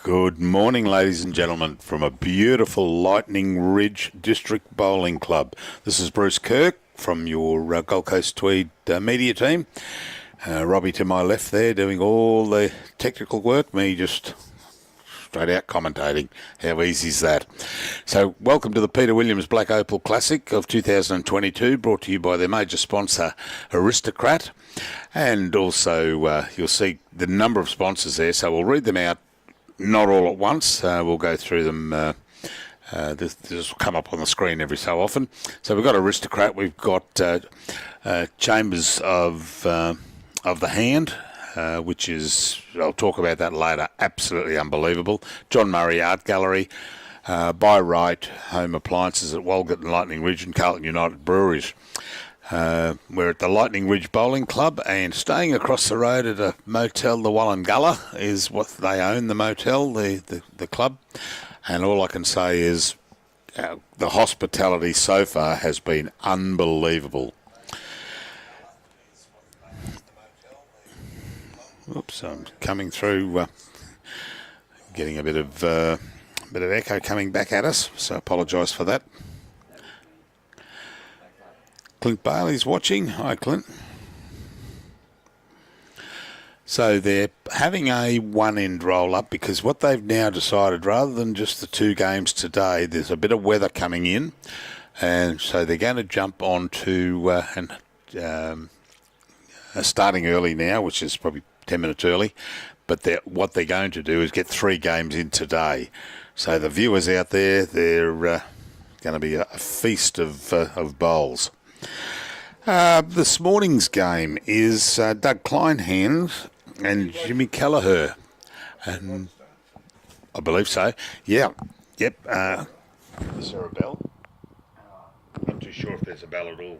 Good morning, ladies and gentlemen, from a beautiful Lightning Ridge District Bowling Club. This is Bruce Kirk from your Gold Coast-Tweed media team. Robbie to my left there doing all the technical work, me just straight out commentating. How easy is that? So welcome to the Peter Williams Black Opal Classic of 2022, brought to you by their major sponsor Aristocrat. And also you'll see the number of sponsors there, so we'll read them out, not all at once. We'll go through them. This will come up on the screen every so often. So we've got Aristocrat, we've got Chambers of the Hand, which is, I'll talk about that later, absolutely unbelievable. John Murray Art Gallery, By Right Home Appliances at Walgett and Lightning Ridge, and Carlton United Breweries. We're at the Lightning Ridge Bowling Club, and staying across the road at a motel, the Walluнгalla, is what they own, the motel, the club. And all I can say is the hospitality so far has been unbelievable. Oops, I'm coming through, getting a bit of echo coming back at us, so I apologise for that. Clint Bailey's watching. Hi, Clint. So they're having a one-end roll-up because what they've now decided, rather than just the two games today, there's a bit of weather coming in, and so they're going to jump on to starting early now, which is probably 10 minutes early, but what they're going to do is get 3 games in today. So the viewers out there, they're going to be a feast of bowls. This morning's game is Doug Kleinhans and Jimmy Keleher, and I believe so. Yeah, yep. Is there a bell? I'm not too sure if there's a bell at all.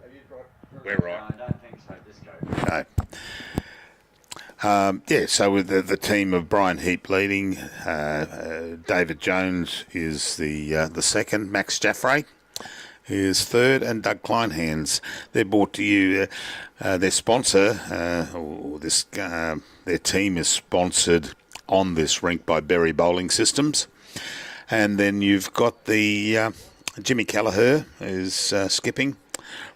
We're right. I don't think so. Just go. No. Yeah, so with the team of Brian Heap leading, David Jones is the second, Max Jaffray is third, and Doug Kleinhans. They're brought to you, their sponsor, their team is sponsored on this rink by Berry Bowling Systems. And then you've got the Jimmy Keleher is skipping,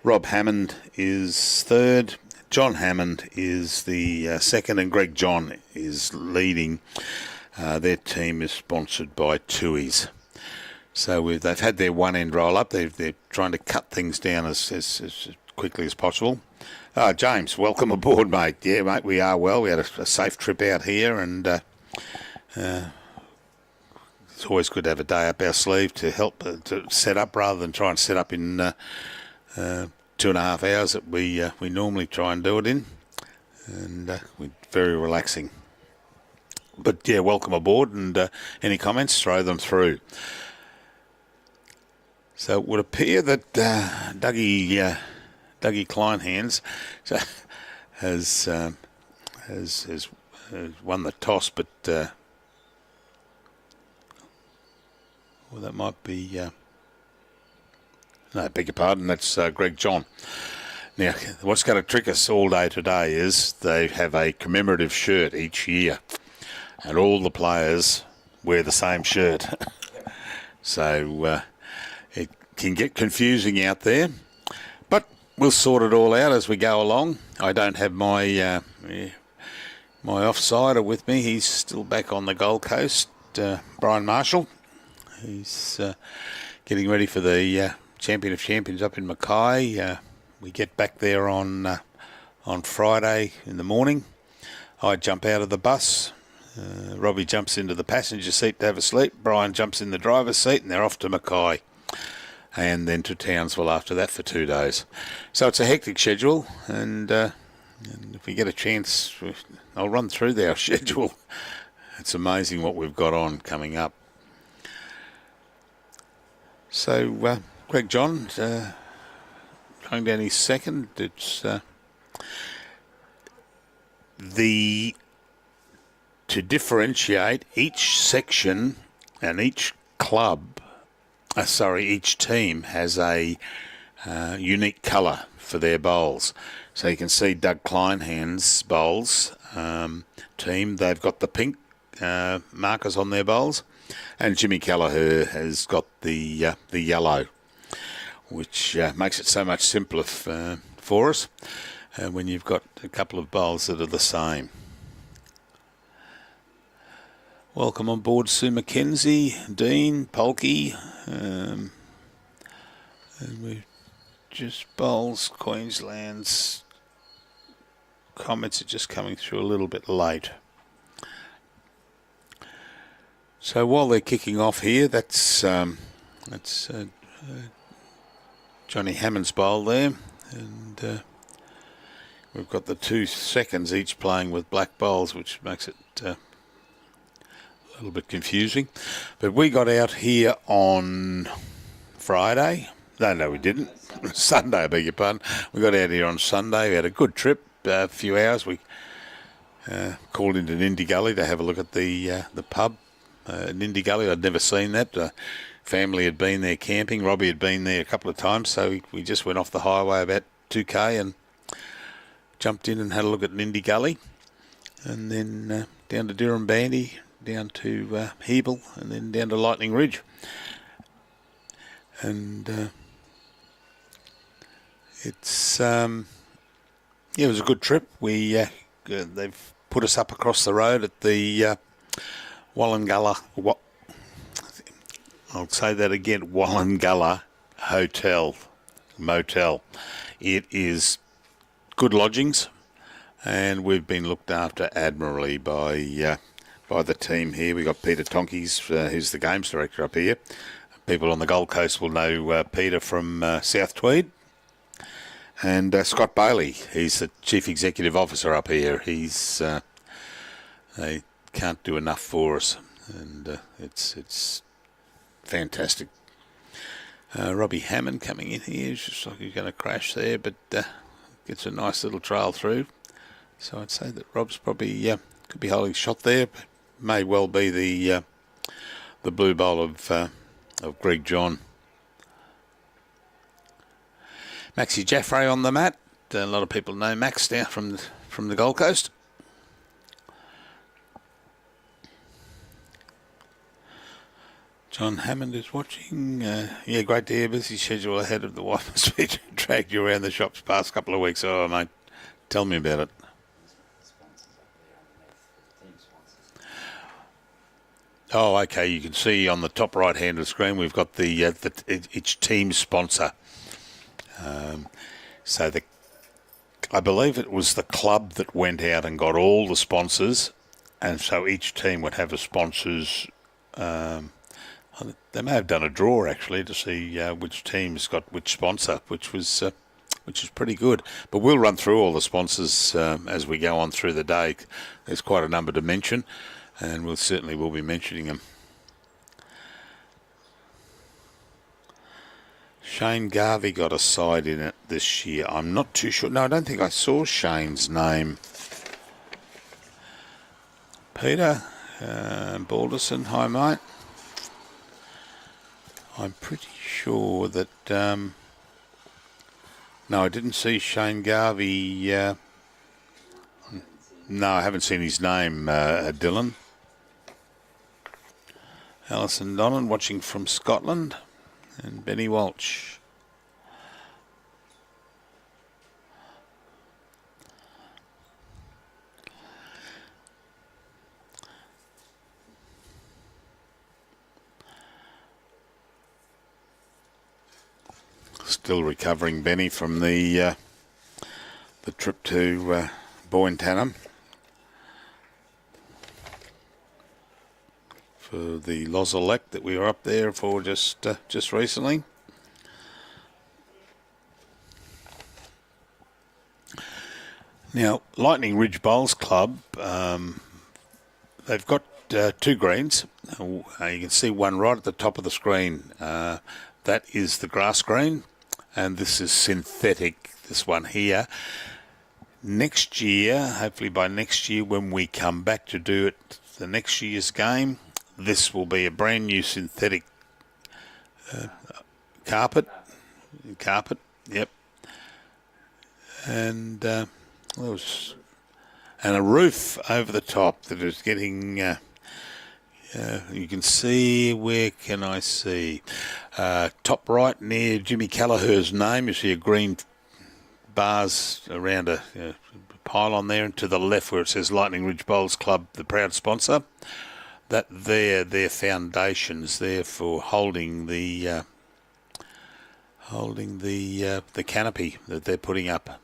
Rob Hammond is third, John Hammond is the second, and Greg John is leading. Their team is sponsored by Tui's. So they've had their one-end roll-up. They're trying to cut things down as quickly as possible. James, welcome aboard, mate. Yeah, mate, we are well. We had a safe trip out here, and it's always good to have a day up our sleeve to help to set up, rather than try and set up in 2.5 hours that we normally try and do it in. And we're very relaxing. But, yeah, welcome aboard, and any comments, throw them through. So it would appear that Dougie Kleinhans has won the toss, but well, that might be no, beg your pardon. That's Greg John. Now, what's going to trick us all day today is they have a commemorative shirt each year, and all the players wear the same shirt. So it can get confusing out there, but we'll sort it all out as we go along. I don't have my my offsider with me. He's still back on the Gold Coast, Brian Marshall. He's getting ready for the Champion of Champions up in Mackay. We get back there on Friday in the morning. I jump out of the bus. Robbie jumps into the passenger seat to have a sleep. Brian jumps in the driver's seat, and they're off to Mackay, and then to Townsville after that for 2 days. So it's a hectic schedule, and if we get a chance, I'll run through our schedule. It's amazing what we've got on coming up. So Greg John going down his second. It's to differentiate each section and each club. Each team has a unique colour for their bowls. So you can see Doug Kleinhans' bowls team. They've got the pink markers on their bowls. And Jimmy Keleher has got the yellow, which makes it so much simpler for us when you've got a couple of bowls that are the same. Welcome on board Sue McKenzie, Dean, Polky, and we just bowls. Queensland's comments are just coming through a little bit late. So while they're kicking off here, that's Johnny Hammond's bowl there, and we've got the 2 seconds each playing with black bowls, which makes it a little bit confusing. But we got out here on Friday. No, we didn't. Sunday, I beg your pardon. We got out here on Sunday. We had a good trip, a few hours. We called into Nindy Gully to have a look at the pub. Nindy Gully, I'd never seen that. Family had been there camping. Robbie had been there a couple of times, so we just went off the highway about 2k and jumped in and had a look at Nindy Gully, and then down to Durham Bandy, down to Hebel, and then down to Lightning Ridge. And it's it was a good trip. We they've put us up across the road at the Walluнгalla. I'll say that again. Walluнгalla Motel. It is good lodgings, and we've been looked after admirably by the team here. We got Peter Tonkies, who's the games director up here. People on the Gold Coast will know Peter from South Tweed. And Scott Bailey, he's the Chief Executive Officer up here. He's they can't do enough for us, and it's fantastic. Robbie Hammond coming in here. It's just like he's going to crash there, but gets a nice little trail through. So I'd say that Rob's probably could be holding shot there, but may well be the blue bowl of Greg John. Maxie Jaffray on the mat. A lot of people know Max down from the Gold Coast. John Hammond is watching. Yeah, great to hear. Busy schedule ahead of the wife must be dragged you around the shops past couple of weeks. Oh, mate, tell me about it. Oh, okay. You can see on the top right hand of the screen we've got each team sponsor. So I believe it was the club that went out and got all the sponsors, and so each team would have a sponsors. They may have done a draw actually to see which team's got which sponsor, which is pretty good. But we'll run through all the sponsors as we go on through the day. There's quite a number to mention, and we'll be mentioning them. Shane Garvey got a side in it this year. I'm not too sure. No, I don't think I saw Shane's name. Peter Balderson, hi mate. I'm pretty sure that... no, I didn't see Shane Garvey. No, I haven't seen his name, Dylan. Alison Donnan watching from Scotland. And Benny Walsh. Still recovering, Benny, from the trip to Boyne-Tanham for the Lozelec that we were up there for just recently. Now, Lightning Ridge Bowls Club, they've got 2 greens. You can see one right at the top of the screen. That is the grass green, and this is synthetic, this one here. Next year, hopefully by next year when we come back to do it, the next year's game, this will be a brand new synthetic carpet, yep. And a roof over the top that is getting You can see, where can I see? Top right near Jimmy Keleher's name, you see a green bars around a pylon there, and to the left where it says Lightning Ridge Bowls Club, the proud sponsor. That their foundations there for holding the canopy that they're putting up.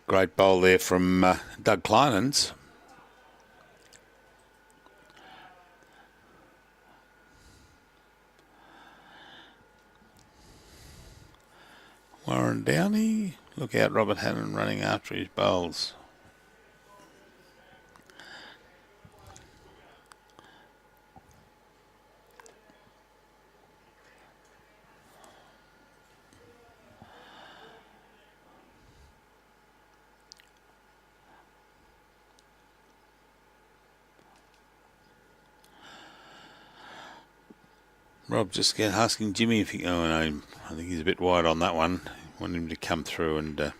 Great bowl there from Doug Kleinhans. Warren Downey, look out, Robert Hannon running after his bowls. Rob just asking Jimmy if he... Oh, no, I think he's a bit wide on that one. Want him to come through and...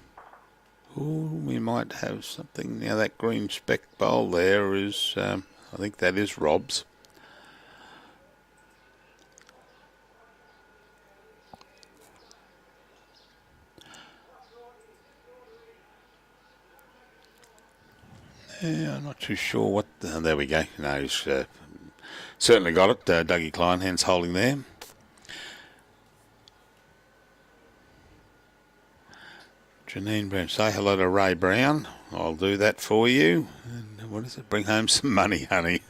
we might have something. Now, that green speck bowl there is... I think that is Rob's. Yeah, I'm not too sure what... there we go. No, he's... certainly got it. Dougie Kleinhans holding there. Janine Brown, say hello to Ray Brown. I'll do that for you. And what is it? Bring home some money, honey.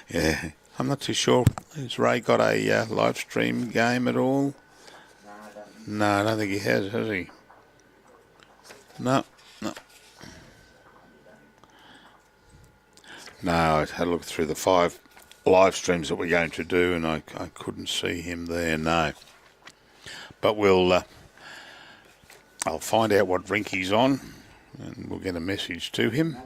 Yeah, I'm not too sure. Has Ray got a live stream game at all? No, I don't think he has he? No. No, I had a look through the 5 live streams that we're going to do, and I couldn't see him there, no. But we'll... I'll find out what rink he's on, and we'll get a message to him.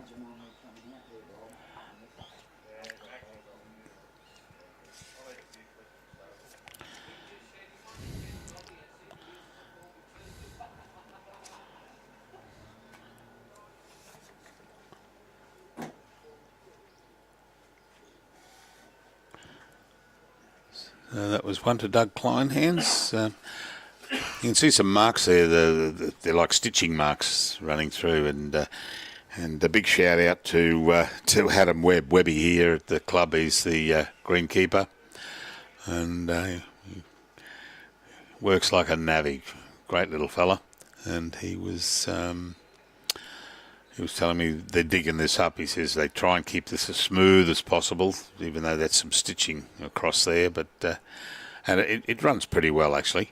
That was one to Doug Kleinhans. You can see some marks there. They're like stitching marks running through, and a big shout out to Adam Webby here at the club. He's the greenkeeper, and he works like a navvy. Great little fella, and he was telling me they're digging this up. He says they try and keep this as smooth as possible, even though that's some stitching across there. But and it runs pretty well actually.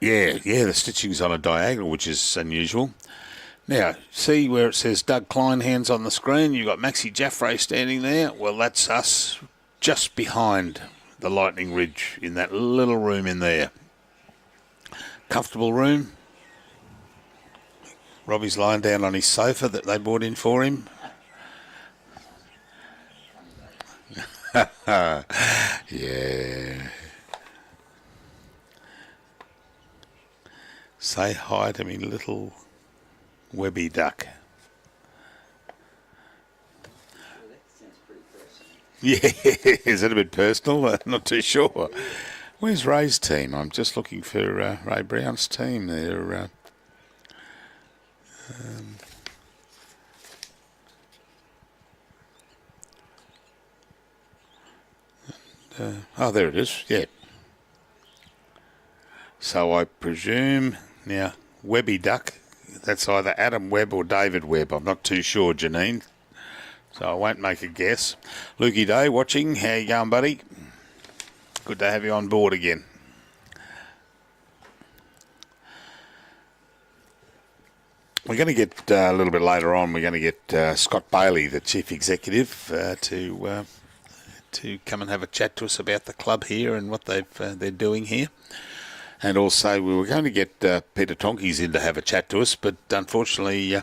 Yeah, the stitching's on a diagonal, which is unusual. Now, see where it says Doug Kleinhans on the screen? You've got Maxie Jaffray standing there. Well, that's us just behind the Lightning Ridge in that little room in there. Comfortable room. Robbie's lying down on his sofa that they brought in for him. Yeah. Say hi to me, little Webby duck. Yeah, is it a bit personal? Not too sure. Where's Ray's team? I'm just looking for Ray Brown's team there. Oh, there it is. Yeah. So I presume now Webby Duck. That's either Adam Webb or David Webb. I'm not too sure, Janine. So I won't make a guess. Lukey Day watching. How you going, buddy? Good to have you on board again. We're going to get a little bit later on. We're going to get Scott Bailey, the chief executive, to come and have a chat to us about the club here and what they're doing here. And also we were going to get Peter Tonkes in to have a chat to us, but unfortunately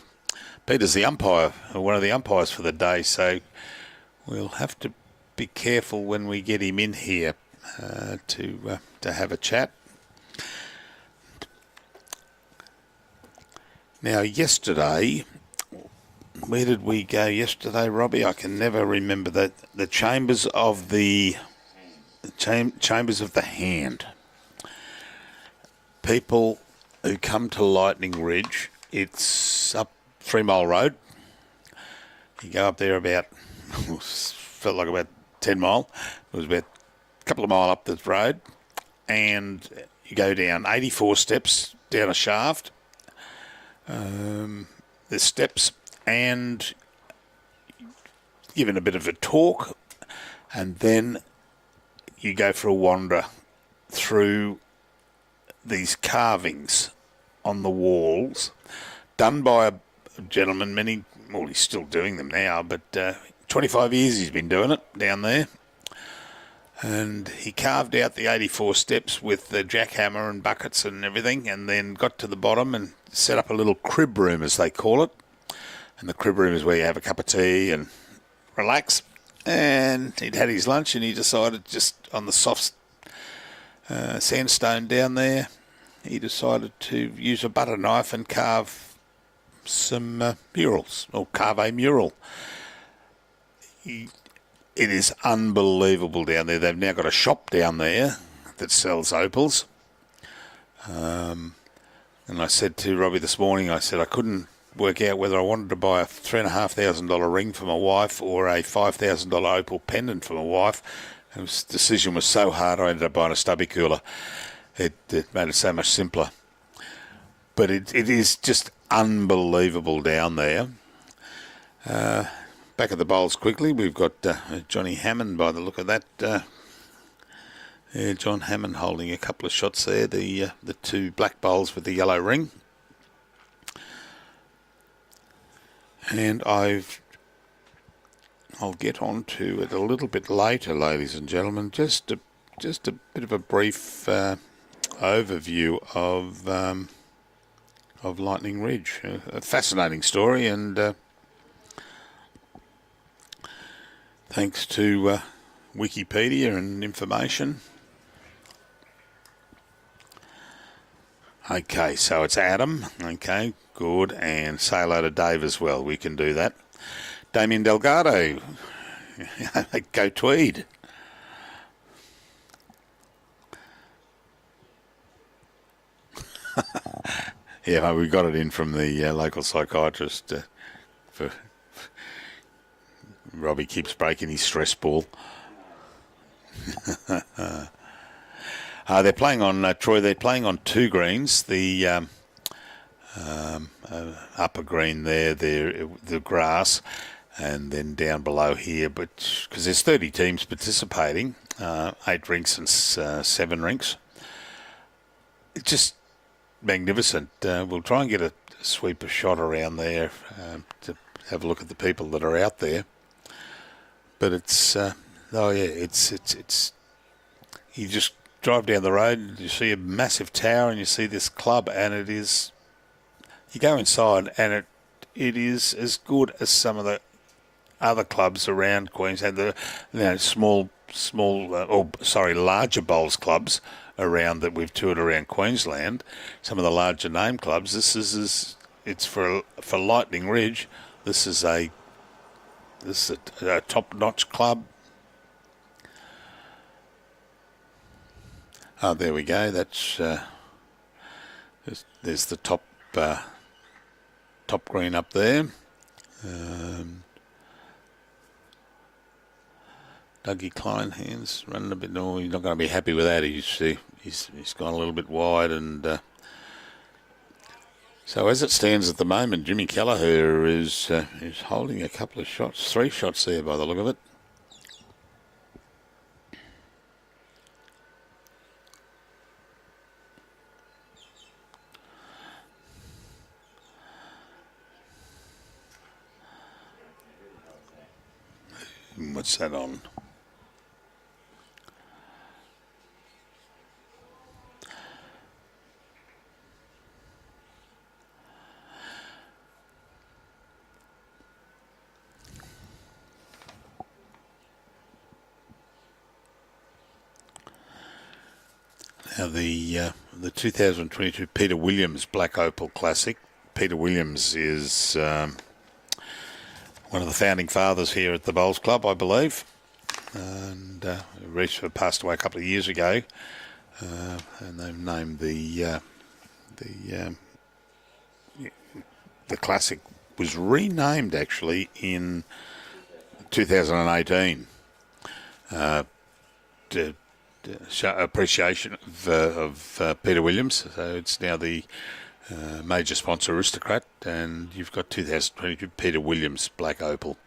Peter's the umpire, or one of the umpires for the day, so we'll have to be careful when we get him in here to have a chat. Now, yesterday Where did we go yesterday, Robbie? I can never remember that. The chambers of the chambers of the hand. People who come to Lightning Ridge, it's up 3 Mile Road. You go up there about, felt like about 10 mile. It was about a couple of mile up the road, and you go down 84 steps down a shaft. There's steps, and given a bit of a talk, and then you go for a wander through these carvings on the walls, done by a gentleman, well, he's still doing them now, but 25 years he's been doing it down there. And he carved out the 84 steps with the jackhammer and buckets and everything, and then got to the bottom and set up a little crib room, as they call it. And the crib room is where you have a cup of tea and relax. And he'd had his lunch, and he decided, just on the soft sandstone down there, he decided to use a butter knife and carve some murals, or carve a mural. It is unbelievable down there. They've now got a shop down there that sells opals. And I said to Robbie this morning, I said I couldn't work out whether I wanted to buy a $3,500 ring for my wife or a $5,000 opal pendant for my wife. And the decision was so hard, I ended up buying a stubby cooler. It made it so much simpler. But it is just unbelievable down there. Back at the bowls quickly, we've got Johnny Hammond by the look of that. John Hammond holding a couple of shots there, the 2 black bowls with the yellow ring. And I'll get on to it a little bit later, ladies and gentlemen. Just a bit of a brief overview of Lightning Ridge. A fascinating story, and thanks to Wikipedia and information. Okay, so it's Adam. Okay, good. And say hello to Dave as well. We can do that. Damien Delgado. Coast-Tweed. Yeah, well, we got it in from the local psychiatrist. Robbie keeps breaking his stress ball. They're playing on Troy. They're playing on 2 greens. The upper green there, the grass, and then down below here. But because there's 30 teams participating, 8 rinks and 7 rinks. It's just magnificent. We'll try and get a sweeper shot around there to have a look at the people that are out there. But it's it's you just drive down the road and you see a massive tower and you see this club, and it is, you go inside and it is as good as some of the other clubs around Queensland, the larger bowls clubs around that we've toured around Queensland. Some of the larger name clubs. This is it's for Lightning Ridge. This is a top-notch club. Oh, there we go. That's there's the top green up there. Doug Kleinhans running a bit. No, he's not going to be happy with that. He's gone a little bit wide, and so as it stands at the moment, Jimmy Keleher is holding a couple of shots, 3 shots there by the look of it. What's that on? Now the 2022 Peter Williams Black Opal Classic. Peter Williams is one of the founding fathers here at the Bowls Club, I believe, and passed away a couple of years ago, and they've named the classic was renamed actually in 2018 to show appreciation of Peter Williams. So it's now the major sponsor, Aristocrat, and you've got 2022 Peter Williams Black Opal.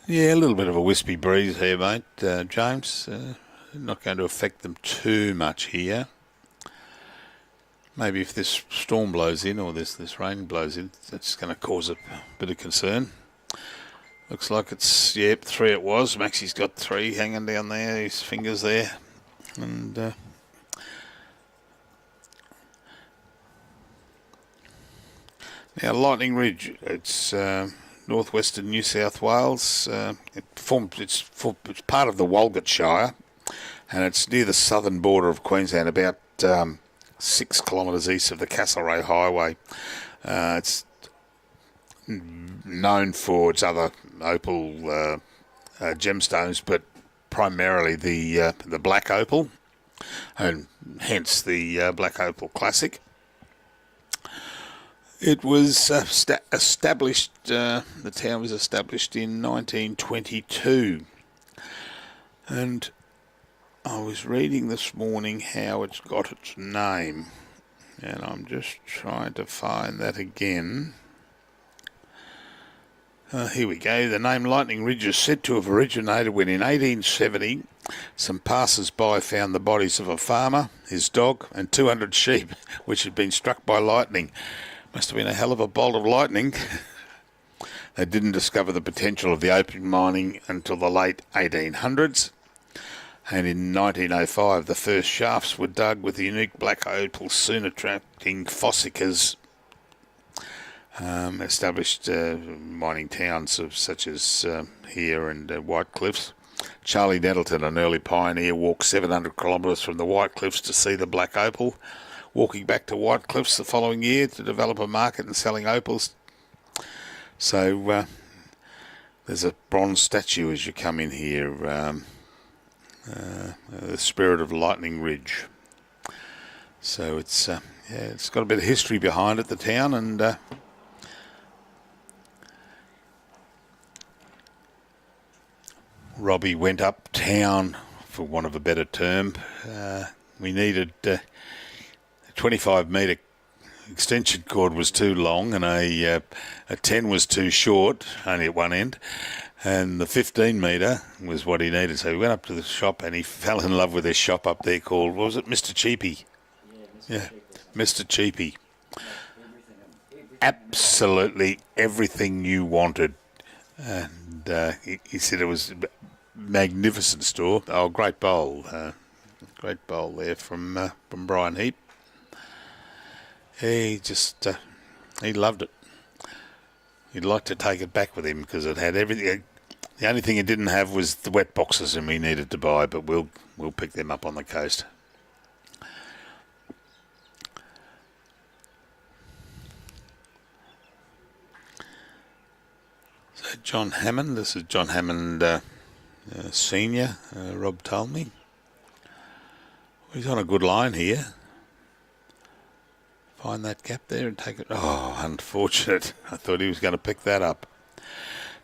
Yeah, a little bit of a wispy breeze here, mate, James. Not going to affect them too much here. Maybe if this storm blows in or this rain blows in, that's going to cause a bit of concern. Looks like it's, yep, 3 it was. Maxi's got 3 hanging down there, his fingers there. And now Lightning Ridge, it's northwestern New South Wales. It's part of the Walgett Shire, and it's near the southern border of Queensland, about 6 kilometres east of the Castlereagh Highway. It's known for its other opal gemstones, but primarily the black opal, and hence the Black Opal Classic. It was established, the town was established in 1922, and I was reading this morning how it's got its name, and I'm just trying to find that again. Here we go. The name Lightning Ridge is said to have originated when in 1870 some passers-by found the bodies of a farmer, his dog and 200 sheep which had been struck by lightning. Must have been a hell of a bolt of lightning. They didn't discover the potential of the opium mining until the late 1800s. And in 1905 the first shafts were dug with the unique black opal, soon attracting fossicas. Established mining towns such as here and White Cliffs. Charlie Nettleton, an early pioneer, walked 700 kilometres from the White Cliffs to see the black opal, walking back to White Cliffs the following year to develop a market and selling opals. So there's a bronze statue as you come in here, the spirit of Lightning Ridge. So it's it's got a bit of history behind it, the town, and Robbie went uptown, for want of a better term. We needed a 25-metre extension cord was too long, and a 10 was too short, only at one end, and the 15-metre was what he needed. So he went up to the shop, and he fell in love with this shop up there called, what was it, Mr. Cheapy? Yeah, Mr. Cheapy. Absolutely everything you wanted. And he said it was a magnificent store. Oh, great bowl there from Brian Heap. He just he loved it. He'd like to take it back with him because it had everything. The only thing it didn't have was the wet boxes, and we needed to buy, but we'll pick them up on the coast. So John Hammond, this is John Hammond Senior, Rob told me. He's on a good line here. Find that gap there and take it. Oh, unfortunate. I thought he was going to pick that up.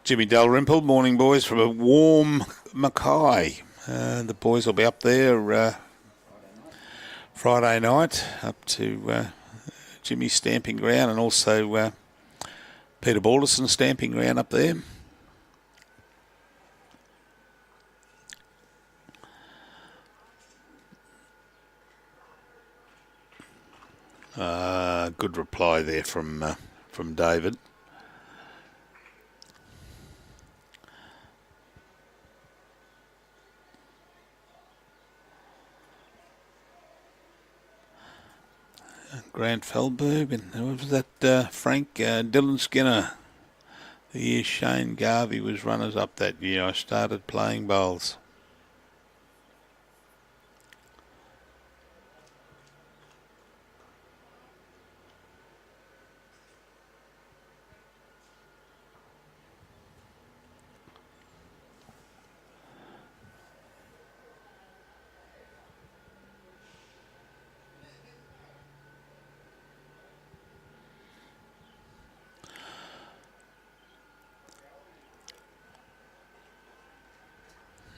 Jimmy Dalrymple, morning boys from a warm Mackay. The boys will be up there Friday night, up to Jimmy's stamping ground, and also Peter Balderson's stamping ground up there. Good reply there from David. Grant Feldberg, and who was that? Frank Dylan Skinner. The year Shane Garvey was runners-up that year. I started playing bowls.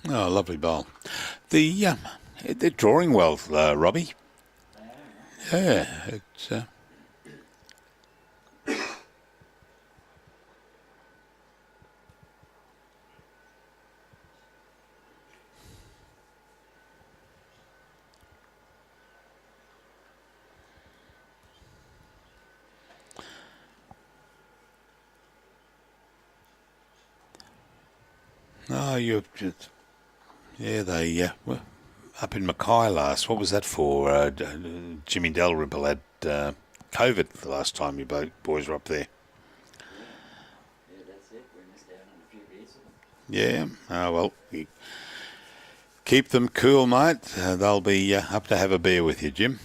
Oh, lovely bowl. They're drawing well, Robbie. Yeah, it's... Oh, you're just... Yeah, they were up in Mackay last. What was that for? Jimmy Dalrymple had COVID the last time you boys were up there. Yeah, that's it. We missed out on a few beers. Yeah. Oh, well, you keep them cool, mate. They'll be up to have a beer with you, Jim.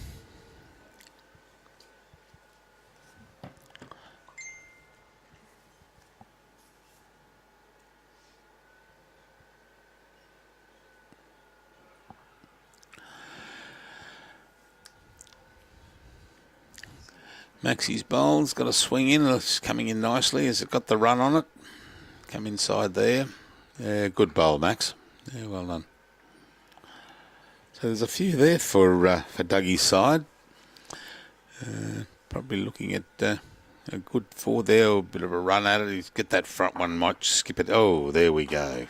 Maxie's bowl's got a swing in. It's coming in nicely. Has it got the run on it? Come inside there. Yeah, good bowl, Max. Yeah, well done. So there's a few there for Dougie's side. Probably looking at a good 4 there, or a bit of a run at it. He's get that front one, might skip it. Oh, there we go.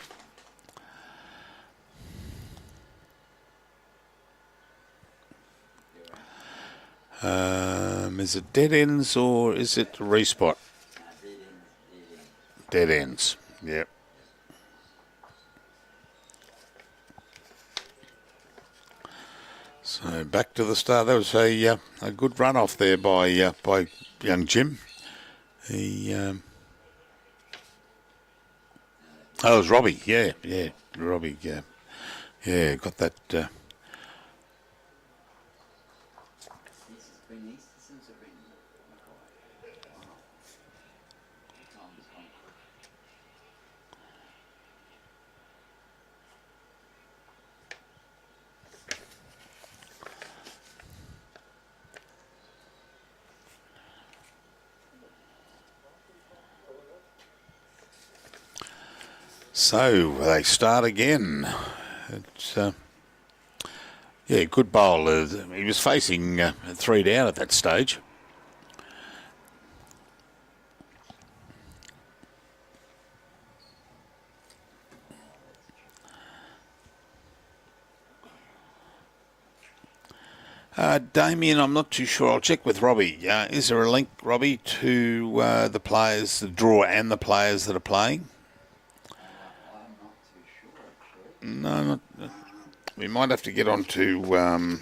Is it dead ends or is it respot? Dead ends. Yep. So back to the start. That was a good run off there by young Jim. He oh, it was Robbie. Yeah, Robbie. Yeah, got that. So they start again. It's yeah, good bowl. He was facing 3 down at that stage. Damien, I'm not too sure. I'll check with Robbie. Is there a link, Robbie, to the players, the draw and the players that are playing? I'm not too sure, actually. No, not, we might have to get on to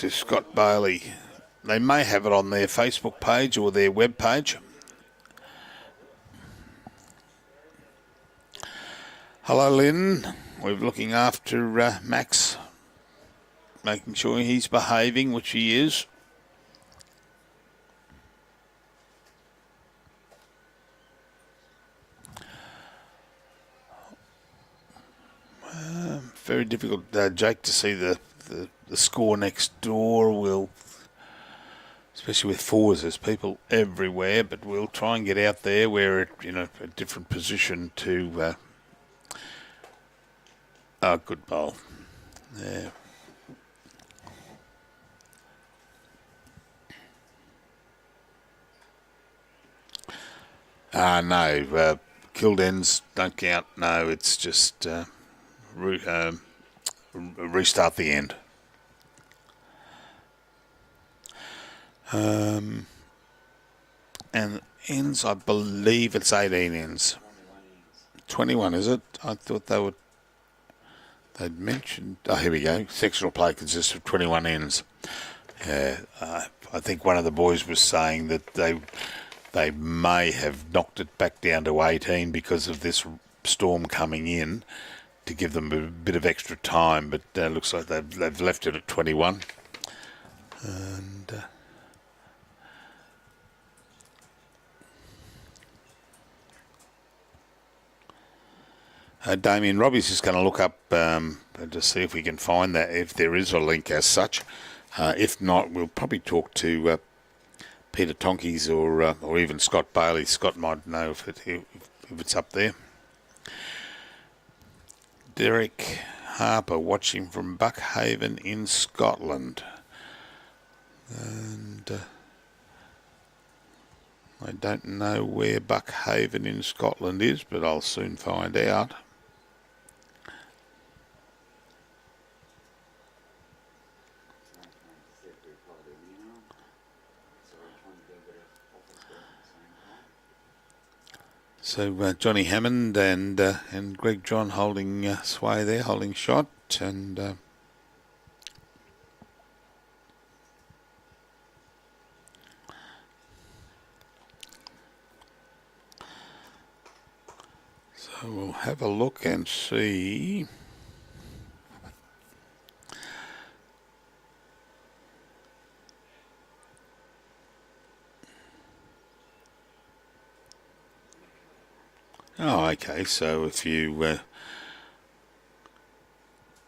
Scott Bailey. They may have it on their Facebook page or their web page. Hello, Lynn. We're looking after Max, making sure he's behaving, which he is. Very difficult, Jake, to see the score next door. Especially with 4s, there's people everywhere, but we'll try and get out there. We're at, a different position to... Oh, good bowl. Yeah. No, killed ends don't count. No, it's just restart the end. And ends, I believe it's 18 ends. 21, is it? I thought they'd mentioned... Oh, here we go. Sectional play consists of 21 ends. I think one of the boys was saying that they may have knocked it back down to 18 because of this storm coming in to give them a bit of extra time, but looks like they've left it at 21. And... Damien, Robbie's just going to look up to see if we can find that, if there is a link as such. If not, we'll probably talk to Peter Tonkeys or even Scott Bailey. Scott might know if it's up there. Derek Harper watching from Buckhaven in Scotland. And I don't know where Buckhaven in Scotland is, but I'll soon find out. So Johnny Hammond and Greg John holding sway there, holding shot, and so we'll have a look and see. Oh, okay, so if you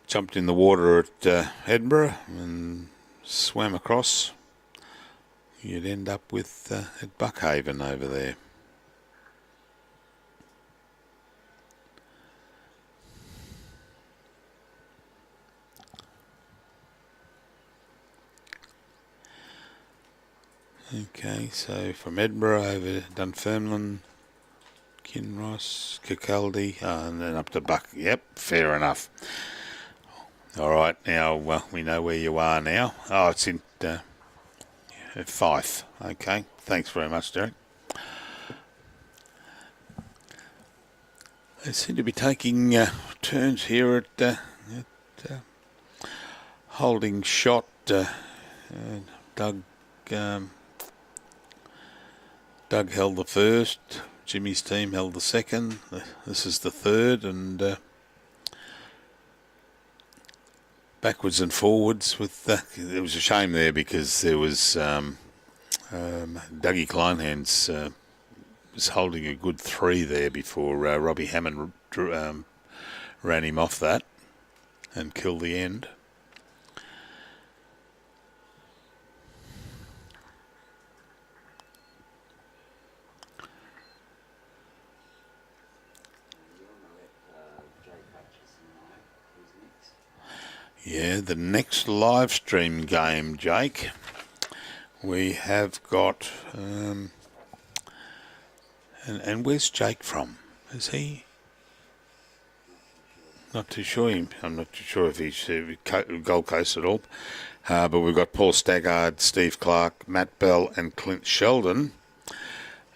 jumped in the water at Edinburgh and swam across, you'd end up with at Buckhaven over there. Okay, so from Edinburgh over Dunfermline, Kinross, Kirkcaldy, and then up to Buck. Yep, fair enough. All right, now we know where you are now. Oh, it's in Fife. Okay, thanks very much, Derek. They seem to be taking turns here at holding shot. Doug held the first. Jimmy's team held the second. This is the third, and backwards and forwards. With it was a shame there because there was Dougie Kleinhans was holding a good 3 there before Robbie Hammond ran him off that and killed the end. Yeah, the next live stream game, Jake, we have got, and where's Jake from? Is he? Not too sure. I'm not too sure if he's Gold Coast at all. But we've got Paul Staggard, Steve Clark, Matt Bell, and Clint Sheldon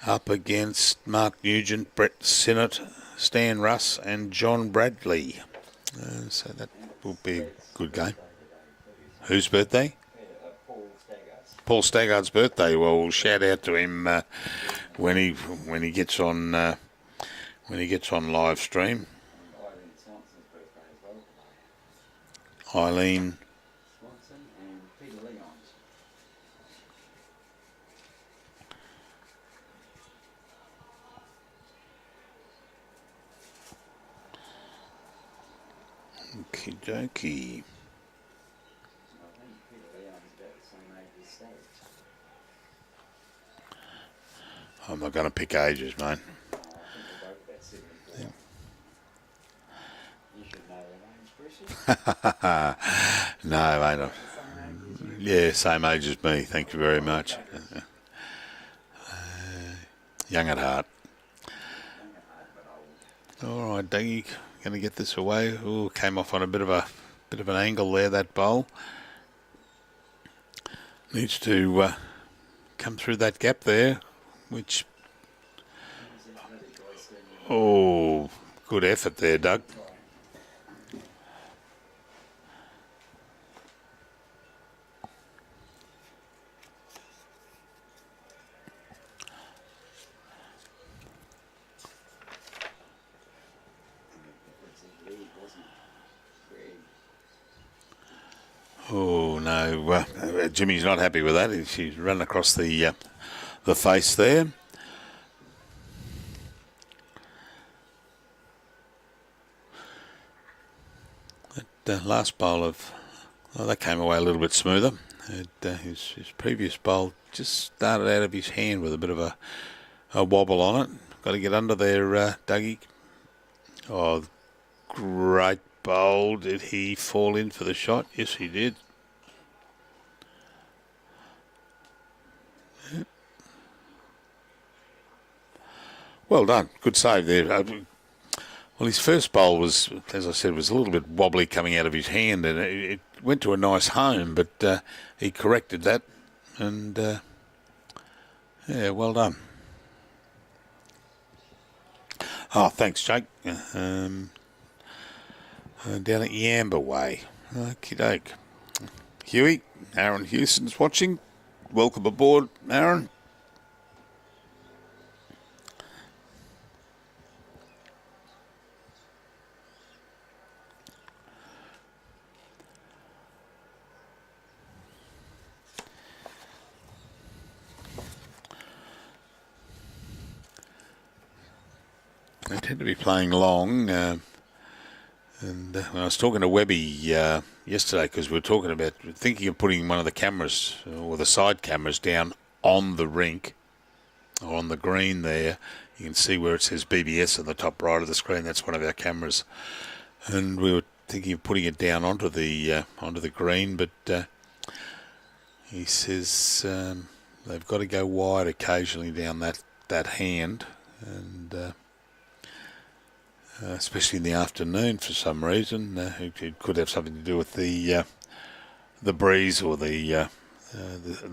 up against Mark Nugent, Brett Sinnott, Stan Russ, and John Bradley. So that will be a good game. Whose birthday? Paul Staggard's birthday. Well, we'll shout out to him when he gets on live stream. Eileen Swanson and Peter Leons. Okie dokie. I'm not going to pick ages, mate. No, mate. Yeah, same age as me. Thank you very much. Young at heart. All right, Dougie, going to get this away. Ooh, came off on a bit of an angle there. That bowl needs to come through that gap there, which. Oh, good effort there, Doug. Oh no, Jimmy's not happy with that. She's run across the face there. That last bowl that came away a little bit smoother. His previous bowl just started out of his hand with a bit of a wobble on it. Got to get under there, Dougie. Oh, great bowl. Did he fall in for the shot? Yes, he did. Yeah. Well done. Good save there. Well, his first bowl was, as I said, was a little bit wobbly coming out of his hand, and it went to a nice home, but he corrected that, and yeah, well done. Oh, thanks, Jake. Down at Yamba Way. Okie doke. Huey, Aaron Houston's watching. Welcome aboard, Aaron. They tend to be playing long, and when I was talking to Webby yesterday, because we were talking about thinking of putting one of the cameras or the side cameras down on the rink or on the green there. You can see where it says BBS on the top right of the screen. That's one of our cameras, and we were thinking of putting it down onto the green, but he says they've got to go wide occasionally down that hand, and especially in the afternoon for some reason. It could have something to do with the breeze or the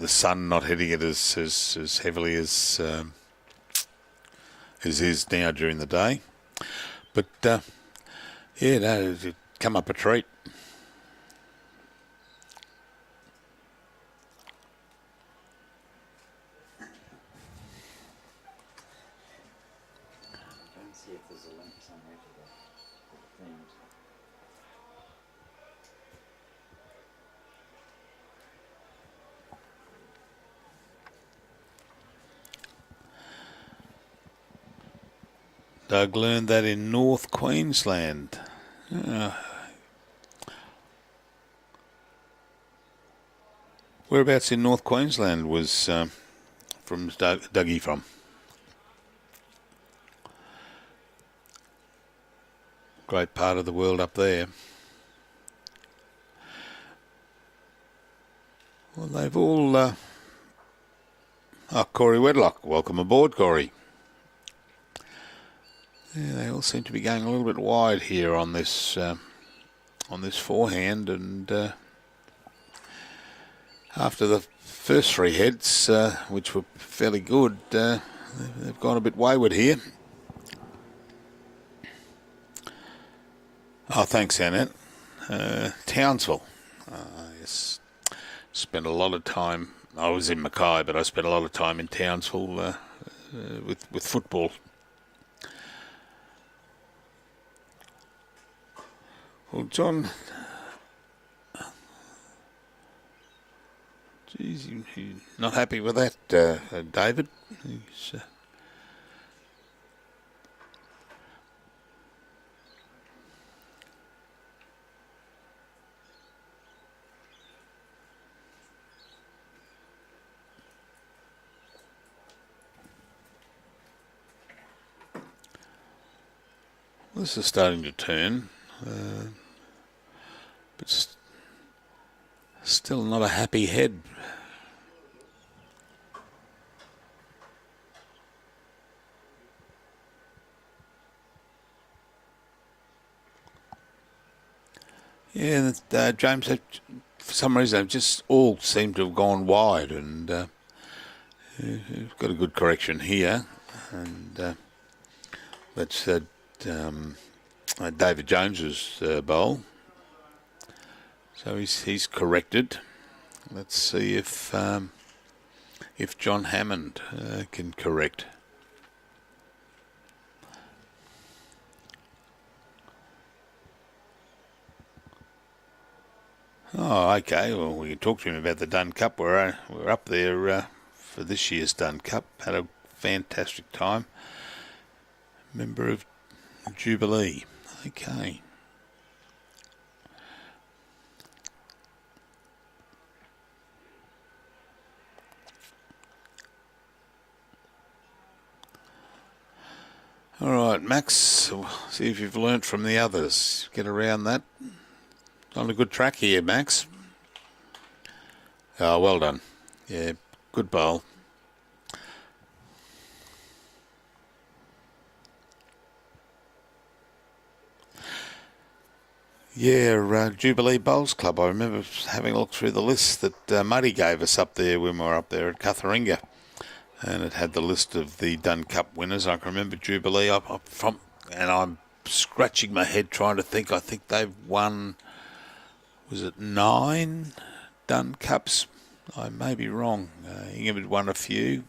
sun not hitting it as heavily as is now during the day. But yeah, no, it come up a treat. See if there's a link somewhere to the themes. Doug learned that in North Queensland. Whereabouts in North Queensland was from Dougie from? Great part of the world up there. Well, they've all... Corey Wedlock. Welcome aboard, Corey. Yeah, they all seem to be going a little bit wide here on this forehand, and after the first three heads, which were fairly good, they've gone a bit wayward here. Oh, thanks, Annette. Townsville. Yes. Spent a lot of time. I was in Mackay, but I spent a lot of time in Townsville with football. Well, John, geez, you're not happy with that, David? This is starting to turn, but still not a happy head. Yeah, James, for some reason, they've just all seem to have gone wide, and you've got a good correction here, and that's David Jones's bowl. So he's corrected. Let's see if John Hammond can correct. Oh, okay. Well, we can talk to him about the Dun Cup. We're up there for this year's Dun Cup. Had a fantastic time. Member of Jubilee. Okay. right, Max, see if you've learnt from the others. Get around that. On a good track here, Max. Oh, well done. Yeah, good bowl. Yeah, Jubilee Bowls Club. I remember having a look through the list that Muddy gave us up there when we were up there at Cutharinga. And it had the list of the Dun Cup winners. I can remember Jubilee and I'm scratching my head trying to think. I think they've won, was it 9 Dun Cups? I may be wrong. Ingham had won a few.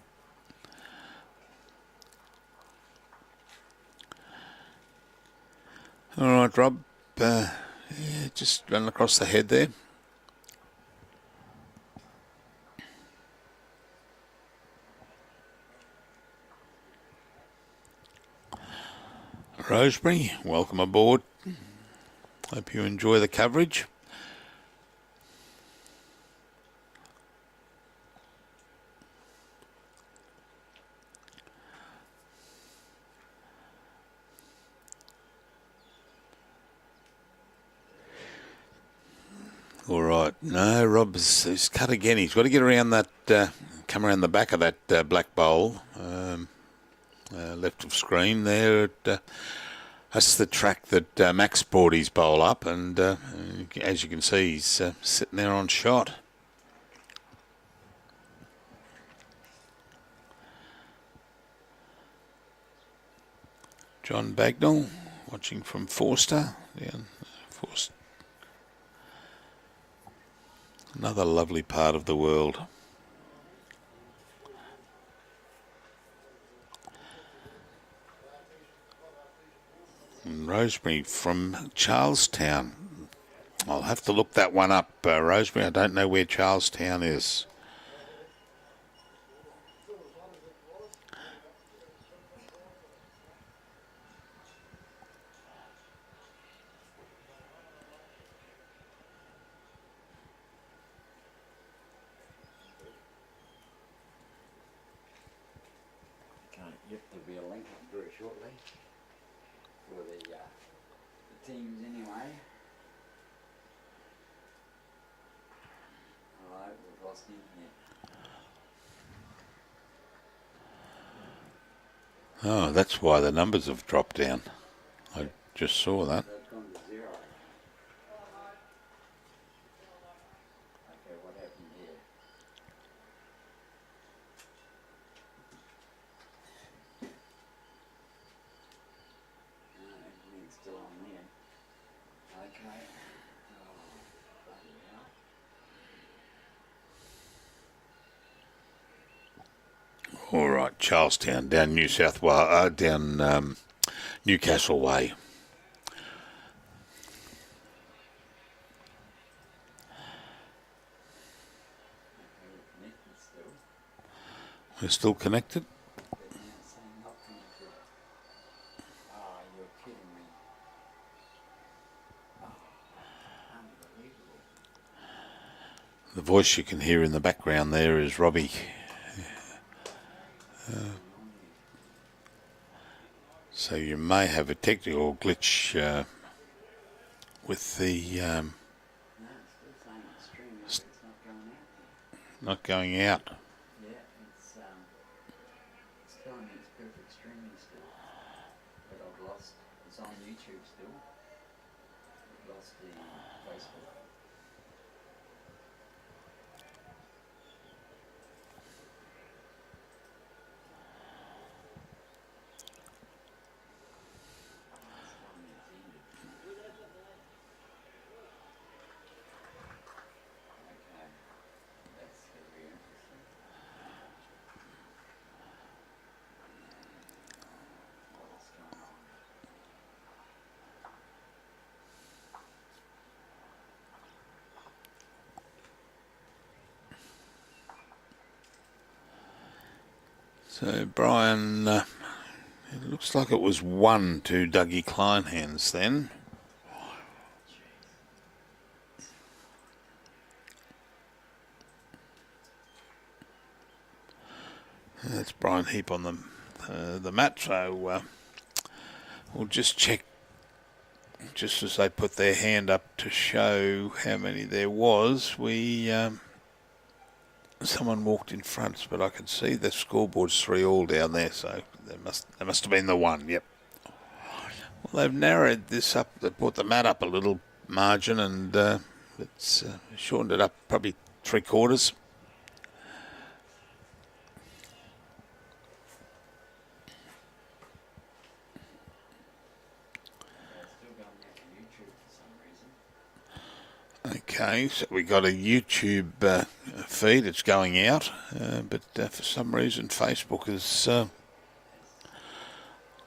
All right, Rob. Yeah, just run across the head there. Rosemary, welcome aboard. Hope you enjoy the coverage. All right. No, Rob's cut again. He's got to get around that, come around the back of that black bowl, left of screen there. That's the track that Max brought his bowl up, and as you can see, he's sitting there on shot. John Bagnall watching from Forster. Yeah, Forster. Another lovely part of the world. And Rosemary from Charlestown. I'll have to look that one up, Rosemary. I don't know where Charlestown is. Yep, there'll be a link up very shortly for the teams anyway. Alright, we've lost internet. Oh, that's why the numbers have dropped down. I just saw that. They've gone to 0. Okay, what happened here? Everything's still on there. Okay. Oh, bloody hell. All right, Charlestown, down New South Wales, down Newcastle Way. We're still connected. You're kidding me. Unbelievable. The voice you can hear in the background there is Robbie. So you may have a technical glitch with the No, it's still saying it's streaming, but it's not going out. not going out. Yeah, it's telling me it's perfect streaming still. But I've lost, it's on YouTube still. I've lost the Facebook. So Brian, it looks like it was 1 to Dougie Kleinhans then. That's Brian Heap on the mat. So We'll just check, just as they put their hand up to show how many there was. Someone walked in front, but I could see the scoreboard's 3-3 down there, so there must have been the one. Yep. Well, they've narrowed this up. They brought the mat up a little margin, and it's shortened it up probably 3/4. Okay, so we got a YouTube feed. It's going out, but for some reason Facebook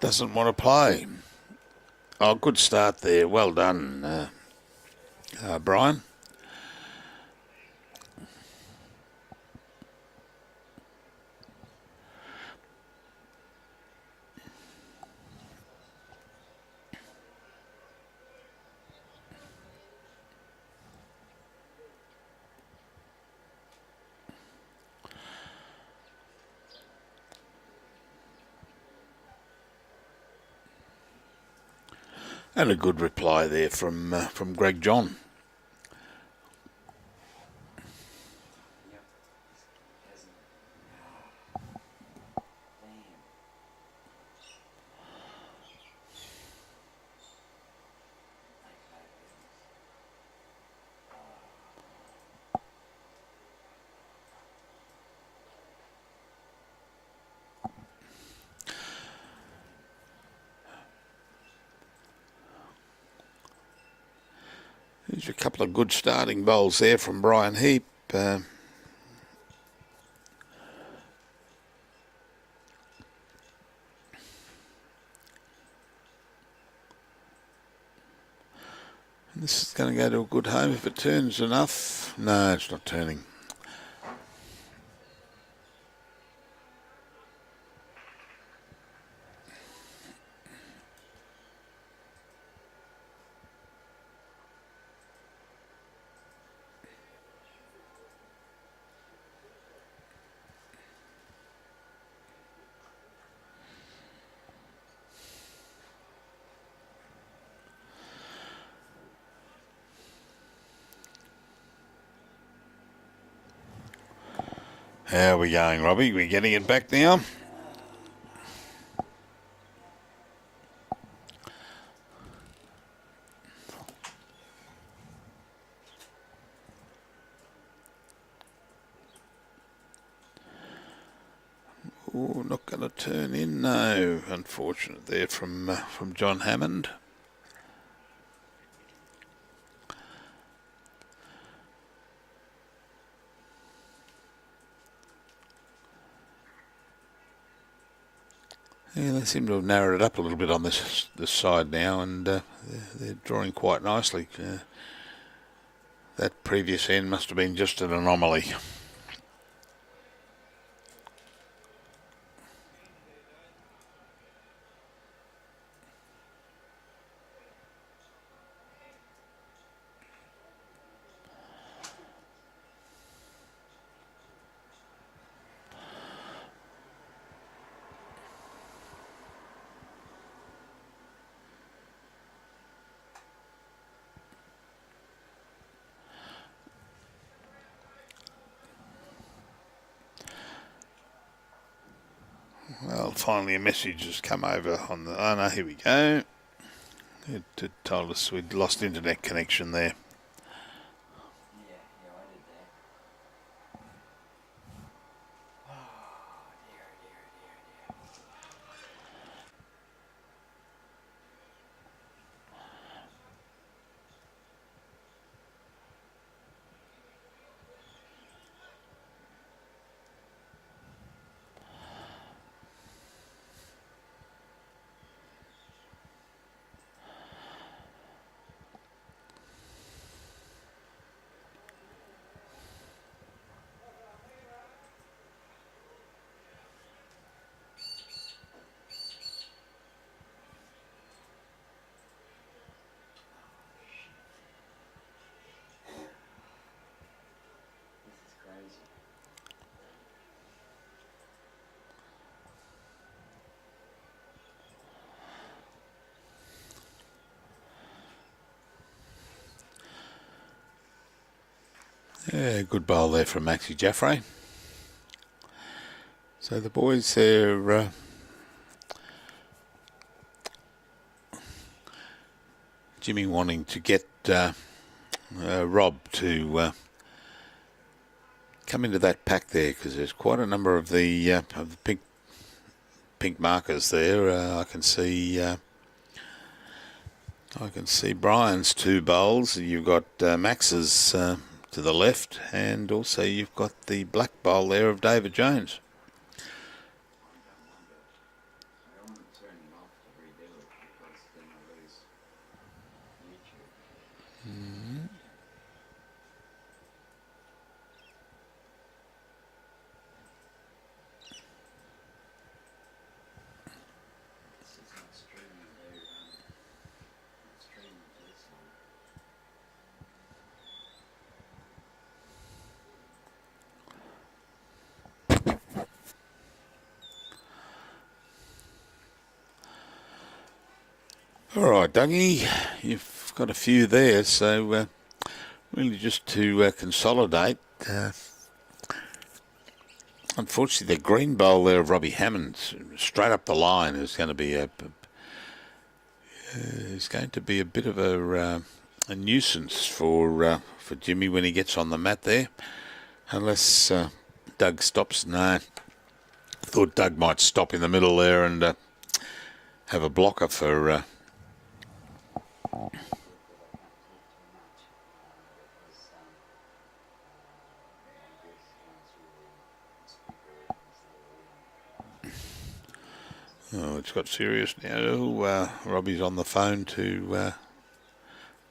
doesn't want to play. Oh, good start there. Well done, Brian. And a good reply there from Greg John. There's a couple of good starting bowls there from Brian Heap. And this is going to go to a good home if it turns enough. No, it's not turning. How are we going, Robbie? We're getting it back now? Oh, not going to turn in, no. Unfortunate there from John Hammond. Yeah, they seem to have narrowed it up a little bit on this side now, and they're drawing quite nicely. That previous end must have been just an anomaly. Well, finally a message has come over on the... Oh, no, here we go. It told us we'd lost internet connection there. Yeah, good bowl there from Maxie Jaffray. So the boys there, Jimmy wanting to get Rob to come into that pack there, because there's quite a number of the pink markers there. I can see Brian's 2 bowls. You've got Max's to the left, and also you've got the black bowl there of David Jones. All right, Dougie, you've got a few there, so really just to consolidate. Unfortunately, the green bowl there of Robbie Hammond, straight up the line, is going to be a bit of a nuisance for Jimmy when he gets on the mat there, unless Doug stops. No, thought Doug might stop in the middle there and have a blocker for. Oh, it's got serious now. Robbie's on the phone to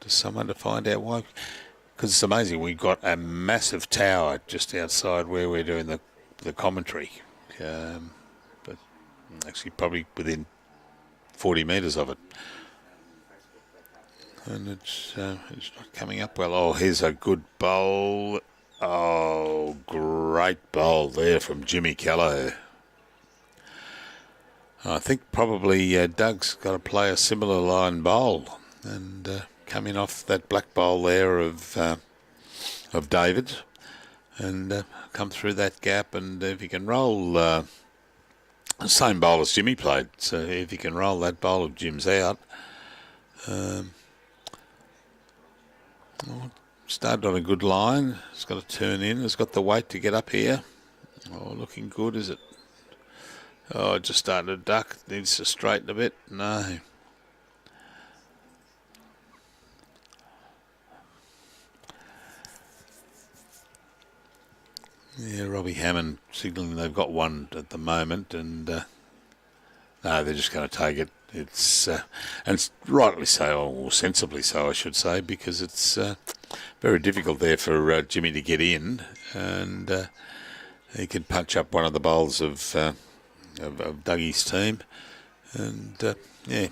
someone to find out why. Because it's amazing, we've got a massive tower just outside where we're doing the commentary. But actually probably within 40 metres of it. And it's not coming up well. Oh, here's a good bowl. Oh, great bowl there from Jimmy Keleher. I think probably Doug's got to play a similar line bowl and coming off that black bowl there of David's and come through that gap, and if he can roll the same bowl as Jimmy played, so if he can roll that bowl of Jim's out, started on a good line. It's got to turn in. It's got the weight to get up here. Oh, looking good, is it? Oh, just starting to duck. Needs to straighten a bit. No. Yeah, Robbie Hammond signalling they've got one at the moment, and no, they're just going to take it. It's and it's rightly so, or sensibly so, I should say, because it's very difficult there for Jimmy to get in, and he can punch up one of the bowls of Dougie's team, and yeah,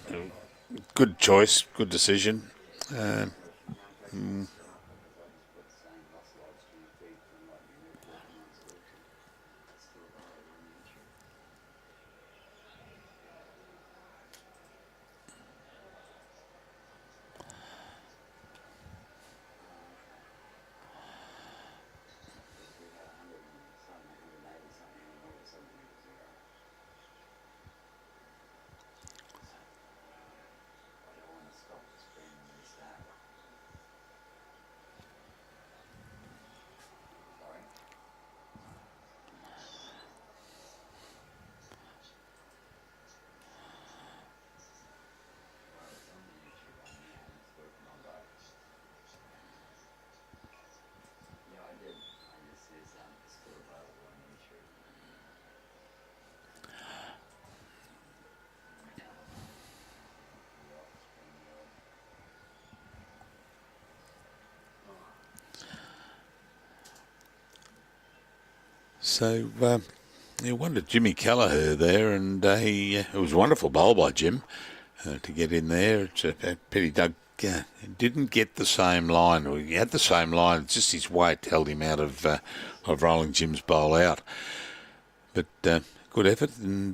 good choice, good decision. So you wanted Jimmy Keleher there, and it was a wonderful bowl by Jim to get in there. It's a pity Doug didn't get the same line, or he had the same line. It's just his weight held him out of rolling Jim's bowl out. But good effort, and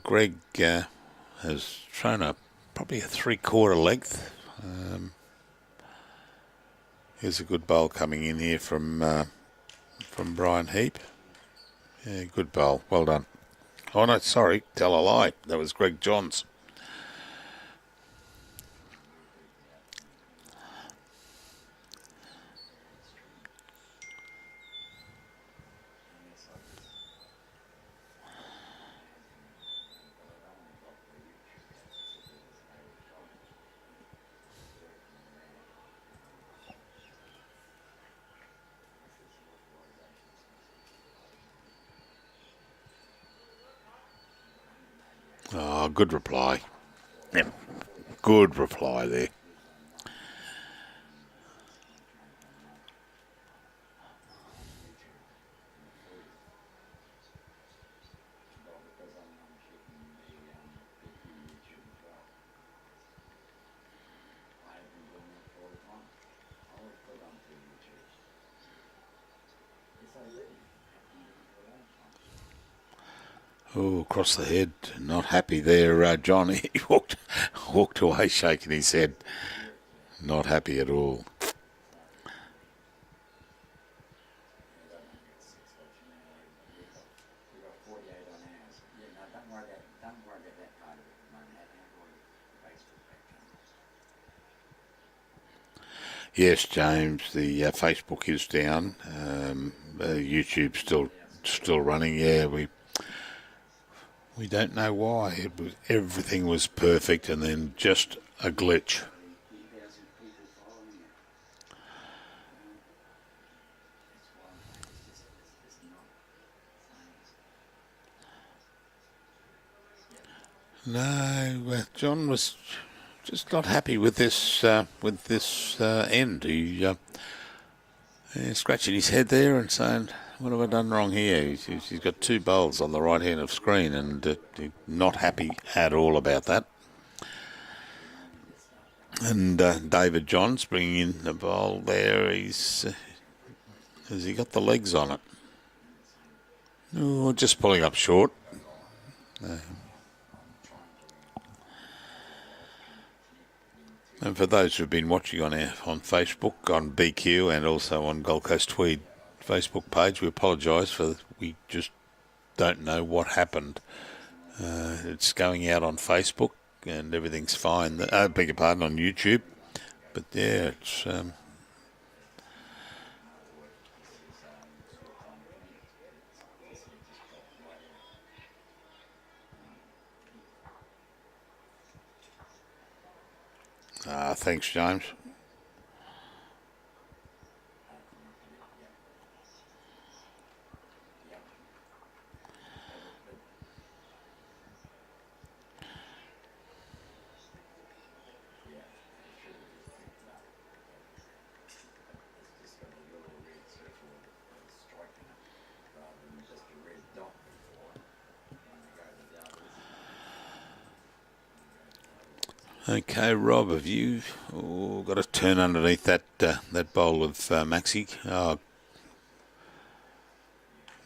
Greg has thrown probably a 3/4 length. Here's a good bowl coming in here from Brian Heap. Yeah, good bowl. Well done. Oh no, sorry, tell a lie. That was Greg Johns. Oh, good reply. Yep. Good reply there. Oh, across the head. Not happy there, John. He walked away shaking his head. Not happy at all. Yes, James. The Facebook is down. YouTube's still running. Yeah, we don't know why. Everything was perfect, and then just a glitch. No, John was just not happy with this end. He's scratching his head there and saying, "What have I done wrong here?" He's got two bowls on the right hand of screen, and he's not happy at all about that. And David Johns bringing in the bowl there. Has he got the legs on it? Oh, just pulling up short. And for those who've been watching on Facebook, on BQ, and also on Gold Coast Tweed Facebook page, we apologise we just don't know what happened. It's going out on Facebook and everything's fine. I beg your pardon, on YouTube. But yeah, it's thanks, James. Okay, Rob, have you got a turn underneath that bowl of Maxi?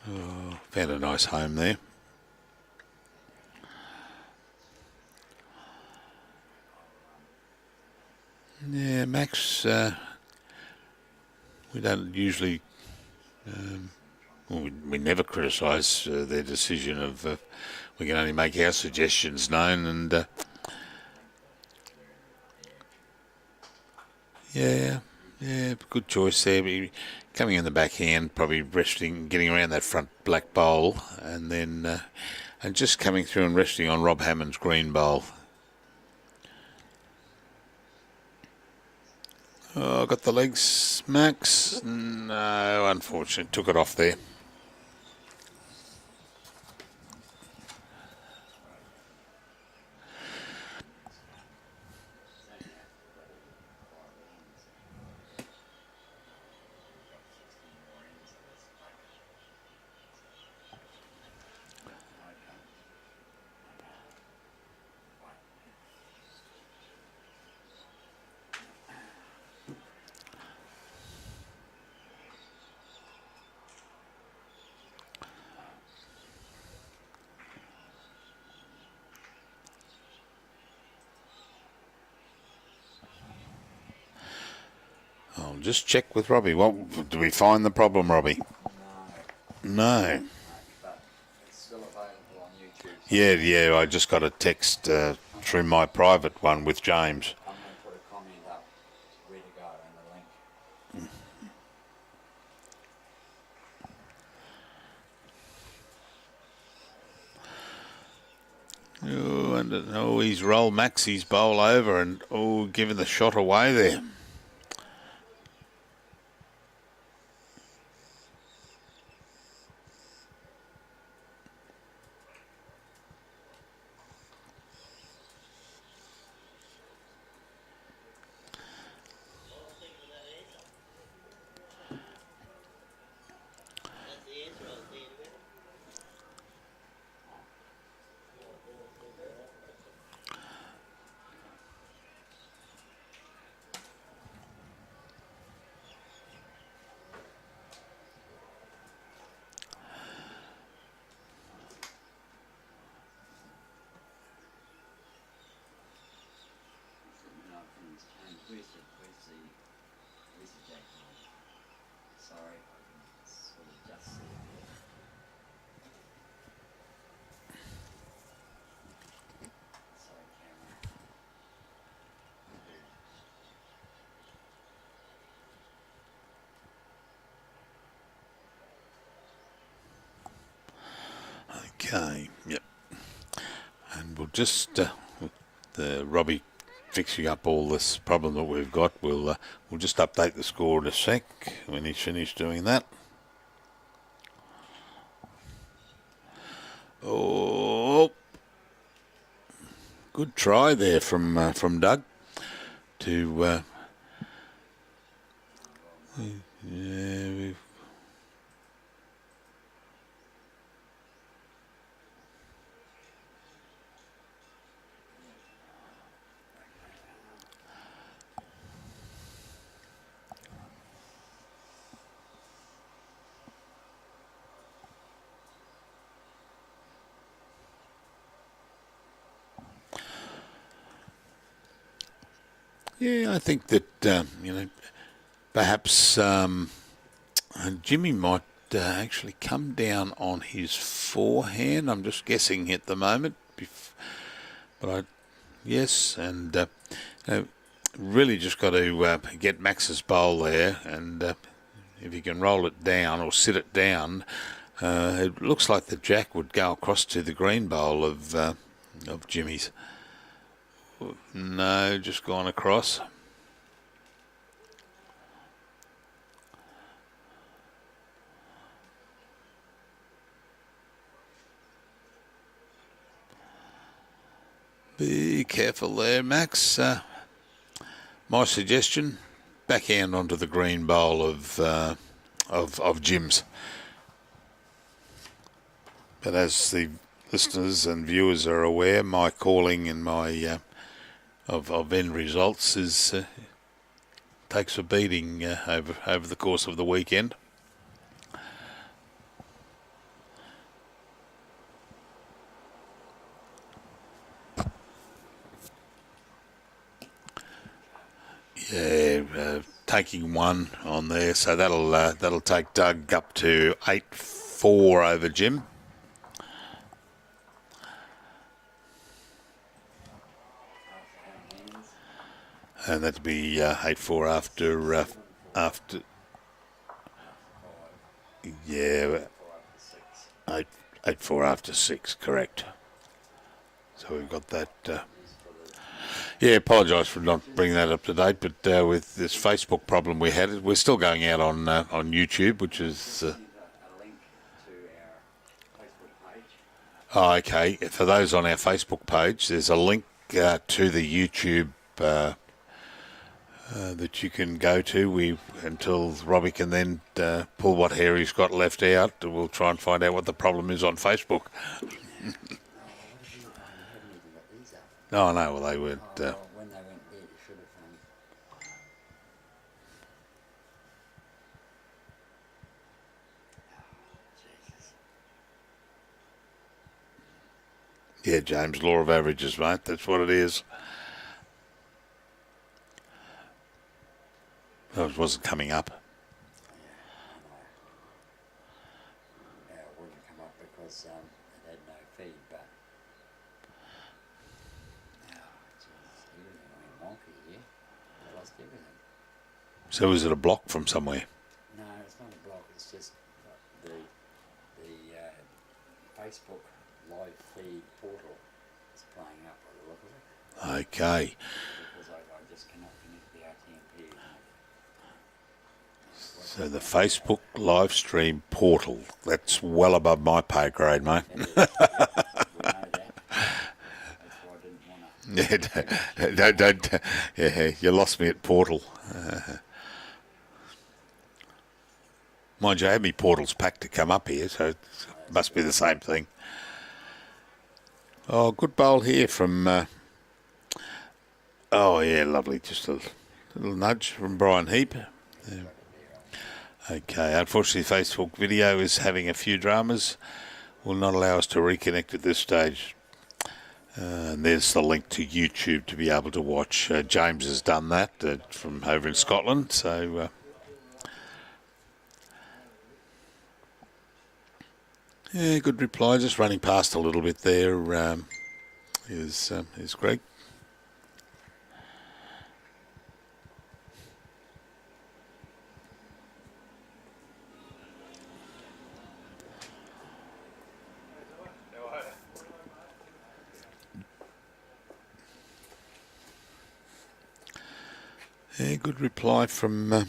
Found a nice home there. Yeah, Max, we don't usually, we never criticise their decision of, we can only make our suggestions known, and yeah, good choice there. Coming in the backhand, probably resting, getting around that front black bowl, and then and just coming through and resting on Rob Hammond's green bowl. Oh, got the legs, Max? No, unfortunately, took it off there. I'll just check with Robbie. What do we find the problem, Robbie? No. But it's still available on YouTube. So Yeah. I just got a text through my private one with James. I'm going to put a comment up where to go and the link. Oh, and he's rolled Maxie's bowl over and giving the shot away there. Where's the jack? Sorry, I can sort of just see it. Sorry, camera. Okay, yep. And we'll just, the Robbie fixing up all this problem that we've got, we'll just update the score in a sec when he's finished doing that. Oh, good try there from Doug to, yeah, yeah, I think that, perhaps Jimmy might actually come down on his forehand. I'm just guessing at the moment. But yes, and really just got to get Max's bowl there, and if he can roll it down or sit it down, it looks like the jack would go across to the green bowl of Jimmy's. No, just gone across. Be careful there, Max. My suggestion: backhand onto the green bowl of Jim's. But as the listeners and viewers are aware, my calling and my of end results is takes a beating over the course of the weekend. Yeah, taking one on there, so that'll take Doug up to 8-4 over Jim. And that'd be 8-4 after. Yeah, 8-4 after 6, correct. So we've got that. Yeah, apologise for not bringing that up to date, but with this Facebook problem we had, we're still going out on YouTube, which is. A link to our Facebook page. Okay, for those on our Facebook page, there's a link to the YouTube that you can go to. Until Robbie can then pull what hair he's got left out, we'll try and find out what the problem is on Facebook. No, no, well, they weren't. When they went there, you should have Jesus. Yeah, James, law of averages, mate. That's what it is. It wasn't coming up. Yeah, it wouldn't come up because it had no feed, but everything went wonky here. I lost everything. So was it a block from somewhere? No, it's not a block. It's just the Facebook live feed portal is playing up by the look of it. Okay. Because I just cannot connect the RTMP. So the Facebook live stream portal, that's well above my pay grade, mate. It is. Yeah, we know that. That's why I didn't want to. Yeah, you lost me at portal. Mind you, I had me portals packed to come up here, so it must be the same thing. Oh, good bowl here from... oh, yeah, lovely. Just a little nudge from Brian Heap. Yeah. Okay, unfortunately, Facebook video is having a few dramas. Will not allow us to reconnect at this stage. And there's the link to YouTube to be able to watch. James has done that from over in Scotland, so... yeah, good reply. Just running past a little bit there is Greg. Yeah, good reply from...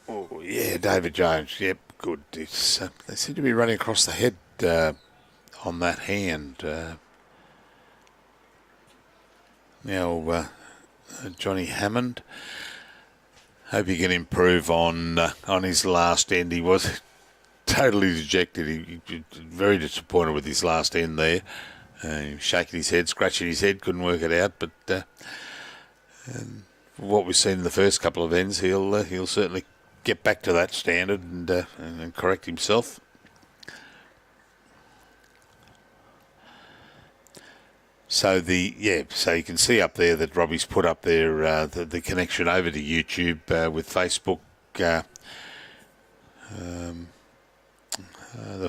oh, yeah, David Jones. Yep, good. It's, they seem to be running across the head on that hand. Now, Johnny Hammond. Hope he can improve on his last end. He was totally dejected. He very disappointed with his last end there. He was shaking his head, scratching his head, couldn't work it out. But what we've seen in the first couple of ends, he'll certainly get back to that standard and correct himself. So so you can see up there that Robbie's put up there the connection over to YouTube with Facebook. The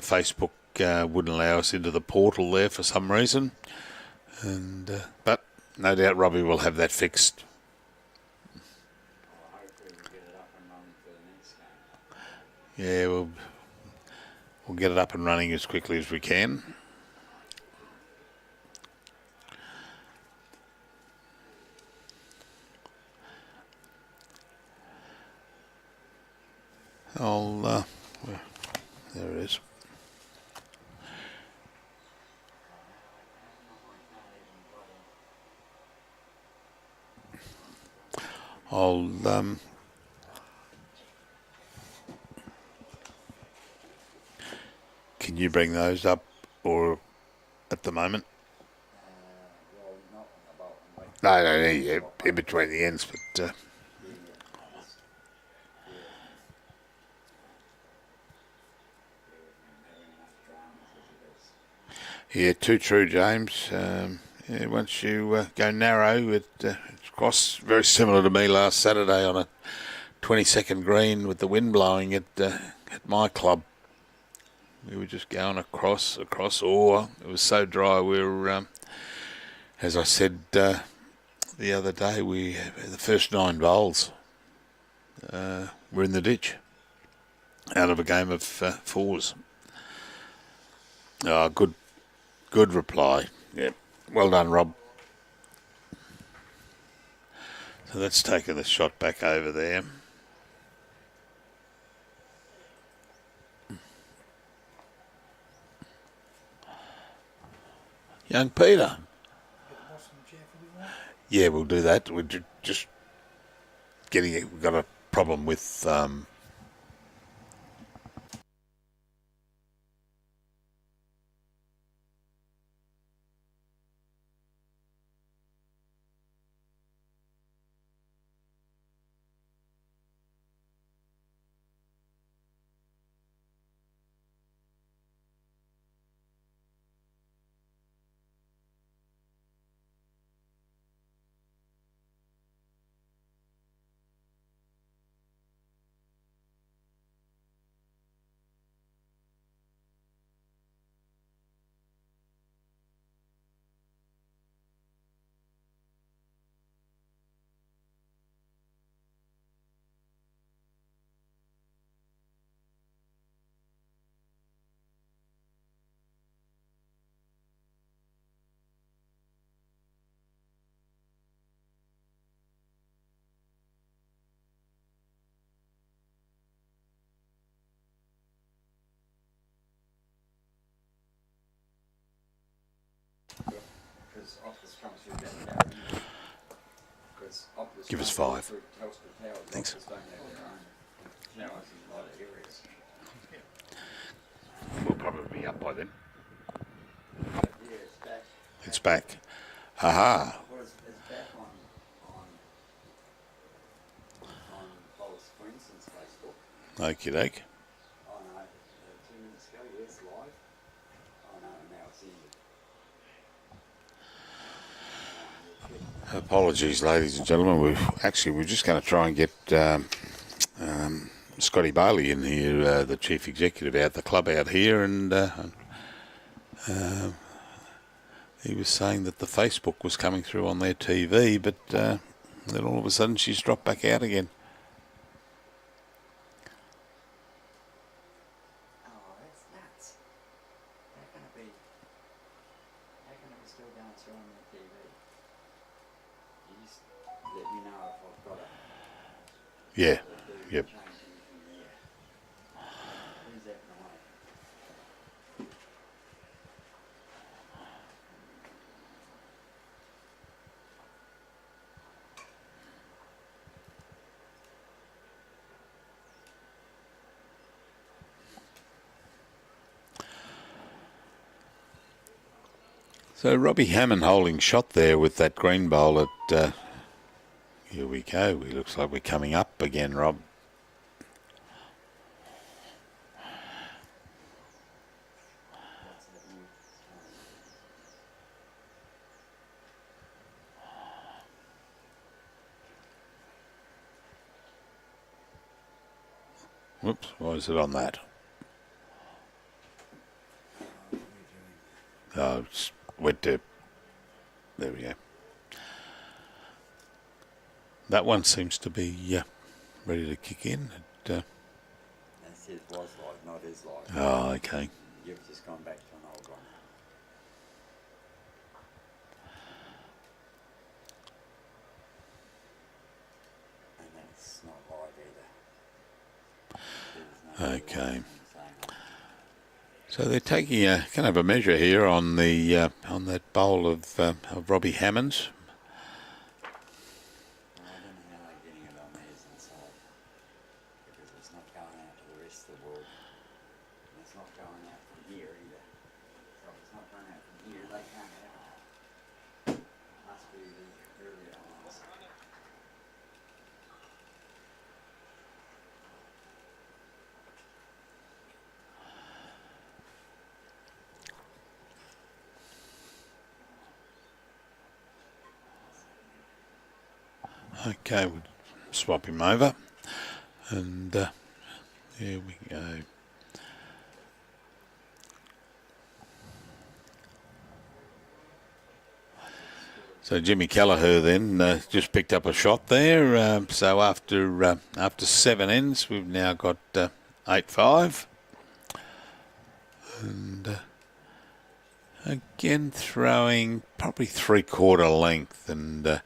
Facebook wouldn't allow us into the portal there for some reason, and but no doubt Robbie will have that fixed. Yeah, we'll get it up and running as quickly as we can. There it is. Can you bring those up, or at the moment? No, yeah, in between the ends, but... yeah, too true, James. Yeah, once you go narrow, it's across. Very similar to me last Saturday on a 22nd green with the wind blowing at my club. We were just going across, or it was so dry we were, as I said the other day, the first 9 bowls were in the ditch out of a game of 4s. Oh, good reply. Yeah, well done, Rob. So that's taken the shot back over there. Young Peter. Yeah, we'll do that. We're just getting it. We've got a problem with because Opal Give us don't go 5. through Telstra Towers. Thanks. Opals don't have their own towers in a lot of areas. We'll probably be up by then. But yeah, it's back. It's back. Aha. Well, it's back on Paul's Queensland's Facebook. Okie doke. Oh no, 2 minutes ago, yes, live. Oh no, now it's ended. Apologies, ladies and gentlemen. We're just going to try and get Scotty Bailey in here, the chief executive out the club out here, and he was saying that the Facebook was coming through on their TV, but then all of a sudden she's dropped back out again. Oh, that's nuts. They're gonna be still going through on their TV. You just let me know if I've got it. Yeah. Yep. Change anything there. Who's that in the way? So Robbie Hammond holding shot there with that green bowl at. Here we go. It looks like we're coming up again, Rob. What's happening? Whoops, why is it on that? What are you doing? Oh, it's went to. There we go. That one seems to be ready to kick in. That's his was live, not his live. Oh, okay. You've just gone back to an old one. And that's not live either. There's no Okay. saying it. So they're taking a kind of a measure here on the on that bowl of Robbie Hammond's. I don't know how they're getting it on theirs inside. Because it's not going out to the rest of the world. And it's not going out from here either. So if it's not going out from here, they can't have it. Must be the earlier ones. Okay, we'll swap him over, and here we go. So Jimmy Keleher then just picked up a shot there. So after 7 ends, we've now got 8-5, and again throwing probably 3/4 length, and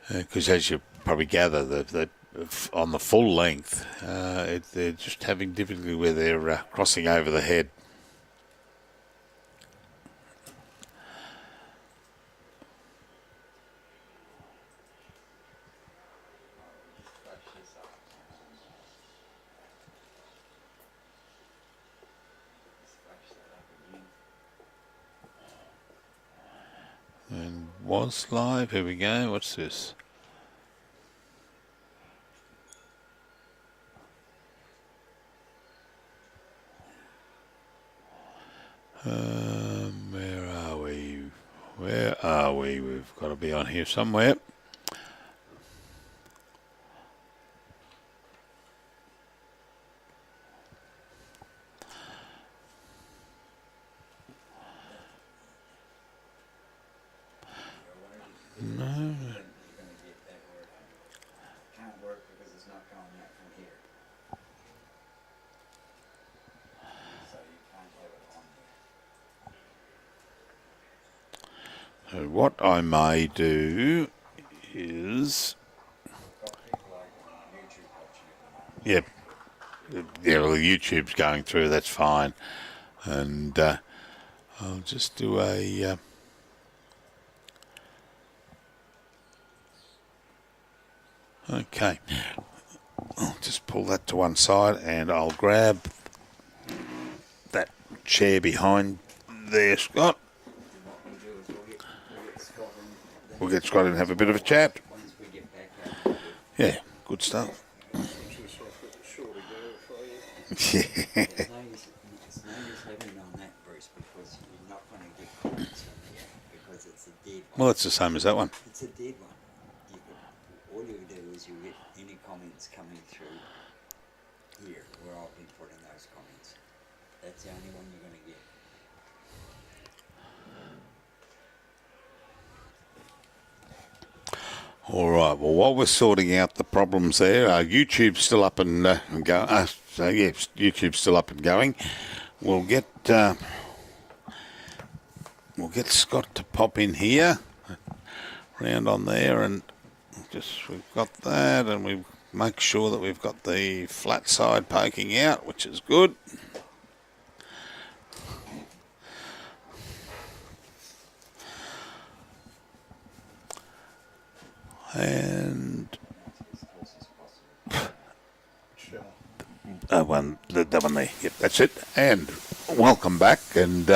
because as you probably gather, on the full length, they're just having difficulty where they're crossing over the head. And was live. Here we go. What's this? Where are we? Where are we? We've got to be on here somewhere. No. You're going to get that working. Can't work because it's not going out from here. So you can't have it on there. So what I may do is, Got people over on YouTube watching at the moment. yeah, well, YouTube's going through. That's fine, and I'll just do a. Okay. I'll just pull that to one side and I'll grab that chair behind there, Scott. And what we'll do is we'll get Scott in. We'll get Scott in and have a bit of a chat. Once we get back out. Yeah, good stuff. Yeah. It's no use having it on that, Bruce, because you're not going to get comments on there because it's a dead one. Well, it's the same as that one. It's a dead one. All you do is you get any comments coming through here where I'll be putting those comments. That's the only one you're going to get. All right. Well, while we're sorting out the problems there, YouTube's still up and going. So yeah, YouTube's still up and going. We'll get Scott to pop in here, round on there, and just we've got that, and we make sure that we've got the flat side poking out, which is good. And that one there. Yep, that's it. And welcome back. And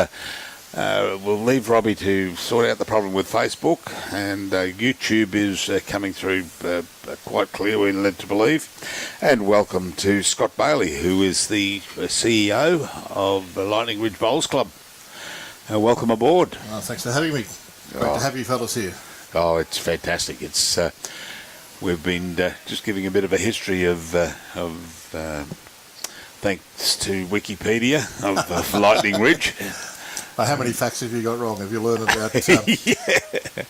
we'll leave Robbie to sort out the problem with Facebook. And YouTube is coming through quite clear, we're led to believe. And welcome to Scott Bailey, who is the CEO of the Lightning Ridge Bowls Club. Welcome aboard. Thanks for having me. Great to have you fellas here. Oh, it's fantastic. It's we've been just giving a bit of a history of thanks to Wikipedia of Lightning Ridge. How many facts have you got wrong? Have you learned about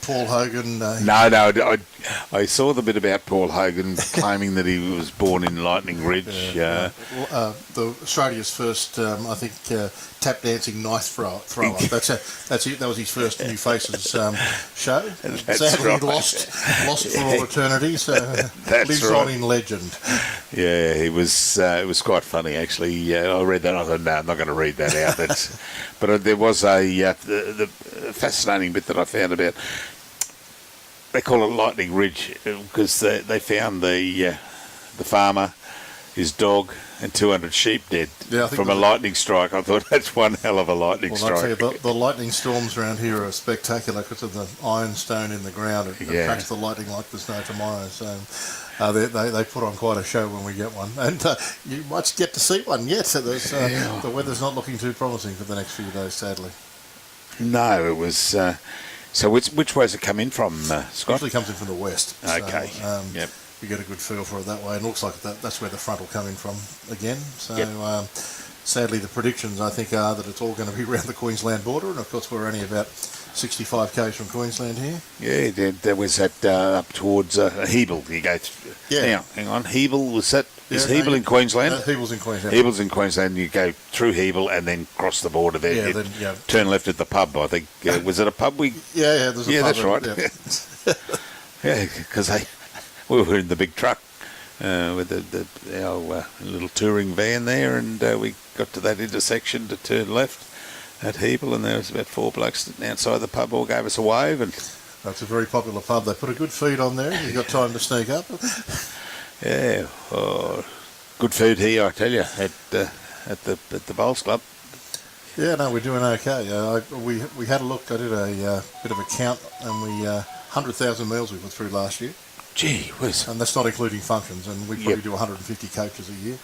Paul Hogan? No, I saw the bit about Paul Hogan claiming that he was born in Lightning Ridge. The Australia's first, I think, tap dancing knife thrower. That's it. That was his first New Faces show. Sadly, right. lost for all eternity. So lives right. on in legend. Yeah, it was quite funny actually. I read that. I thought, no, I'm not going to read that out. But there was the fascinating bit that I found about. They call it Lightning Ridge because they found the farmer, his dog, and 200 sheep dead from a lightning strike. I thought that's one hell of a lightning strike. I'll tell you, the lightning storms around here are spectacular because of the ironstone in the ground. It attracts the lightning like there's no tomorrow. So they put on quite a show when we get one. And you might get to see one yet. So the weather's not looking too promising for the next few days, sadly. No, it was... so which way's it come in from, Scott? Usually comes in from the west. Okay, so, you get a good feel for it that way. It looks like that's where the front will come in from again. So sadly, the predictions I think are that it's all going to be around the Queensland border, and of course we're only about 65 k's from Queensland here. Yeah, there was that up towards Hebel. You go. Now, hang on, Hebel was that? Is Hebel in Queensland? Hebel's in Queensland. Hebel's in Queensland. You go through Hebel and then cross the border there. Turn left at the pub. I think was it a pub? There's a pub. That's right. Yeah, because we were in the big truck with our little touring van there, and we got to that intersection to turn left at Hebel, and there was about 4 blokes sitting outside the pub, all gave us a wave. And that's a very popular pub. They put a good feed on there. You've got time to sneak up. Yeah, good food here, I tell you, at the Bowls Club. Yeah, no, we're doing okay. We had a look. I did a bit of a count, and we 100,000 meals we put through last year. Gee whiz. And that's not including functions, and we probably do 150 coaches a year.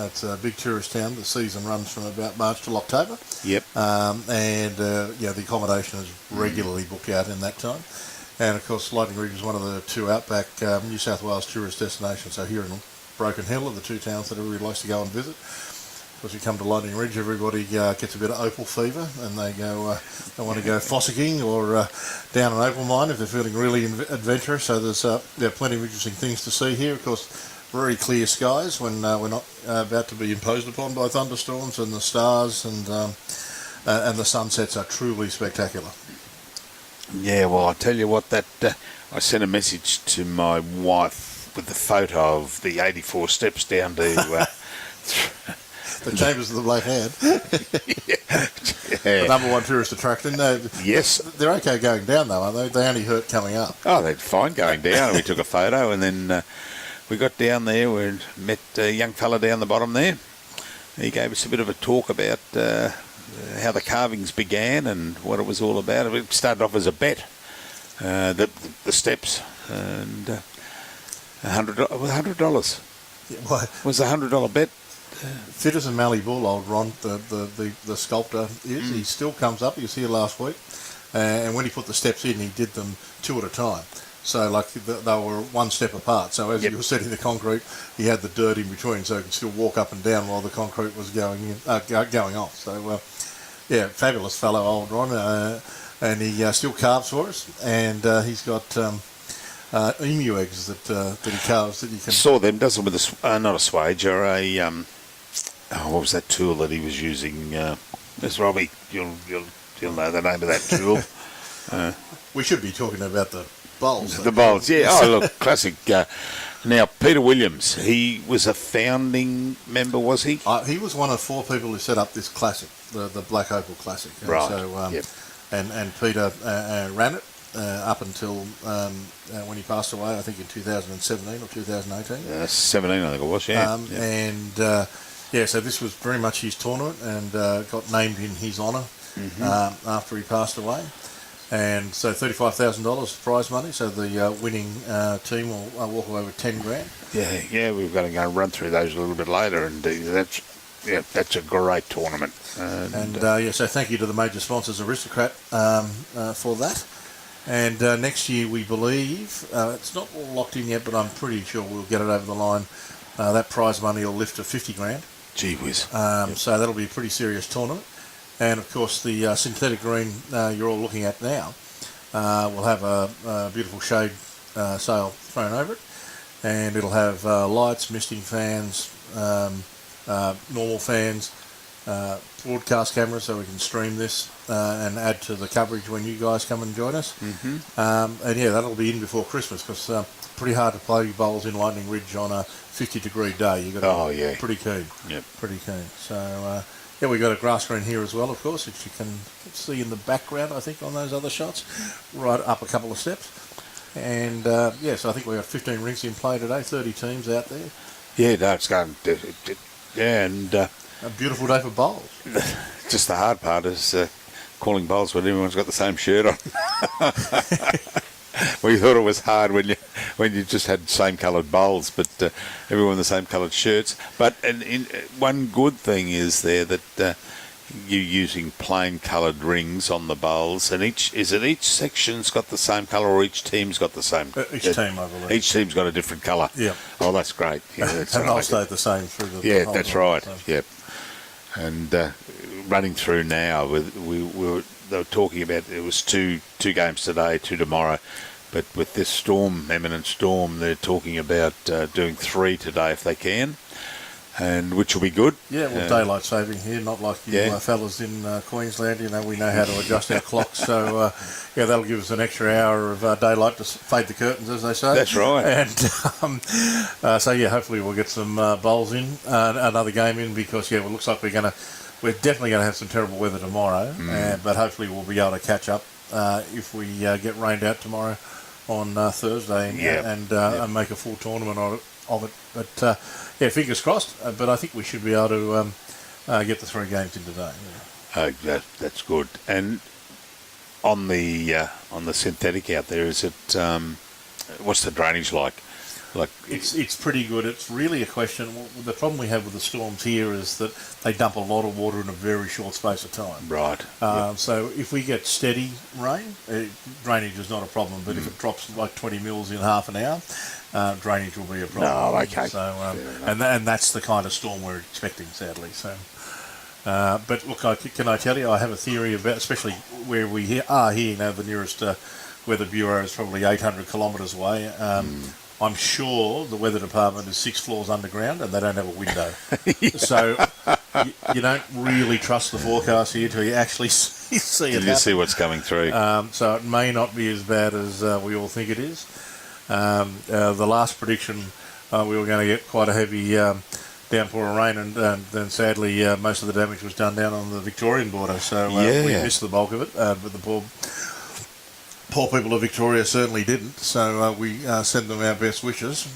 It's a big tourist town. The season runs from about March till October. Yep. The accommodation is regularly booked out in that time. And of course, Lightning Ridge is one of the 2 outback New South Wales tourist destinations. So here in Broken Hill are the 2 towns that everybody likes to go and visit. As you come to Lightning Ridge, everybody gets a bit of Opal fever, and they want to go fossicking or down an opal mine if they're feeling really adventurous. So there's plenty of interesting things to see here. Of course, very clear skies when we're not about to be imposed upon by thunderstorms, and the stars and the sunsets are truly spectacular. Yeah, well, I tell you what, I sent a message to my wife with the photo of the 84 steps down to The Chambers of the Black Hand. Yeah. The number one tourist attraction. No, Yes. they're okay going down though, aren't they? They only hurt coming up. Oh, they're fine going down. We took a photo, and then we got down there. We met a young fella down the bottom there. He gave us a bit of a talk about how the carvings began and what it was all about. It started off as a bet, the steps, and $100. Yeah, well, Was a $100 bet. fit as a Mallee Bull, old Ron, the sculptor is. He still comes up. He was here last week, and when he put the steps in, he did them 2 at a time. So like they were 1 step apart. So as you were setting the concrete, he had the dirt in between, so he could still walk up and down while the concrete was going off. So yeah, fabulous fellow, old Ron, and he still carves for us, and he's got emu eggs that he carves that you can. Saw them, doesn't with not a swage or a what was that tool that he was using? Miss Robbie, you'll know the name of that tool. We should be talking about the bowls. The bowls, yeah. Oh, look, classic. Now, Peter Williams, he was a founding member, was he? He was one of 4 people who set up this classic, the Black Opal Classic. And Right. So, Yep. and Peter ran it up until when he passed away, I think in 2017 or 2018. 17, I think it was, yeah. Yeah. And so this was very much his tournament, and got named in his honour after he passed away. And so $35,000 prize money. So the winning team will walk away with 10 grand. Yeah, we've got to go run through those a little bit later, and that's a great tournament. And so thank you to the major sponsors, Aristocrat, for that. And next year, we believe, it's not all locked in yet, but I'm pretty sure we'll get it over the line. That prize money will lift to 50 grand. Gee whiz. So that'll be a pretty serious tournament. And of course, the synthetic green you're all looking at now will have a beautiful shade sail thrown over it. And it'll have lights, misting fans, normal fans, broadcast cameras so we can stream this and add to the coverage when you guys come and join us. And yeah, that'll be in before Christmas, because pretty hard to play bowls in Lightning Ridge on a 50-degree day. You've got to be pretty keen. Yep. Pretty keen. So yeah, we've got a grass green here as well, of course, which you can see in the background, I think, on those other shots, right up a couple of steps. And so I think we've got 15 rinks in play today, 30 teams out there. Yeah, no, it's going. And a beautiful day for bowls. just the hard part is calling bowls when everyone's got the same shirt on. We thought it was hard when you just had same coloured bowls, but everyone the same coloured shirts. But one good thing is there that you're using plain coloured rings on the bowls, and each section's got the same colour, or each team's got the same. Each team, I believe. Each team's got a different colour. Yeah. Oh, that's great. Yeah, that's and they'll stay the same through the Yeah, whole that's time, right. so. Yep. And running through now, they were talking about it was two games today, 2 tomorrow. But with this imminent storm, they're talking about doing 3 today if they can, and which will be good. Yeah, well, daylight saving here, not like you fellas in Queensland. You know, we know how to adjust our clocks, so that'll give us an extra hour of daylight to fade the curtains, as they say. That's right. And so yeah, hopefully we'll get some bowls in, another game in, because it looks like we're definitely going to have some terrible weather tomorrow, but hopefully we'll be able to catch up if we get rained out tomorrow on Thursday and make a full tournament of it. But fingers crossed. But I think we should be able to get the 3 games in today. Yeah. That's good. And on the synthetic out there, is it? What's the drainage like? It's pretty good. It's really a question. The problem we have with the storms here is that they dump a lot of water in a very short space of time. Right. So if we get steady rain, drainage is not a problem. But if it drops like 20 mils in half an hour, drainage will be a problem. No, okay. So and that's the kind of storm we're expecting, sadly. So. But look, can I tell you, I have a theory about, especially where we are here. The nearest weather bureau is probably 800 kilometres away. I'm sure the weather department is 6 floors underground and they don't have a window. So you don't really trust the forecast here till you actually see it. You see what's coming through. So it may not be as bad as we all think it is. The last prediction, we were going to get quite a heavy downpour of rain, and then sadly most of the damage was done down on the Victorian border. So we missed the bulk of it, but the poor people of Victoria certainly didn't. So we send them our best wishes.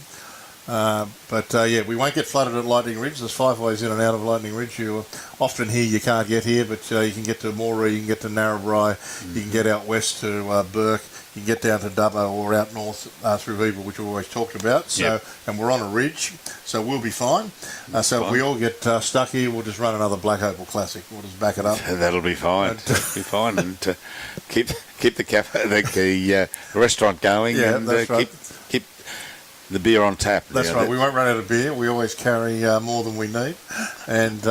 But we won't get flooded at Lightning Ridge. There's 5 ways in and out of Lightning Ridge. You often hear you can't get here, but you can get to Moree, you can get to Narrabri, you can get out west to Burke, you can get down to Dubbo or out north through Evil, which we always talked about. So, and we're on a ridge, so we'll be fine. So if we all get stuck here, we'll just run another Black Opal Classic. We'll just back it up. That'll be fine. That'll be fine, and keep the cafe, the restaurant going, and that's right. keep the beer on tap. That's right. We won't run out of beer. We always carry more than we need. And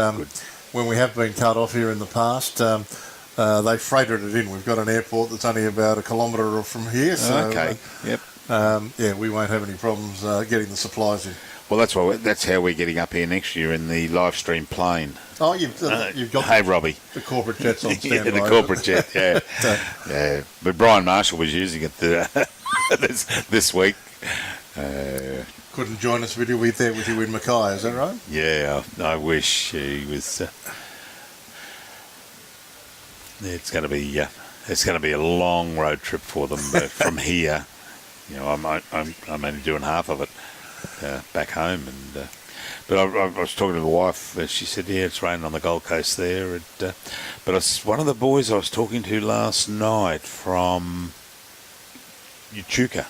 when we have been cut off here in the past, they freighted it in. We've got an airport that's only about a kilometre from here. So, we won't have any problems getting the supplies in. Well, that's how we're getting up here next year in the live stream plane. Oh, you've got hey, Robbie. The corporate jet's on standby. The corporate jet, yeah. But Brian Marshall was using it this week. Couldn't join us with you in Mackay, is that right? Yeah, I wish he was. It's going to be a long road trip for them, but from here, I'm only doing half of it back home, and but I was talking to the wife. She said, "Yeah, it's raining on the Gold Coast there." But one of the boys I was talking to last night from Echuca.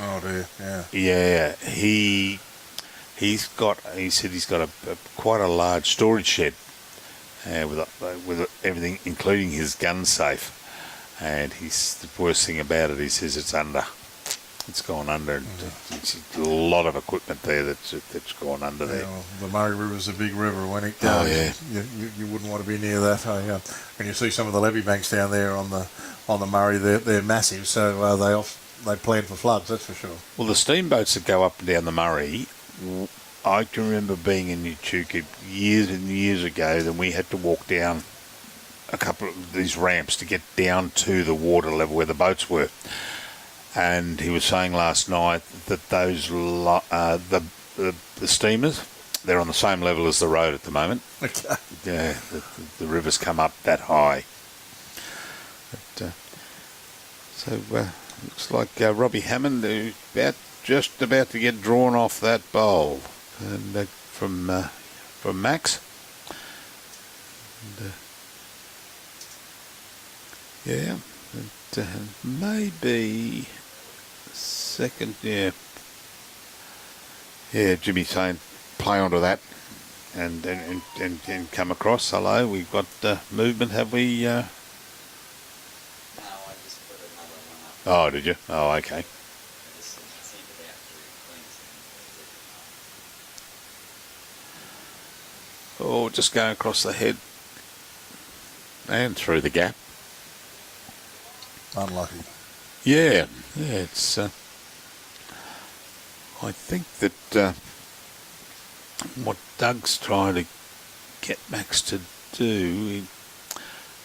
Oh dear, yeah. Yeah, he said he's got quite a large storage shed with everything, including his gun safe. And the worst thing about it, he says it's gone under. And it's a lot of equipment there that's gone under there. Well, the Murray River's a big river. When it goes, you wouldn't want to be near that. When you see some of the levee banks down there on the Murray, they're massive. So they plan for floods, that's for sure. Well, the steamboats that go up and down the Murray, I can remember being in Echuca years and years ago, then we had to walk down a couple of these ramps to get down to the water level where the boats were. And he was saying last night that those the steamers, they're on the same level as the road at the moment. Okay. Yeah, the rivers come up that high. Looks like Robbie Hammond just about to get drawn off that bowl, and from Max. Maybe second. Yeah. Jimmy saying play onto that, and come across. Hello, we've got movement. Have we? Oh, did you? Oh, okay. Oh, just going across the head and through the gap. Unlucky. Yeah, it's. I think that what Doug's trying to get Max to do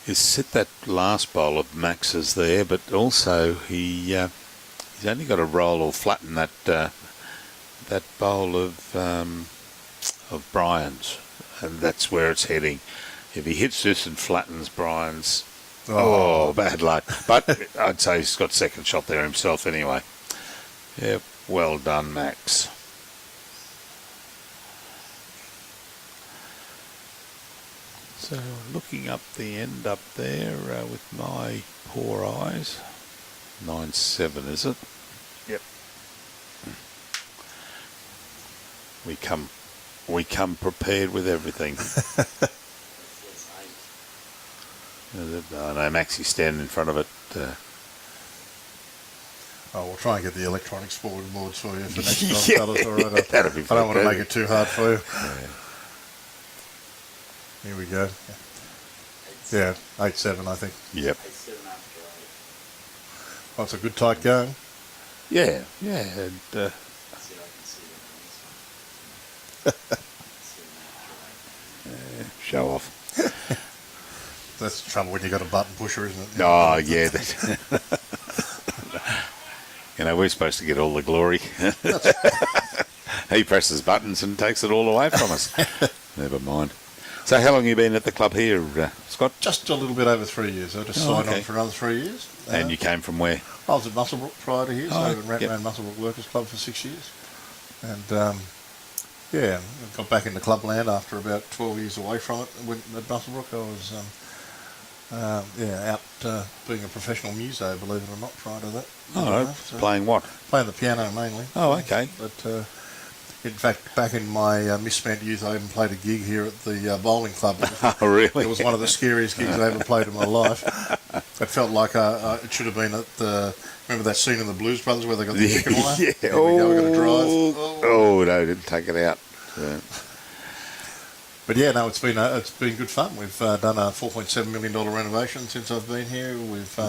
is set that last bowl of Max's there, but also he's only got to roll or flatten that bowl of Brian's, and that's where it's heading. If he hits this and flattens Brian's, bad luck. But I'd say he's got second shot there himself anyway. Yeah, well done, Max. So looking up the end up there with my poor eyes, 9.7 is it? Yep. We come prepared with everything. I know Maxie's standing in front of it. We'll try and get the electronic boards for you for next time, fellas. All right. That'll be I don't want to make it too hard for you. Here we go. Yeah, 8.7, I think. Yep. Oh, it's a good tight going. Yeah. And, show off. That's the trouble when you got a button pusher, isn't it? Oh, yeah. We're supposed to get all the glory. He presses buttons and takes it all away from us. Never mind. So how long have you been at the club here, Scott? Just a little bit over 3 years. I just signed on for another 3 years. And you came from where? I was at Muswellbrook prior to here, so I ran yep. Muswellbrook Workers Club for 6 years. And yeah, I got back into clubland after about 12 years away from it. At Muswellbrook, I was out being a professional muso, believe it or not, prior to that. Oh, So playing what? playing the piano mainly. Oh, okay. But in fact, back in my misspent youth, I even played a gig here at the bowling club. Oh, really? It was one of the scariest gigs I ever played in my life. It felt like it should have been at the... Remember that scene in the Blues Brothers where they got the chicken wire? Yeah. Here we go, we're going to drive. Oh, no, didn't take it out. Yeah. But yeah, no, it's been good fun. We've done a $4.7 million renovation since I've been here. We've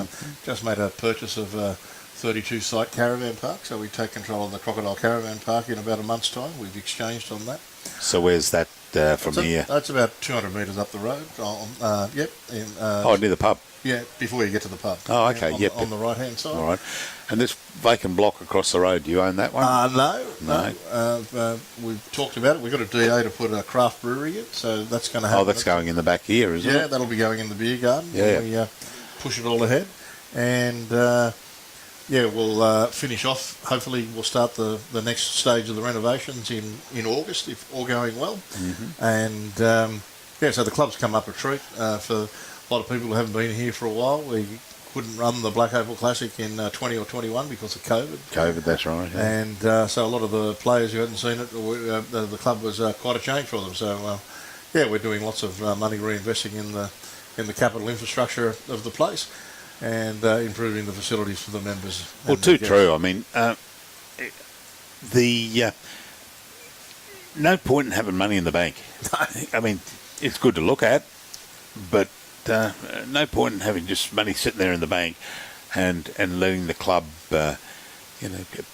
just made a purchase of a 32-site caravan park, so we take control of the Crocodile Caravan Park in about a month's time. We've exchanged on that. So where's that from here? That's about 200 metres up the road. Near the pub. Yeah, before you get to the pub. Oh, okay, On the right-hand side. All right. And this vacant block across the road, do you own that one? No. We've talked about it. We've got a DA to put a craft brewery in, so that's going to happen. Oh, that's going in the back here, isn't it? Yeah, that'll be going in the beer garden. Yeah. We push it all ahead. And, we'll finish off. Hopefully we'll start the next stage of the renovations in August, if all going well. Mm-hmm. And, so the club's come up a treat for a lot of people who haven't been here for a while. We couldn't run the Black Opal Classic in 20 or 21 because of COVID. That's right. Yeah. And so a lot of the players who hadn't seen it, the club was quite a change for them. So, we're doing lots of money reinvesting in the capital infrastructure of the place and improving the facilities for the members. Well, too true. I mean, no point in having money in the bank. I mean, it's good to look at, but no point in having just money sitting there in the bank and letting the club,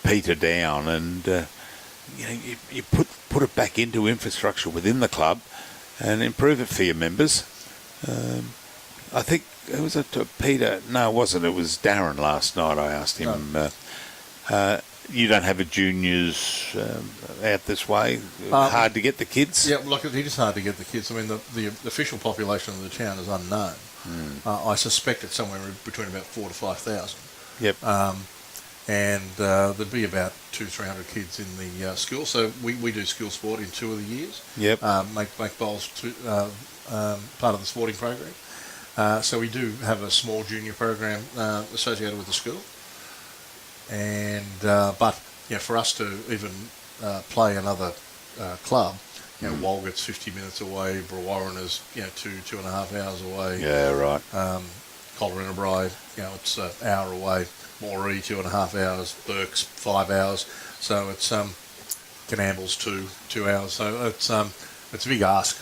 peter down. And you put it back into infrastructure within the club and improve it for your members. I think it was Peter. No, it wasn't. It was Darren last night. I asked him. You don't have a juniors out this way? Hard to get the kids? Yeah, look, it is hard to get the kids. I mean, the official population of the town is unknown. I suspect it's somewhere between about 4,000 to 5,000. Yep. And there'd be about 200-300 kids in the school. So we do school sport in 2 of the years. Yep. Make bowls part of the sporting program. So we do have a small junior program associated with the school. And but for us to even play another club, Walgett's 50 minutes away, Brewarren is 2.5 hours away. Yeah, right. Collarenabri, it's an hour away. Moree 2.5 hours. Burke's 5 hours. So it's Canambles 2 hours. So it's a big ask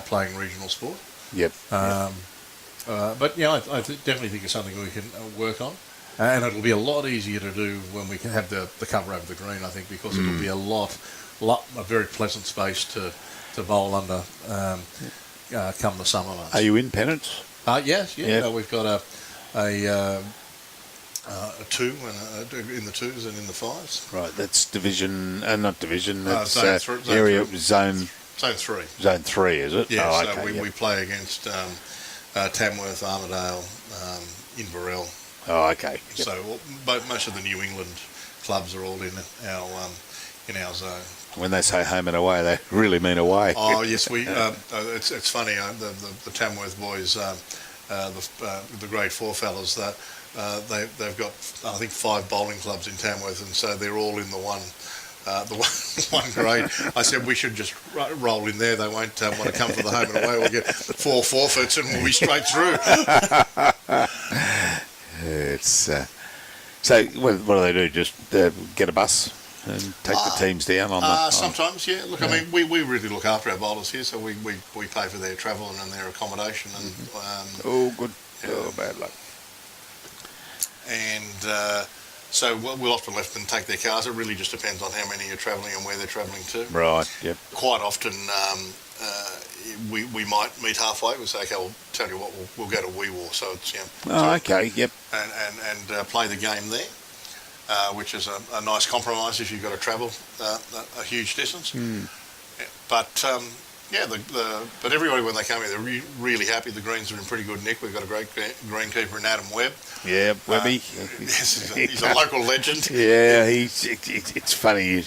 playing regional sport. Yep. But I definitely think it's something we can work on. And it'll be a lot easier to do when we can have the cover over the green, I think, because it'll be a very pleasant space to bowl under come the summer months. Are you in pennants? Yes, yeah. Yep. We've got a 2 and in the 2s and in the 5s. Right, that's division, not division, that's Zone 3. Zone 3, is it? Yeah, oh, so okay, we play against Tamworth, Armidale, Inverell. Oh, okay. Yep. So most of the New England clubs are all in our zone. When they say home and away, they really mean away. Oh yes, we. It's funny. The Tamworth boys, the grade 4 fellas, they've got I think 5 bowling clubs in Tamworth, and so they're all in the one grade. I said we should just roll in there. They won't want to come for the home and away. We'll get 4 forfeits and we'll be straight through. It's so. What do they do? Just get a bus and take the teams down on the. Sometimes, yeah. Look, I mean, we really look after our bowlers here, so we pay for their travel and their accommodation and. Good. Oh, bad luck. And so we'll often let them take their cars. It really just depends on how many are travelling and where they're travelling to. Right. Yep. Quite often, we might meet halfway. We'll say, okay, we'll tell you what, we'll go to Wee War. So it's okay. Yep. And play the game there. which is a nice compromise if you've got to travel a huge distance. But but everybody when they come here, they're really happy. The greens are in pretty good nick. We've got a great greenkeeper in Adam Webb. Yeah, Webby. Yes, he's a local legend. Yeah, it's funny.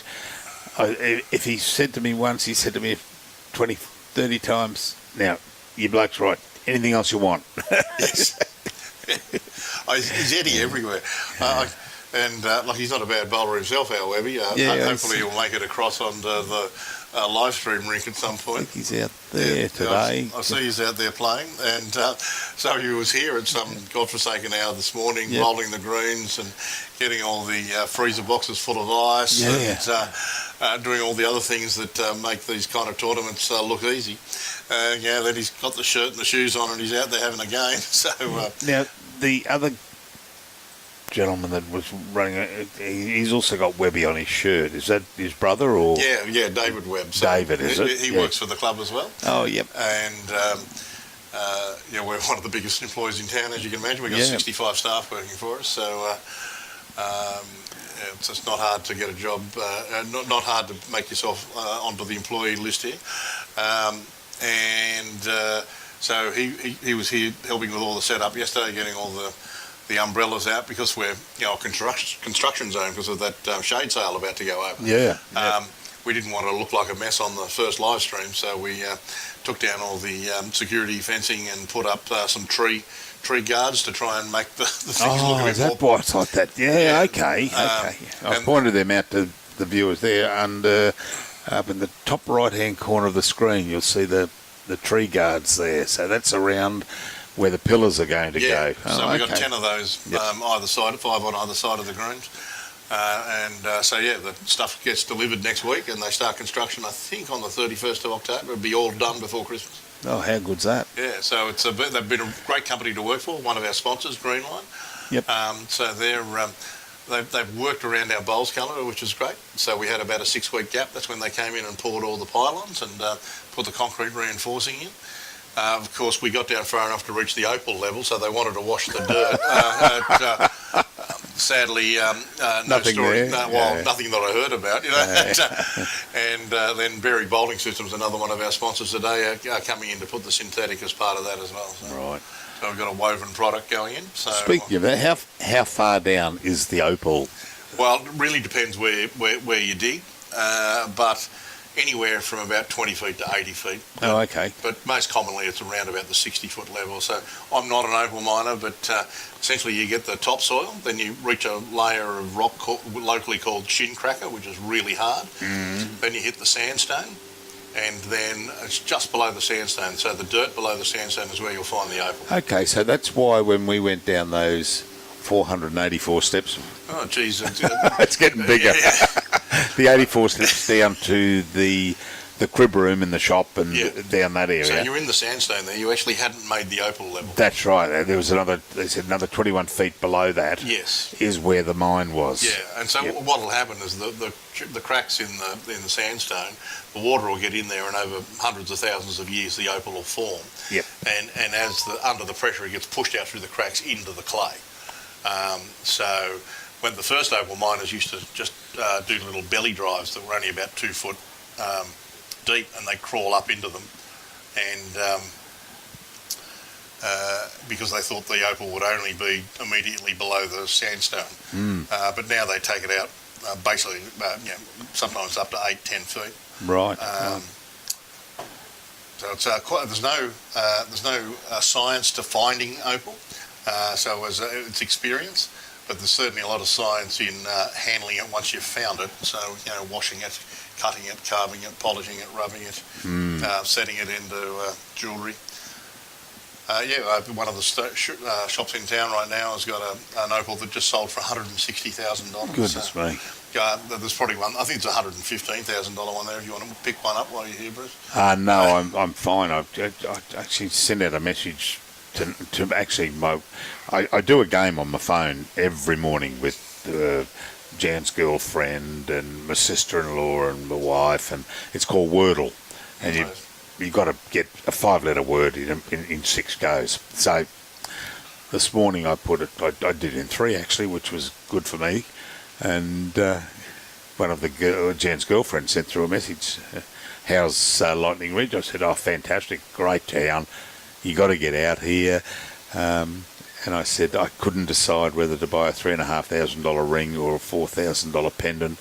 If he said to me once, he said to me 20, 30 times, now, you bloke's right. Anything else you want? Yes. He's Eddie everywhere. Like he's not a bad bowler himself, our Webby. Hopefully he'll make it across onto the live stream rink at some point. I think he's out there today. I see he's out there playing, and so he was here at some godforsaken hour this morning, rolling the greens and getting all the freezer boxes full of ice and doing all the other things that make these kind of tournaments look easy. Then he's got the shirt and the shoes on and he's out there having a game. So now, the other gentleman that was running, he's also got Webby on his shirt. Is that his brother or? Yeah, David Webb. So David, is it? He works for the club as well. Oh, yep. And we're one of the biggest employees in town, as you can imagine. We've got 65 staff working for us, so it's not hard to get a job, not hard to make yourself onto the employee list here. So he was here helping with all the setup yesterday, getting all the umbrellas out because we're a construction zone because of that shade sail about to go over. We didn't want to look like a mess on the first live stream, so we took down all the security fencing and put up some tree guards to try and make the things look a bit more. Why it's like that? Okay. I've pointed them out to the viewers there, and up in the top right-hand corner of the screen, you'll see the tree guards there. So that's around where the pillars are going to go. So we've got 10 of those either side, 5 on either side of the greens. The stuff gets delivered next week and they start construction, I think, on the 31st of October. It'll be all done before Christmas. Oh, how good's that? Yeah, so they've been a great company to work for, one of our sponsors, Greenline. Yep. So they've worked around our bowls calendar, which is great. So we had about a 6-week gap. That's when they came in and poured all the pylons and put the concrete reinforcing in. Of course, we got down far enough to reach the Opal level, so they wanted to wash the dirt. Sadly, nothing no story. there. Nothing that I heard about. Then Berry Bowling Systems, another one of our sponsors today, are coming in to put the synthetic as part of that as well. So. Right. So we've got a woven product going in. So speaking of that, how far down is the Opal? Well, it really depends where you dig, but anywhere from about 20 feet to 80 feet. Oh, okay. But most commonly it's around about the 60-foot level. So I'm not an opal miner, but essentially you get the topsoil, then you reach a layer of rock locally called shin cracker, which is really hard. Then you hit the sandstone, and then it's just below the sandstone. So the dirt below the sandstone is where you'll find the opal. Okay, so that's why when we went down those 484 steps... Oh, geez. It's getting bigger. The 84 steps down to the crib room in the shop and down that area. So you're in the sandstone there. You actually hadn't made the opal level. That's right. There was another 21 feet below that. Yes. Is where the mine was. Yeah, and so what will happen is the cracks in the sandstone, the water will get in there, and over hundreds of thousands of years, the opal will form. Yep. And as under the pressure, it gets pushed out through the cracks into the clay. So when the first opal miners used to just do little belly drives that were only about 2 foot deep, and they crawl up into them, and because they thought the opal would only be immediately below the sandstone. But now they take it out basically, sometimes up to 8-10 feet. Right. So it's there's no science to finding opal. So it's experience, but there's certainly a lot of science in handling it once you've found it. So, washing it, cutting it, carving it, polishing it, rubbing it, setting it into jewellery. One of the shops in town right now has got an opal that just sold for $160,000. Goodness me. There's probably one, I think it's a $115,000 one there if you want to pick one up while you're here, Bruce. No, I'm fine. I actually sent out a message to actually I do a game on my phone every morning with Jan's girlfriend and my sister-in-law and my wife, and it's called Wordle, and you've got to get a 5-letter word in 6 goes. So this morning I did it in 3 actually, which was good for me. And one of the Jan's girlfriends sent through a message, how's Lightning Ridge? I said, oh, fantastic, great town. You got to get out here. And I said I couldn't decide whether to buy a $3,500 ring or a $4,000 pendant.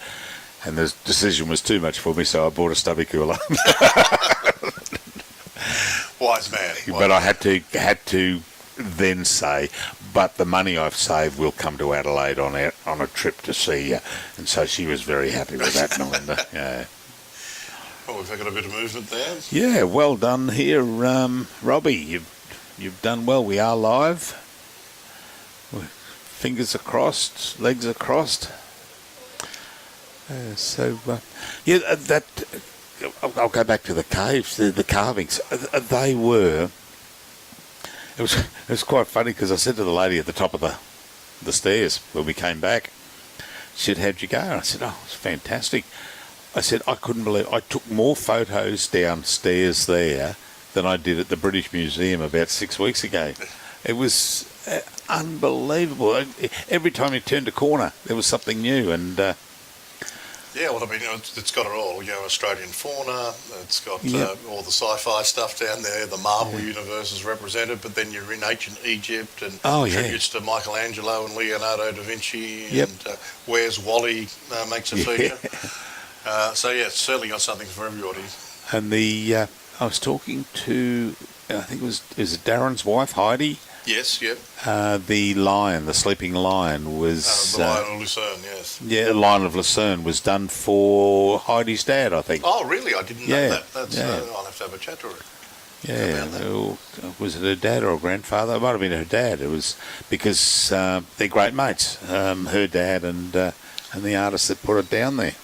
And the decision was too much for me, so I bought a stubby cooler. Wise man. But I had to then say, but the money I've saved will come to Adelaide on a trip to see you. And so she was very happy with that, Melinda. Yeah. Well, we've got a bit of movement there. Yeah, well done here, Robbie. You've done well. We are live. Fingers are crossed, legs are crossed. I'll go back to the caves, the carvings. They were. It was quite funny because I said to the lady at the top of the stairs when we came back, she said, how'd you go? And I said, oh, it's fantastic. I said, I couldn't believe I took more photos downstairs there than I did at the British Museum about 6 weeks ago. It was unbelievable. Every time you turned a corner, there was something new. And yeah, well, I mean, it's got it all. You know, Australian fauna. It's got all the sci-fi stuff down there. The Marvel universe is represented, but then you're in ancient Egypt and tributes to Michelangelo and Leonardo da Vinci. And Where's Wally makes a feature. So yeah, it's certainly got something for everybody. And I was talking to, I think it was Darren's wife, Heidi. Yes, yep. The lion, the sleeping lion, was... the Lion of Lucerne, yes. Yeah, the Lion of Lucerne was done for Heidi's dad, I think. Oh, really? I didn't know that. That's, I'll have to have a chat to her. Yeah, was it her dad or her grandfather? It might have been her dad. It was because they're great mates, her dad and the artist that put it down there.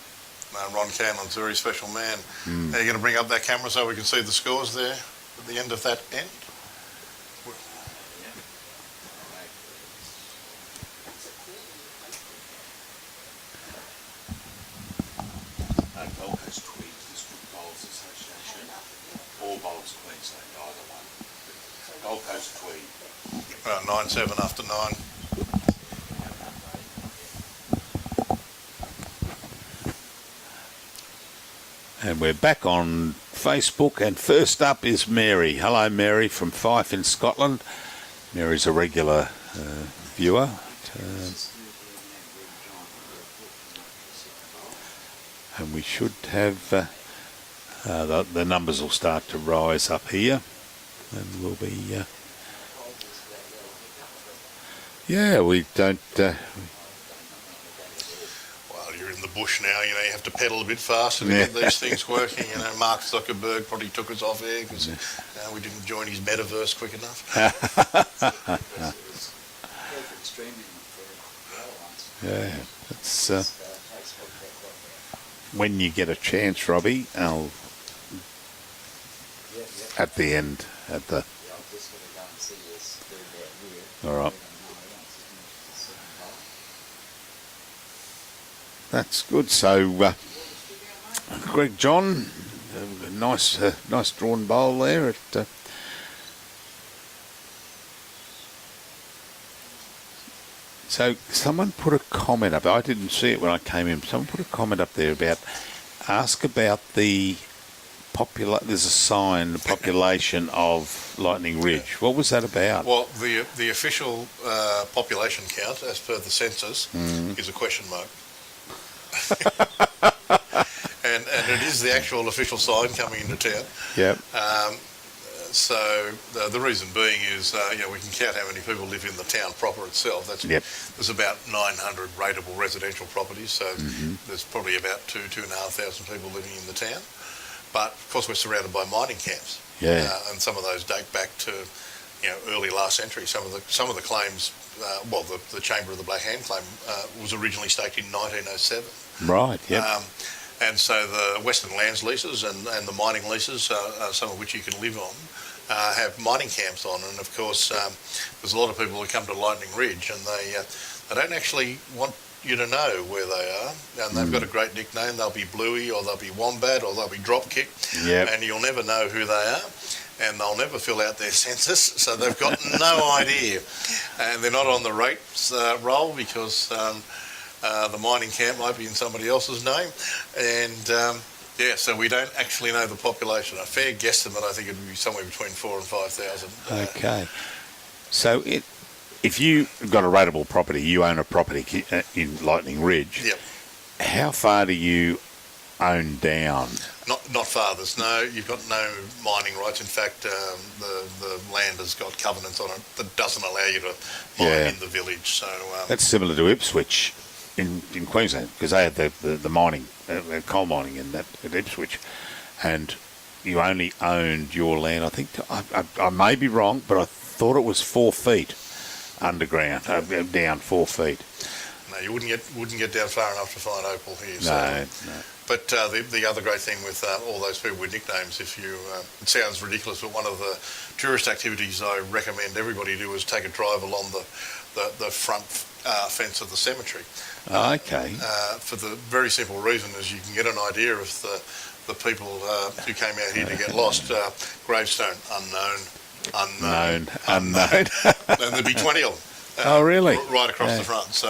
Ron Cameron's a very special man. Are you going to bring up that camera so we can see the scores there at the end of that end? Coast-Tweed District Bowls Association, or Bowls Queensland, either one. Gold Coast-Tweed. 9-7 after 9. And we're back on Facebook, and first up is Mary. Hello, Mary from Fife in Scotland. Mary's a regular viewer. And we should have the numbers will start to rise up here, and we'll be we don't well, you're in the bush now, you know, you have to pedal a bit faster to get these things working. You know, Mark Zuckerberg probably took us off air because we didn't join his metaverse quick enough. Yeah, it's when you get a chance, Robbie, I'll at the end at the. All right. That's good. So, Greg John, nice drawn bowl there. So someone put a comment up. I didn't see it when I came in. Someone put a comment up there about ask about the There's a sign, the population of Lightning Ridge. What was that about? Well, the official population count, as per the census, is a question mark. and it is the actual official sign coming into town. Yep. So the reason being is, we can count how many people live in the town proper itself. There's about 900 rateable residential properties, so there's probably about 2,500 people living in the town. But of course, we're surrounded by mining camps, and some of those date back to early last century. Some of the claims, the Chamber of the Black Hand claim was originally staked in 1907. Right. Yep. And so the Western Lands leases and the mining leases, some of which you can live on, have mining camps on. And of course, there's a lot of people who come to Lightning Ridge and they don't actually want you to know where they are. And they've got a great nickname. They'll be Bluey, or they'll be Wombat, or they'll be Dropkick. Yep. And you'll never know who they are. And they'll never fill out their census, so they've got no idea. And they're not on the rates roll because The mining camp might be in somebody else's name. And so we don't actually know the population. A fair guesstimate, I think it would be somewhere between 4,000 and 5,000. Okay. So if you got a rateable property, you own a property in Lightning Ridge. Yep. How far do you own down? Not far. You've got no mining rights. In fact, the land has got covenants on it that doesn't allow you to mine in the village. So that's similar to Ipswich in Queensland, because they had the mining, coal mining in that at Ipswich, and you only owned your land. I think I may be wrong, but I thought it was 4 feet underground, down 4 feet. No, you wouldn't get down far enough to find Opal here. No. But the other great thing with all those people with nicknames, it sounds ridiculous, but one of the tourist activities I recommend everybody do is take a drive along the front fence of the cemetery. Okay. For the very simple reason is you can get an idea of the people who came out here to get lost. Gravestone, unknown. And there'd be 20 of them. Oh, really? Right across the front. So,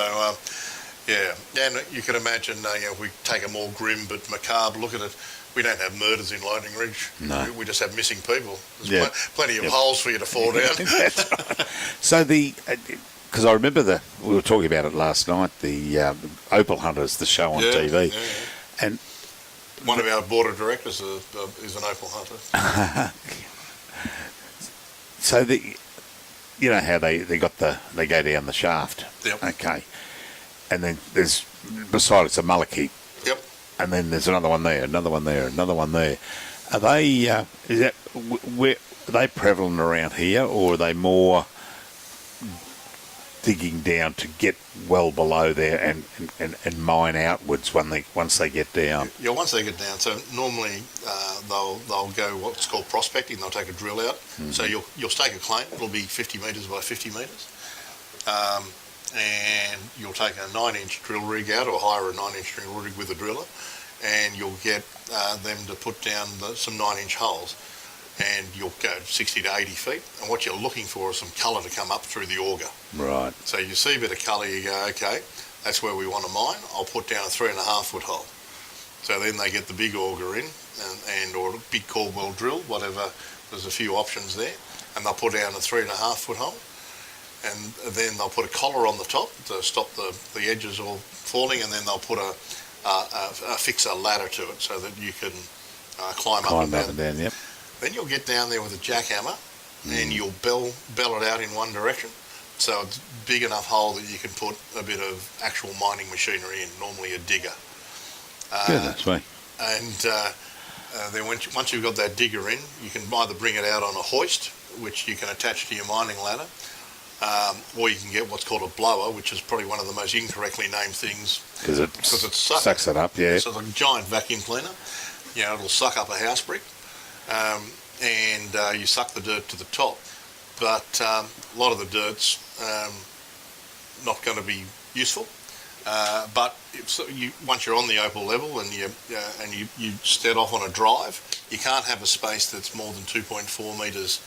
and you can imagine, if we take a more grim but macabre look at it, we don't have murders in Lightning Ridge. No. We just have missing people. There's plenty of holes for you to fall down. That's right. So because I remember we were talking about it last night, the Opal Hunters, the show on TV. Yeah. And one of our board of directors is an Opal hunter. So you know how they go down the shaft. Yep. Okay. And then there's beside it's a mullock heap. Yep. And then there's another one there, another one there, another one there. Are they are they prevalent around here, or are they more digging down to get well below there and mine outwards once they get down? Yeah, once they get down. So normally they'll go what's called prospecting. They'll take a drill out. Mm-hmm. So you'll stake a claim. It'll be 50 metres by 50 metres. And you'll take a 9-inch drill rig out, or hire a 9-inch drill rig with a driller, and you'll get them to put down some 9-inch holes, and you'll go 60 to 80 feet. And what you're looking for is some colour to come up through the auger. Right. So you see a bit of colour, you go, okay, that's where we want to mine. I'll put down a 3.5 foot hole. So then they get the big auger in, or a big Caldwell drill, whatever. There's a few options there, and they'll put down a 3.5 foot hole. And then they'll put a collar on the top to stop the edges all falling, and then they'll put fix a ladder to it so that you can climb up and down. Yep. Then you'll get down there with a jackhammer, and you'll bell it out in one direction, so it's big enough hole that you can put a bit of actual mining machinery in, normally a digger. Goodness me. And then once you've got that digger in, you can either bring it out on a hoist, which you can attach to your mining ladder, or you can get what's called a blower, which is probably one of the most incorrectly named things. Because it sucks it up, yeah. So it's like a giant vacuum cleaner. It'll suck up a house brick, and you suck the dirt to the top. But a lot of the dirt's not going to be useful. But once you're on the Opal level and you start off on a drive, you can't have a space that's more than 2.4 metres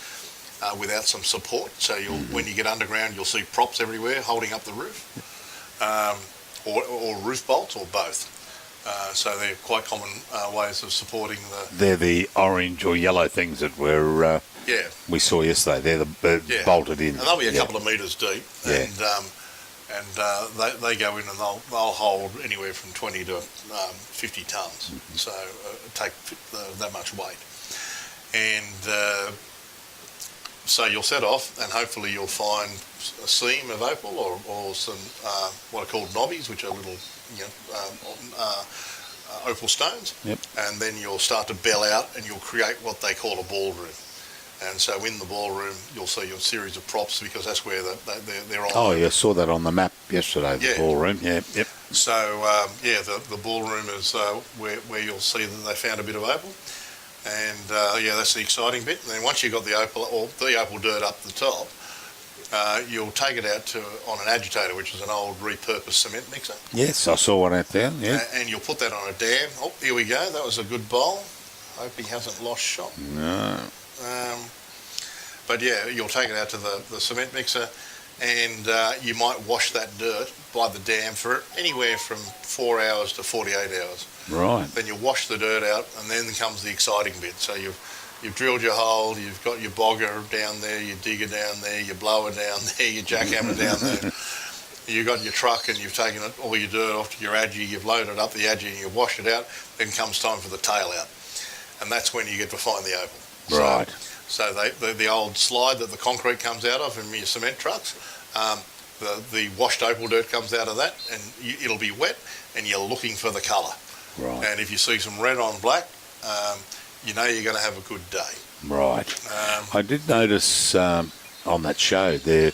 without some support. So when you get underground, you'll see props everywhere holding up the roof, or roof bolts, or both. So they're quite common ways of supporting the... They're the orange or yellow things that we saw yesterday. They're bolted in. And they'll be a couple of metres deep. Yeah. And they go in and they'll hold anywhere from 20 to 50 tonnes. Mm-hmm. So take that much weight. And... So you'll set off, and hopefully you'll find a seam of opal, or some what are called knobbies, which are little opal stones. Yep. And then you'll start to bell out, and you'll create what they call a ballroom. And so in the ballroom, you'll see a series of props, because that's where they're on. Oh, yeah, I saw that on the map yesterday, the ballroom. Yeah, yep. So, the ballroom is where you'll see that they found a bit of opal. And that's the exciting bit. And then once you've got the opal dirt up the top, you'll take it out on an agitator, which is an old repurposed cement mixer. Yes, I saw one out there. Yeah. And you'll put that on a dam. Oh, here we go. That was a good bowl. Hope he hasn't lost shot. No. But you'll take it out to the cement mixer, and you might wash that dirt by the dam for anywhere from 4 hours to 48 hours. Right. Then you wash the dirt out, and then comes the exciting bit. So you've drilled your hole, you've got your bogger down there, your digger down there, your blower down there, your jackhammer down there. You've got your truck and you've taken all your dirt off to your adgie, you've loaded up the adgie and you've washed it out. Then comes time for the tail out. And that's when you get to find the opal. Right. So the old slide that the concrete comes out of in your cement trucks, the washed opal dirt comes out of that, and it'll be wet, and you're looking for the colour. Right. And if you see some red on black, you know you're going to have a good day. Right. I did notice on that show there,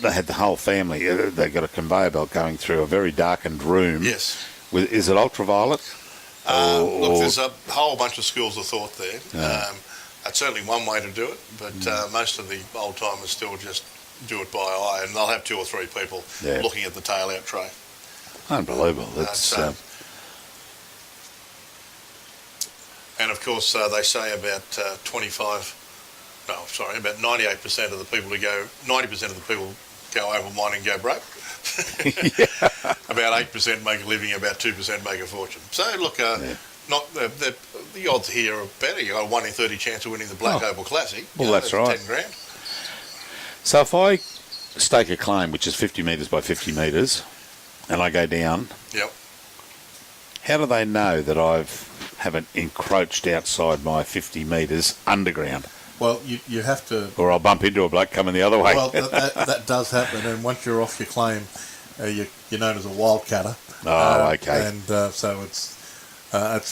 they had the whole family. They got a conveyor belt going through a very darkened room. Yes. Is it ultraviolet? Look, there's a whole bunch of schools of thought there. That's certainly one way to do it, but most of the old timers still just do it by eye, and they'll have 2 or 3 people looking at the tail out tray. Unbelievable. That's and of course they say about 98% of the people 90% of the people go over mine and go broke. About 8% make a living, about 2% make a fortune. So look, not the odds here are better. You got a 1 in 30 chance of winning the Black Opal Classic. Well, that's right. 10 grand. So if I stake a claim which is 50 metres by 50 metres, and I go down, Yep. how do they know that I haven't encroached outside my 50 metres underground? Well, you have to. Or I'll bump into a bloke coming the other way. Well, that does happen, and once you're off your claim, you're known as a wildcatter. Oh, okay. And so it's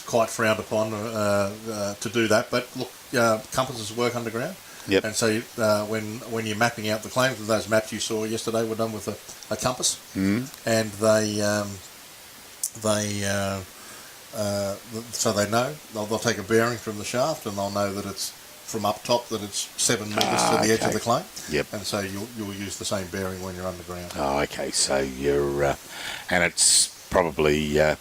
quite frowned upon to do that. But look, compasses work underground. Yep. And so when you're mapping out the claims, those maps you saw yesterday were done with a compass, and so they know they'll take a bearing from the shaft, and they'll know that it's from up top that it's 7 metres to the edge of the claim. Yep. And so you'll use the same bearing when you're underground. Oh, okay. So you're, and it's probably the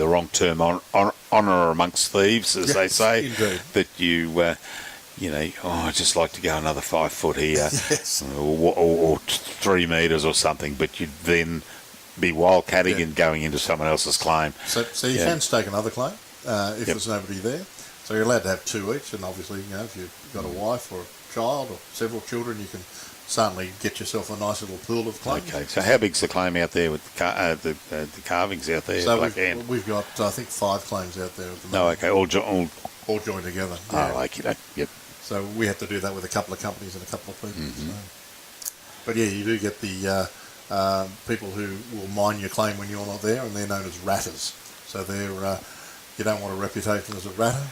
wrong term, honour amongst thieves, as they say. Indeed. That you, I'd just like to go another 5 foot here, Yes. or 3 metres or something, but you'd then be wildcatting and going into someone else's claim. So you can stake another claim if there's nobody there. So you're allowed to have 2 each, and obviously, if you've got a wife or a child or several children, you can certainly get yourself a nice little pool of claims. Okay, so how big's the claim out there with the carvings out there? So we've got, I think, 5 claims out there at the moment. Oh, okay, all joined together. Oh, okay, yep. So we have to do that with a couple of companies and a couple of people. So. But yeah, you do get the people who will mine your claim when you're not there, and they're known as ratters. So they're you don't want a reputation as a ratter.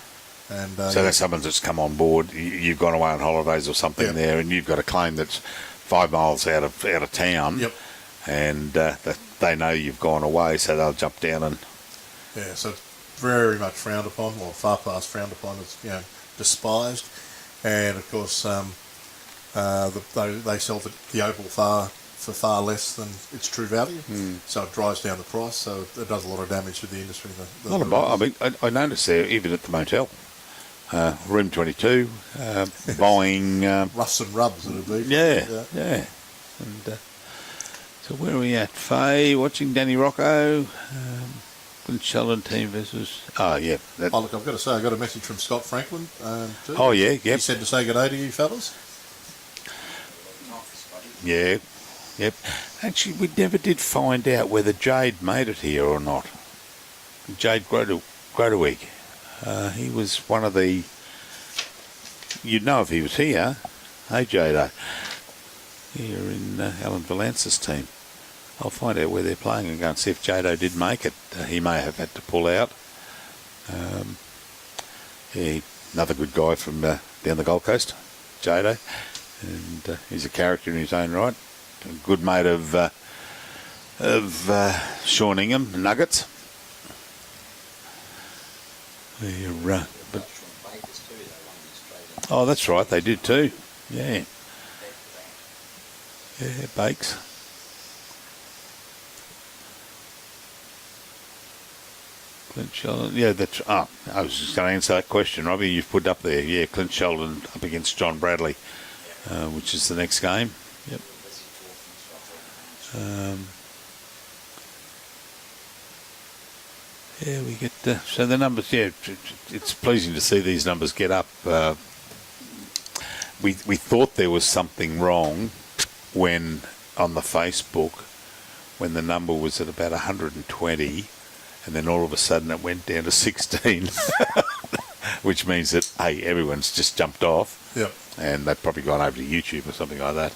And so that's someone that's come on board. You've gone away on holidays or something there, and you've got a claim that's 5 miles out of town. Yep. And they know you've gone away, so they'll jump down and. Yeah, so it's very much frowned upon, or far past frowned upon. It's despised, and of course they sell the opal for far less than its true value. So it drives down the price. So it does a lot of damage to the industry. I noticed there, even at the motel. Room 22, buying... Roughs and rubs, it would be. Yeah. And, so where are we at? Faye, watching Danny Rocco, Sheldon team versus... Oh, yeah. Look, I've got to say, I got a message from Scott Franklin, too. Oh, yeah, yep. He said to say good day to you fellas. Yeah, yep. Actually, we never did find out whether Jade made it here or not. Jade Groteweg. He was one of the... You'd know if he was here. Hey, Jado. Here in Alan Valance's team. I'll find out where they're playing and go and see if Jado did make it. He may have had to pull out. Another good guy from down the Gold Coast, Jado. And he's a character in his own right. A good mate of Sean Ingham, Nuggets. Oh, that's right, they did too. Yeah. Yeah, Bakes. Clint Sheldon. Yeah, that's. I was just going to answer that question, Robbie. You've put up there. Yeah, Clint Sheldon up against John Bradley which is the next game. Yep. Yeah, we get so the numbers. Yeah, it's pleasing to see these numbers get up. We thought there was something wrong when on the Facebook when the number was at about 120, and then all of a sudden it went down to 16, which means that hey, everyone's just jumped off. Yep. And they've probably gone over to YouTube or something like that.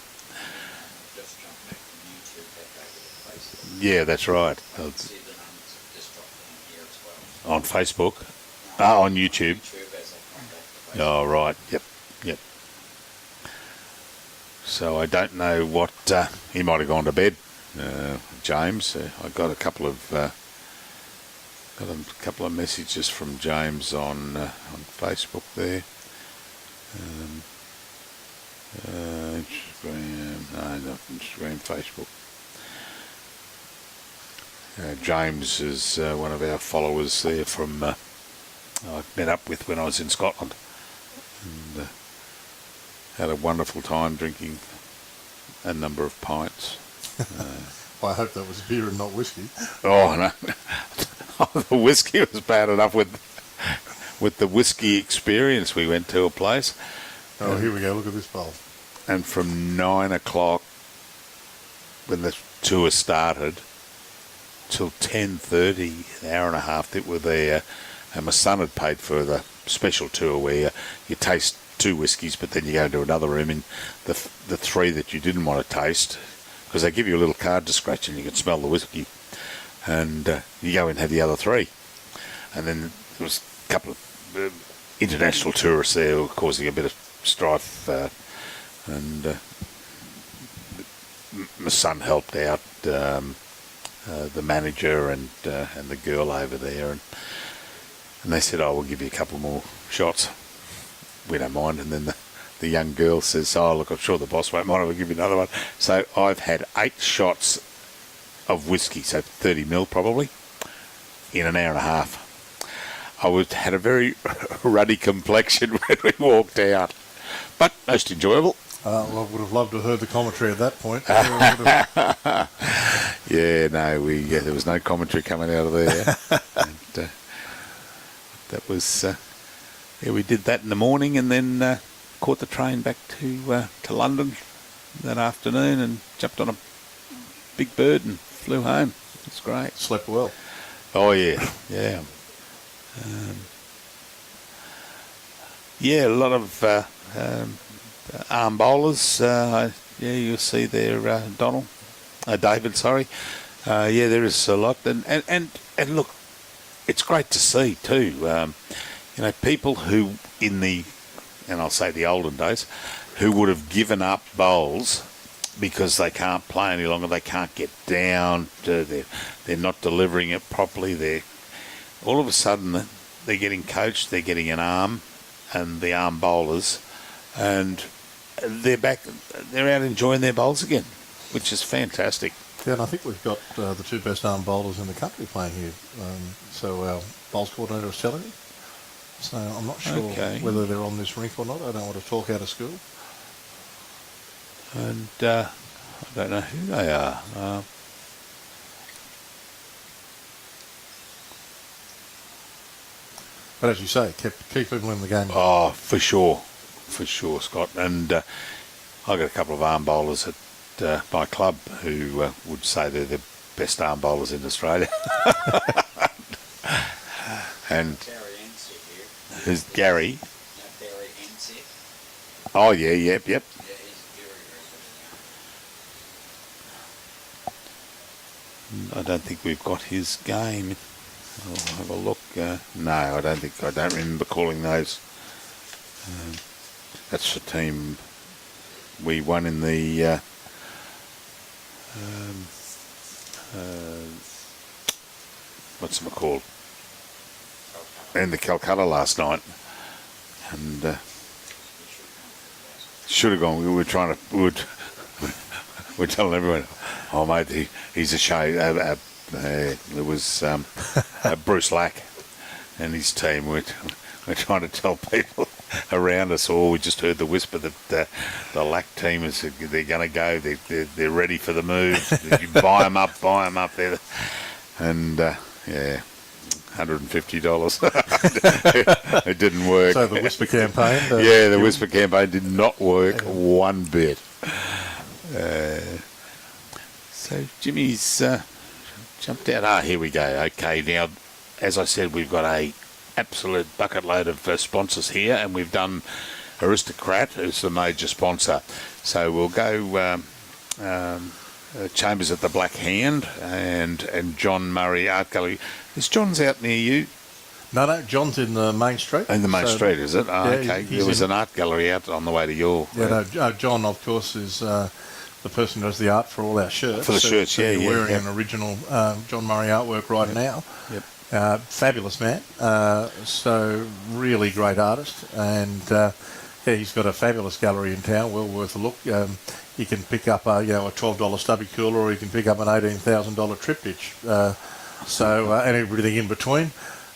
Yeah, that's right. On Facebook, on YouTube. Oh, right. Yep. So I don't know what he might have gone to bed, James. I got a couple of messages from James on Facebook there. Instagram, no, not Instagram, Facebook. James is one of our followers there from I met up with when I was in Scotland, and had a wonderful time drinking a number of pints. Well, I hope that was beer and not whiskey. Oh no, the whiskey was bad enough with the whiskey experience. We went to a place. Oh, here we go. Look at this bowl. And from 9 o'clock when the tour started till 10:30, an hour and a half that we're there, and my son had paid for the special tour where you taste 2 whiskies, but then you go into another room in the 3 that you didn't want to taste, because they give you a little card to scratch and you can smell the whiskey, and you go and have the other 3. And then there was a couple of international tourists there who were causing a bit of strife, and my son helped out the manager and the girl over there, and they said, "Oh, we'll give you a couple more shots. We don't mind." And then the young girl says, "Oh, look, I'm sure the boss won't mind. I'll give you another one." So I've had 8 shots of whiskey, so 30 ml probably, in an hour and a half. I had a very ruddy complexion when we walked out, but most enjoyable. Well, I would have loved to have heard the commentary at that point. Yeah, no, there was no commentary coming out of there. And, that was, we did that in the morning, and then caught the train back to London that afternoon, and jumped on a big bird and flew home. It's great. Slept well. Oh yeah. Yeah, a lot of arm bowlers. You'll see there, David. Sorry. Yeah, there is a lot, and look, it's great to see too. People who and I'll say the olden days, who would have given up bowls because they can't play any longer. They can't get down. They're not delivering it properly. They're all of a sudden they're getting coached. They're getting an arm, and the arm bowlers, and they're back. They're out enjoying their bowls again, which is fantastic. Yeah, and I think we've got the 2 best arm bowlers in the country playing here. So our bowls coordinator was telling me. So I'm not sure whether they're on this rink or not. I don't want to talk out of school. And I don't know who they are. But as you say, keep people in the game. Oh, for sure, Scott. And I got a couple of arm bowlers at my club who would say they're the best arm bowlers in Australia. And who's Gary? Oh yeah, yep. Yeah, he's very, very good. I don't think we've got his game. I'll have a look. No, I don't remember calling those. That's the team we won in the what's it called? In the Calcutta last night, and should have gone. We're telling everyone, "Oh mate, he's a shame." There was Bruce Lack and his team. We're trying to tell people around us all. We just heard the whisper that the LAC team is they're going to go. They're ready for the move. You buy them up there, and yeah. $150. It didn't work. So the whisper campaign. Yeah, the whisper campaign did not work one bit. So Jimmy's jumped out. Here we go. Okay, now, as I said, we've got a absolute bucket load of sponsors here, and we've done Aristocrat, who's the major sponsor. So we'll go Chambers at the Black Hand and John Murray Art Gallery. Is John's out near you? No, John's in the main street. In the main street, is it? Oh, yeah, okay. There was an art gallery out on the way to your... Yeah, no, John, of course, is the person who does the art for all our shirts. For the shirts, so yeah. You're wearing an original John Murray artwork right now. Yep. Fabulous man. So really great artist. And yeah, he's got a fabulous gallery in town, well worth a look. You can pick up a $12 stubby cooler, or you can pick up an $18,000 triptych. And everything in between.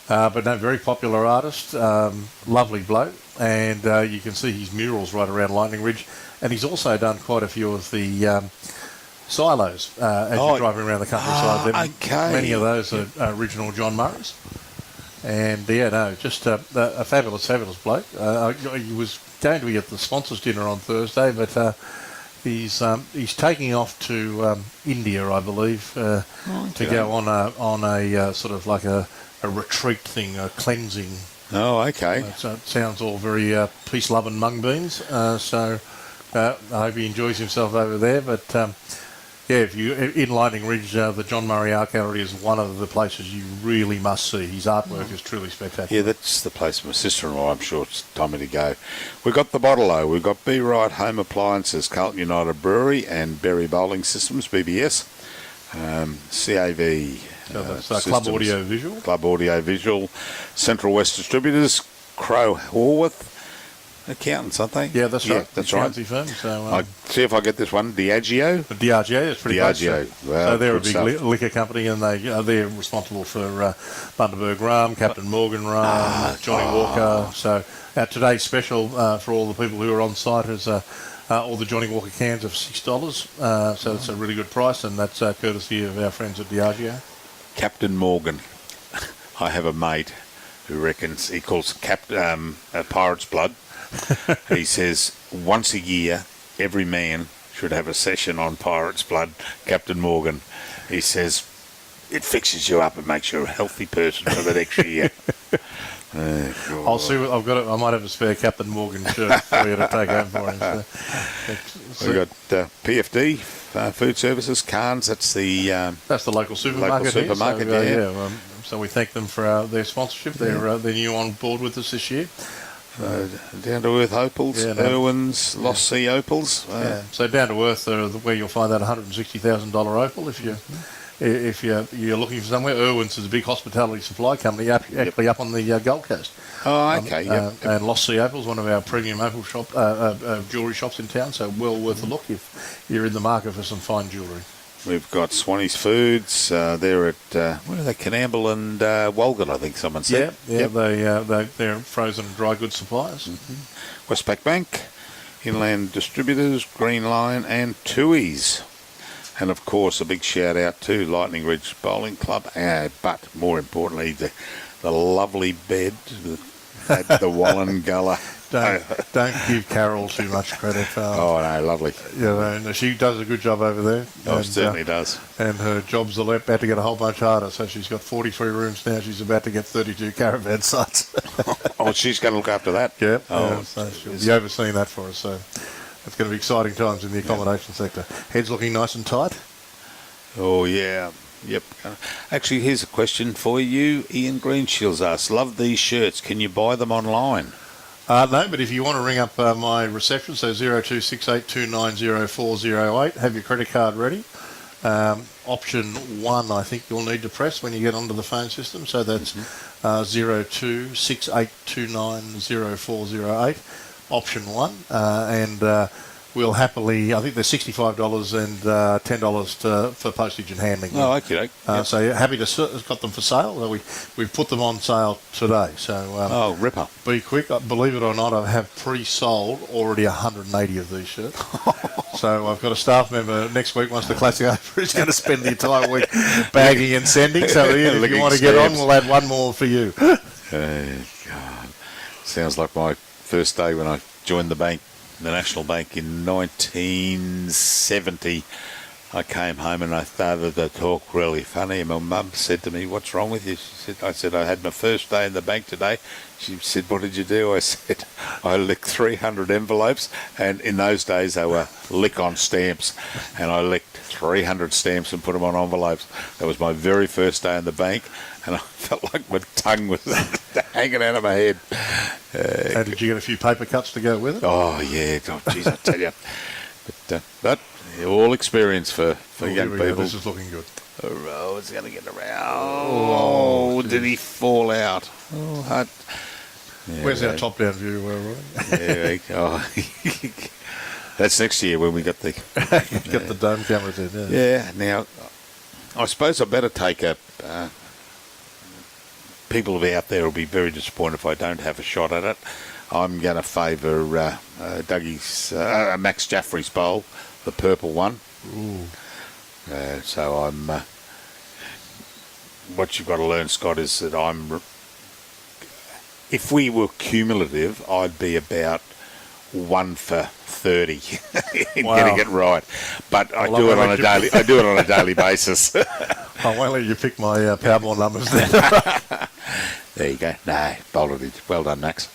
But no, very popular artist, lovely bloke, and you can see his murals right around Lightning Ridge, and he's also done quite a few of the silos as you're driving around the countryside. Okay. Many of those are original John Murray's, and just a fabulous bloke. He was going to be at the sponsors dinner on Thursday, but he's taking off to India, I believe, to go on a sort of like a retreat thing, a cleansing. Oh, okay. So it sounds all very peace-loving mung beans. So I hope he enjoys himself over there. But yeah, if you in Lightning Ridge, the John Murray Art Gallery is one of the places you really must see. His artwork is truly spectacular. Yeah, that's the place my sister-in-law. I'm sure it's time to go. We've got the Bottle-O. We've got Be Right Home Appliances, Carlton United Brewery, and Berry Bowling Systems, BBS, CAV. So that's Club Audio Visual. Club Audio Visual, Central West Distributors, Crow Horwath, accountants, aren't they? Yeah, that's right. That's right. Accountancy firm. So I see if I get this one. Diageo. Diageo is pretty close. Diageo. So they're a big liquor company, and they're responsible for Bundaberg Rum, Captain Morgan Rum, Johnny Walker. So today's special for all the people who are on site is all the Johnny Walker cans of $6. So it's a really good price, and that's courtesy of our friends at Diageo. Captain Morgan. I have a mate who reckons he calls Pirate's Blood. He says once a year, every man should have a session on Pirate's Blood, Captain Morgan. He says it fixes you up and makes you a healthy person for the next year. I'll see what I've got. I might have a spare Captain Morgan shirt for you to take home for him. So. We've got PFD, Food Services, Cairns. That's the local supermarket. So we thank them for their sponsorship. They're new on board with us this year. Down to Earth Opals, Irwin's, Lost Sea Opals. So Down to Earth are where you'll find that $160,000 Opal if you're looking for somewhere. Irwin's is a big hospitality supply company actually up on the Gold Coast. Oh, okay. And Lost Sea Opal is one of our premium opal jewellery shops in town, so well worth a look if you're in the market for some fine jewellery. We've got Swanee's Foods. They're at where are they? Canamble and Walgett, I think someone said. They're frozen and dry goods suppliers. Mm-hmm. Westpac Bank, Inland Distributors, Green Line, and Tui's. And of course, a big shout out to Lightning Ridge Bowling Club, but more importantly, the lovely bed at the Wallengulla. Don't give Carol too much credit. Oh no, lovely. She does a good job over there. Oh, and, certainly does. And her job's about to get a whole bunch harder. So she's got 43 rooms now. She's about to get 32 caravan sites. Oh, she's going to look after that. Yeah. So she'll be overseeing that for us. So it's going to be exciting times in the accommodation sector. Head's looking nice and tight. Oh yeah. Yep. Actually, here's a question for you. Ian Greenshields asks, love these shirts. Can you buy them online? No, but if you want to ring up my reception, so 0268290408, have your credit card ready. Option 1, I think you'll need to press when you get onto the phone system. So that's 0268290408, option 1. And we'll happily. I think they're $65 and $10 for postage and handling. Oh, okay. So you're happy to got them for sale. So we've put them on sale today. So Oh, ripper. be quick. Believe it or not, I have pre-sold already 180 of these shirts. So I've got a staff member next week, once the classic over, who's going to spend the entire week bagging and sending. So Ian, if you want to get on, we'll add one more for you. God. Sounds like my first day when I joined the bank, the National Bank, in 1970. I came home and I started to talk really funny. And my mum said to me, "What's wrong with you?" I said, "I had my first day in the bank today." She said, "What did you do?" I said, "I licked 300 envelopes." And in those days, they were lick-on stamps. And I licked 300 stamps and put them on envelopes. That was my very first day in the bank. And I felt like my tongue was hanging out of my head. And did you get a few paper cuts to go with it? Oh, yeah. Oh, geez, I tell you. But all experience for young people. This is looking good. Oh, it's going to get around. Oh, did he fall out? Oh, hot. Yeah, where's our top-down view, Roy? That's next year when we got the Get the dome cameras in. Yeah. Now, I suppose I better take a. People out there will be very disappointed if I don't have a shot at it. I'm going to favour Dougie's Max Jaffrey's bowl, the purple one. Ooh. So I'm. What you've got to learn, Scott, is that I'm. If we were cumulative, I'd be about 1 for 30 in getting it right. But I do it on a daily. I do it on a daily basis. I won't let you pick my Powerball numbers then. There you go. No, bolted it. Well done, Max.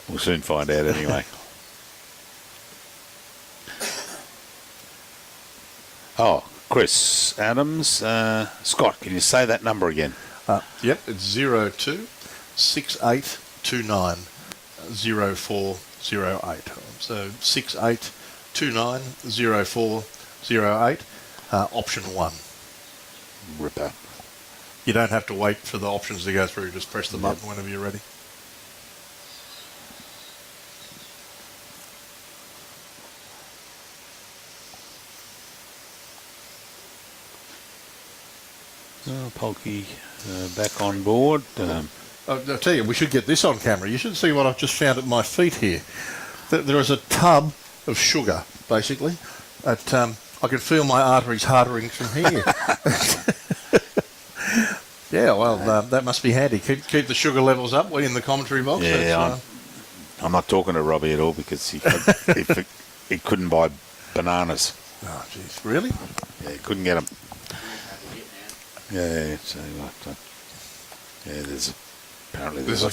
We'll soon find out anyway. Oh, Chris Adams. Scott, can you say that number again? Yep, it's 0268290408. So 68290408, option 1. Ripper. You don't have to wait for the options to go through. Just press the button whenever you're ready. Polky back on board. I'll tell you, we should get this on camera. You should see what I've just found at my feet here. There is a tub of sugar, basically. I can feel my arteries hardening from here. Yeah, well, that must be handy. Keep the sugar levels up in the commentary box. Yeah, I'm not talking to Robbie at all because he couldn't buy bananas. Oh, jeez. Really? Yeah, he couldn't get them. Yeah, so there's apparently there's a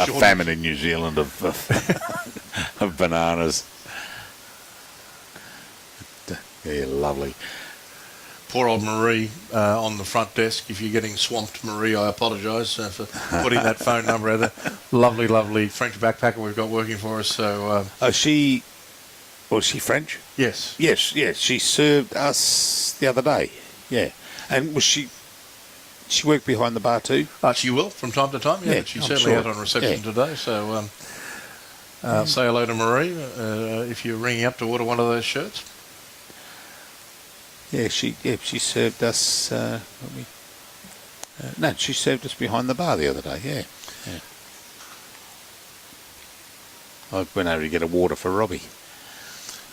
famine in New Zealand of bananas. Yeah, lovely. Poor old Marie on the front desk. If you're getting swamped, Marie, I apologise for putting that phone number out there. Lovely, lovely French backpacker we've got working for us. So, was she French? Yes. Yes. She served us the other day. Yeah, and was she worked behind the bar too? She will from time to time. Yeah, but she certainly had on reception today. So, say hello to Marie if you're ringing up to order one of those shirts. Yeah, she served us. No, she served us behind the bar the other day. Yeah. I went over to get a water for Robbie.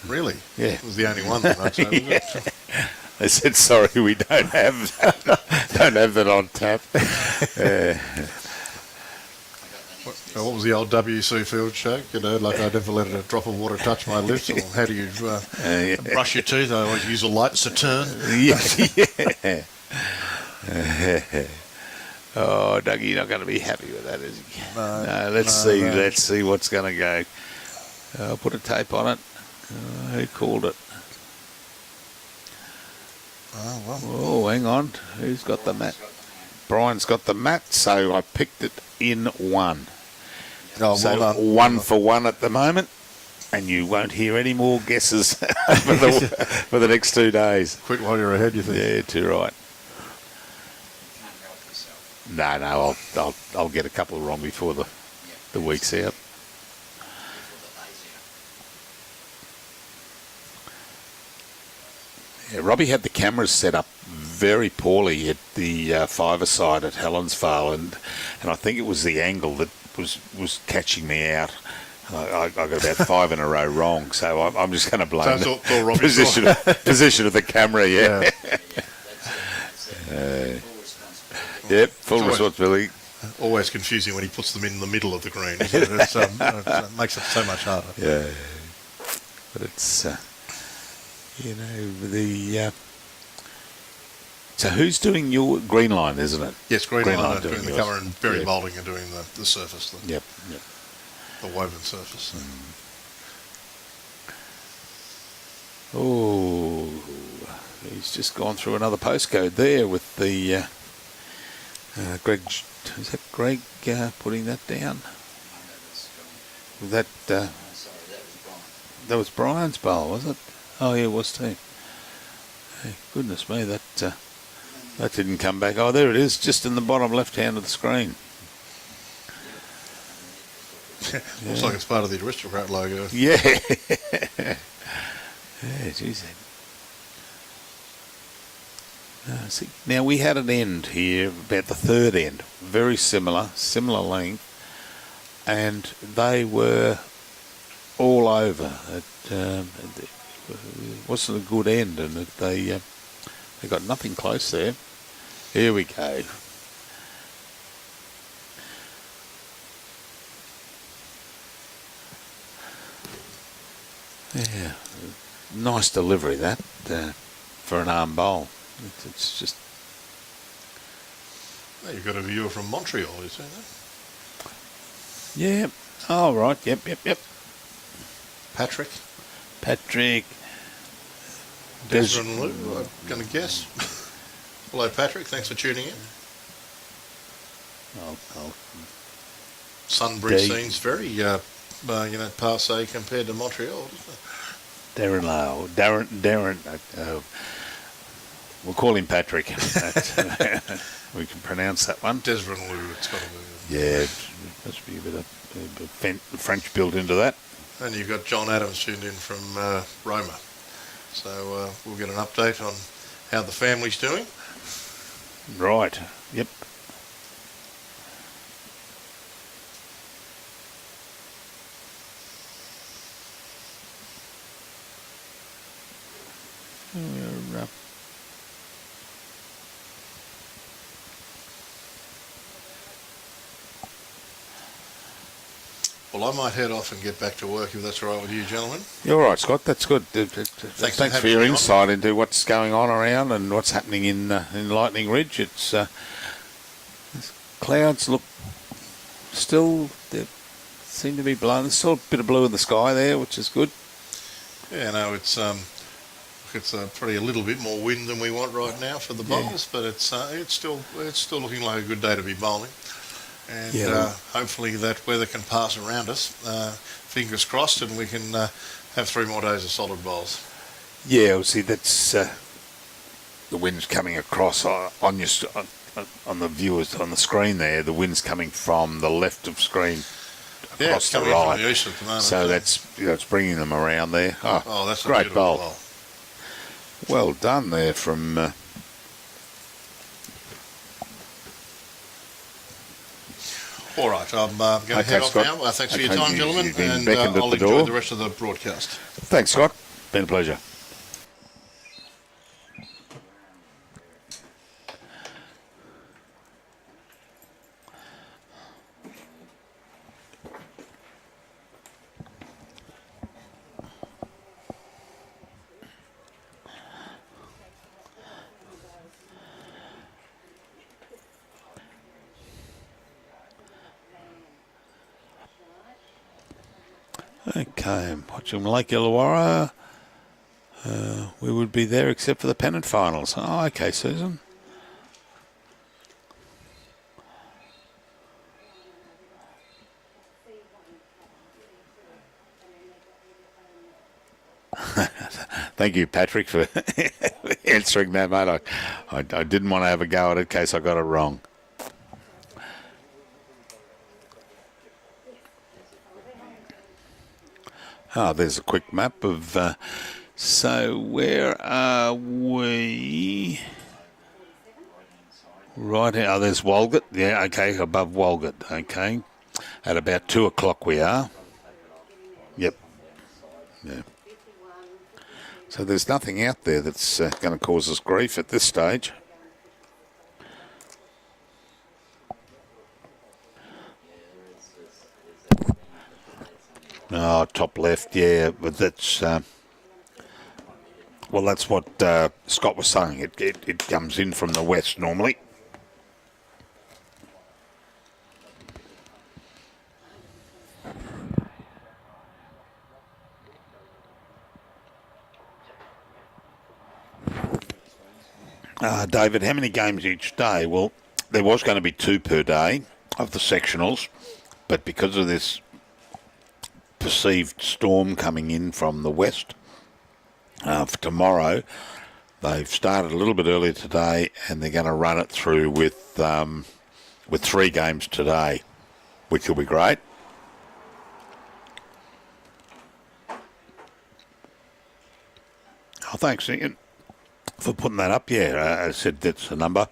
Really? Yeah. It was the only one that I'd say, was it? They said, "Sorry, we don't have that on tap." What was the old W.C. Field joke? You know, like I never let a drop of water touch my lips. Or how do you brush your teeth? I always use a light saturn. Yeah. Oh, Dougie, you're not going to be happy with that, is he? No. Let's see what's going to go. I'll put a tape on it. Who called it? Oh, well. Oh, hang on. Who's got the mat? Brian's got the mat, so I picked it in 1. Oh, so well done. 1 for 1 at the moment, and you won't hear any more guesses for the next 2 days. Quit while you're ahead, you think? Yeah, too right. No, I'll get a couple wrong before the week's out. Yeah, Robbie had the cameras set up very poorly at the five-a-side at Helensvale, and I think it was the angle that was catching me out. I got about 5 in a row wrong, so I'm just going to blame So it's all the Robbie's position of the camera. Yeah. Yep, full responsibility. Always confusing when he puts them in the middle of the green. Isn't it? It makes it so much harder. Yeah, but it's the. So who's doing your green line, isn't it? Yes, green line are doing the yours. cover, and Barry Yeah. Boulding are doing the surface, Yep. the woven surface. Oh, he's just gone through another postcode there with the Greg. Is that Greg putting that down? Was that Sorry, that was Brian. that was Brian's bowl, was it? Oh, yeah, it was too. Hey, goodness me, that didn't come back. Oh, there it is, just in the bottom left hand of the screen. Looks like it's part of the Aristocrat logo. Yeah. Yeah, geez. See, now we had an end here, about the third end, very similar length, and they were all over. It wasn't a good end, and they got nothing close there. Here we go. Yeah, nice delivery that for an arm bowl. It's just. Well, you've got a viewer from Montreal, you see that? Yeah. Oh, right. Yep. Patrick. Desmond and Lou, I'm going to guess. Hello, Patrick. Thanks for tuning in. Oh. Sunbridge scene's very, passe compared to Montreal, doesn't it? Darren Lau. Darren. We'll call him Patrick. We can pronounce that one. Desmond and Lou, it's got to be. Yeah, must be a bit of French built into that. And you've got John Adams tuned in from Roma. So we'll get an update on how the family's doing. Right. Yep. Well, I might head off and get back to work if that's all right with you, gentlemen. You're all right, Scott. That's good. Thanks for your insight into what's going on around and what's happening in Lightning Ridge. It's clouds look still. They seem to be blowing. There's still a bit of blue in the sky there, which is good. Yeah, no, it's probably a little bit more wind than we want right now for the bowls, but it's still looking like a good day to be bowling. And hopefully that weather can pass around us. Fingers crossed, and we can have 3 more days of solid bowls. Yeah, well, see, that's the wind's coming across on the viewers on the screen there. The wind's coming from the left of screen across the right. From the east at the moment, so that's bringing them around there. Oh, that's a great beautiful bowl. Well done there from. All right, I'm going to head off Scott. now. Thanks for your time, gentlemen, and I'll enjoy the rest of the broadcast. Thanks, Scott. Been a pleasure. Okay, I'm watching Lake Illawarra. We would be there except for the pennant finals. Oh, okay, Susan. Thank you, Patrick, for answering that, mate. I didn't want to have a go at it in case I got it wrong. There's a quick map of So where are we? Right here. Oh, there's Walgett. Yeah, okay, above Walgett. Okay. At about 2 o'clock we are. Yep. Yeah. So there's nothing out there that's going to cause us grief at this stage. Oh, top left, yeah, but that's well, that's what Scott was saying. It comes in from the west normally. David, how many games each day? Well, there was going to be 2 per day of the sectionals, but because of this perceived storm coming in from the west for tomorrow, they've started a little bit earlier today, and they're going to run it through with 3 games today, which will be great. Oh, thanks, Ian, for putting that up. Yeah, I said that's the number,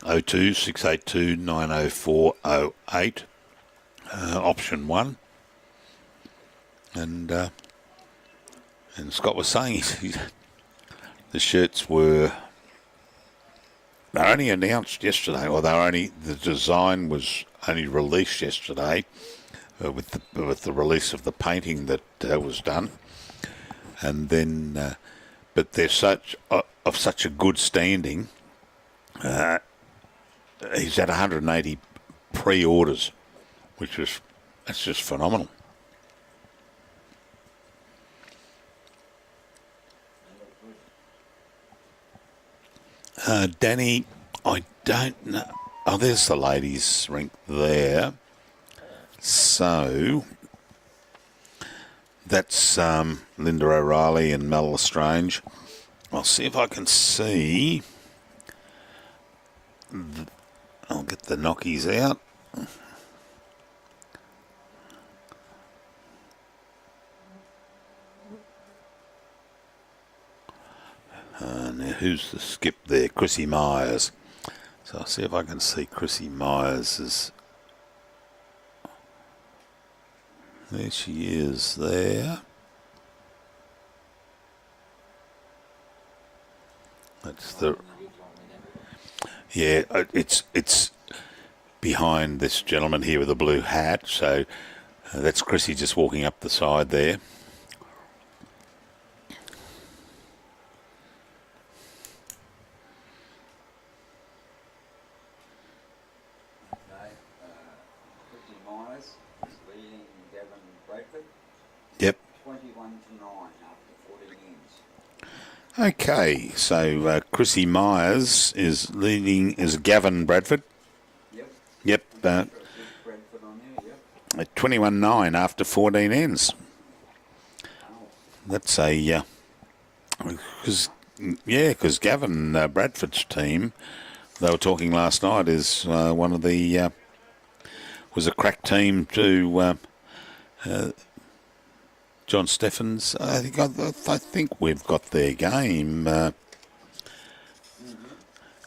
02 682 90408, option 1. And Scott was saying the shirts were only announced yesterday, or the design was only released yesterday with the release of the painting that was done, and then but they're of such a good standing. He's at 180 pre-orders, that's just phenomenal. Danny, I don't know. Oh, there's the ladies' rink there. So that's Linda O'Reilly and Mel Lestrange. I'll see if I can see. I'll get the knockies out. Now, who's the skip there? Chrissy Myers. So I'll see if I can see Chrissy Myers'. There she is there. That's the... Yeah, it's behind this gentleman here with the blue hat. So that's Chrissy just walking up the side there. Yep. 21-9 after 14 ends. Okay, so Chrissy Myers is leading, is Gavin Bradford. Yep. Bradford on there, At 21-9 after 14 ends. That's a... Because Gavin Bradford's team, they were talking last night, is one of the... was a crack team to... John Steffens, I think we've got their game.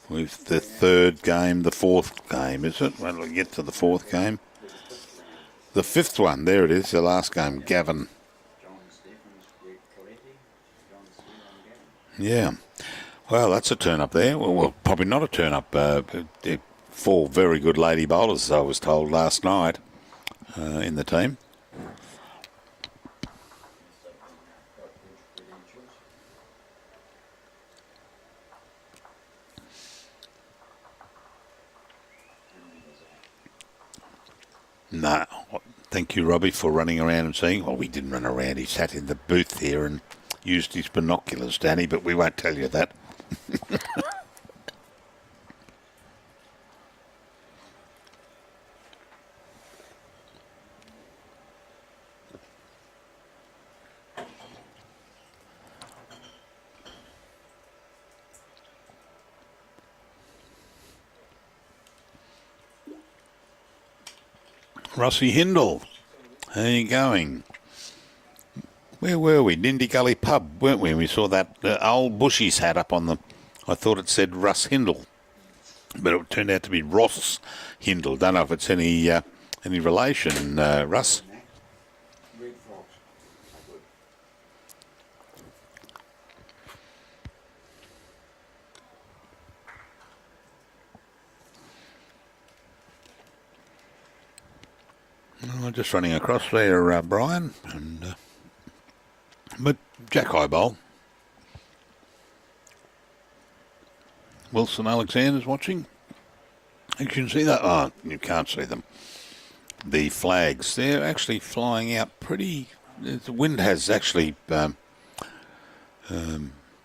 With the 3rd game, the 4th game, is it? When we get to the 4th game. The 5th one, there it is, the last game, Gavin. Yeah. Well, that's a turn up there. Well, probably not a turn up. 4 very good lady bowlers, I was told last night, in the team. No, thank you, Robbie, for running around and seeing. Well, we didn't run around. He sat in the booth here and used his binoculars, Danny, but we won't tell you that. Rossi Hindle, how are you going? Where were we? Nindy Gully Pub, weren't we? We saw that old Bushy's hat up on the... I thought it said Russ Hindle, but it turned out to be Ross Hindle. Don't know if it's any relation, Russ. Red frogs are good. I'm just running across there, Brian, but Jack Highbowl. Wilson Alexander's watching. You can see that. Oh, you can't see them. The flags, they're actually flying out pretty... The wind has actually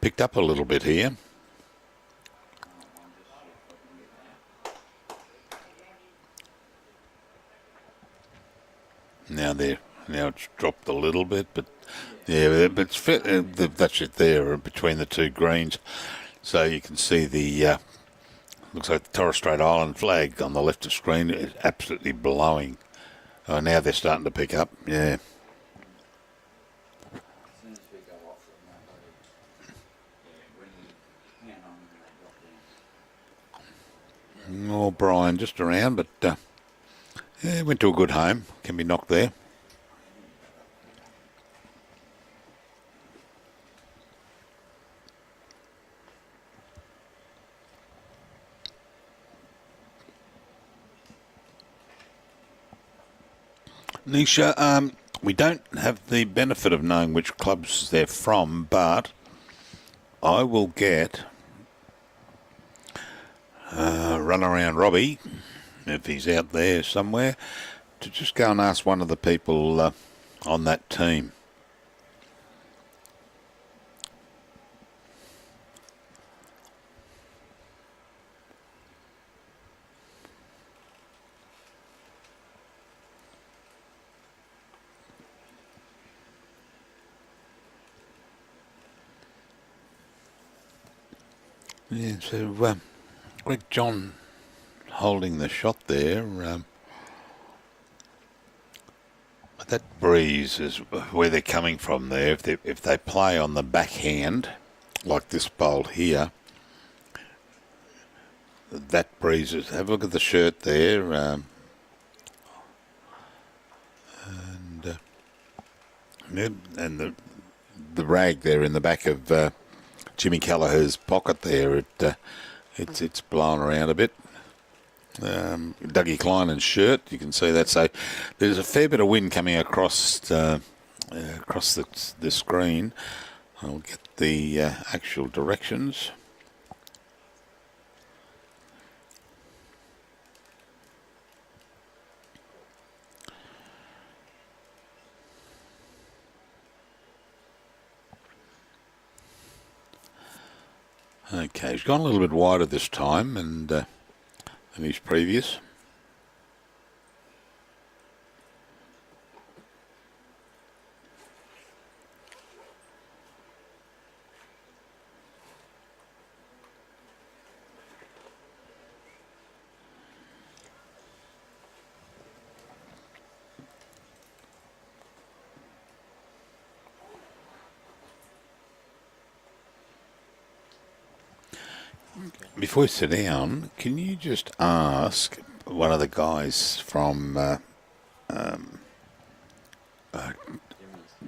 picked up a little bit here. Now it's dropped a little bit, but yeah, but it's fit. That's it there between the two greens, so you can see the looks like the Torres Strait Island flag on the left of screen is absolutely blowing. Oh, now they're starting to pick up. Yeah. As soon as we go off them, when we hand on them, they drop down. Oh, Brian just around, but yeah, went to a good home. Can be knocked there. Nisha, we don't have the benefit of knowing which clubs they're from, but I will get run around Robbie, if he's out there somewhere, to just go and ask one of the people on that team. Yeah, so Greg John holding the shot there. But that breeze is where they're coming from there. If they play on the backhand, like this bowl here, that breeze is... Have a look at the shirt there. And the rag there in the back of Jimmy Keleher's pocket there, it's blown around a bit. Dougie Kleinhans' shirt, you can see that. So there's a fair bit of wind coming across the screen. I'll get the actual directions. Okay, he's gone a little bit wider this time than his previous. Before we sit down, can you just ask one of the guys from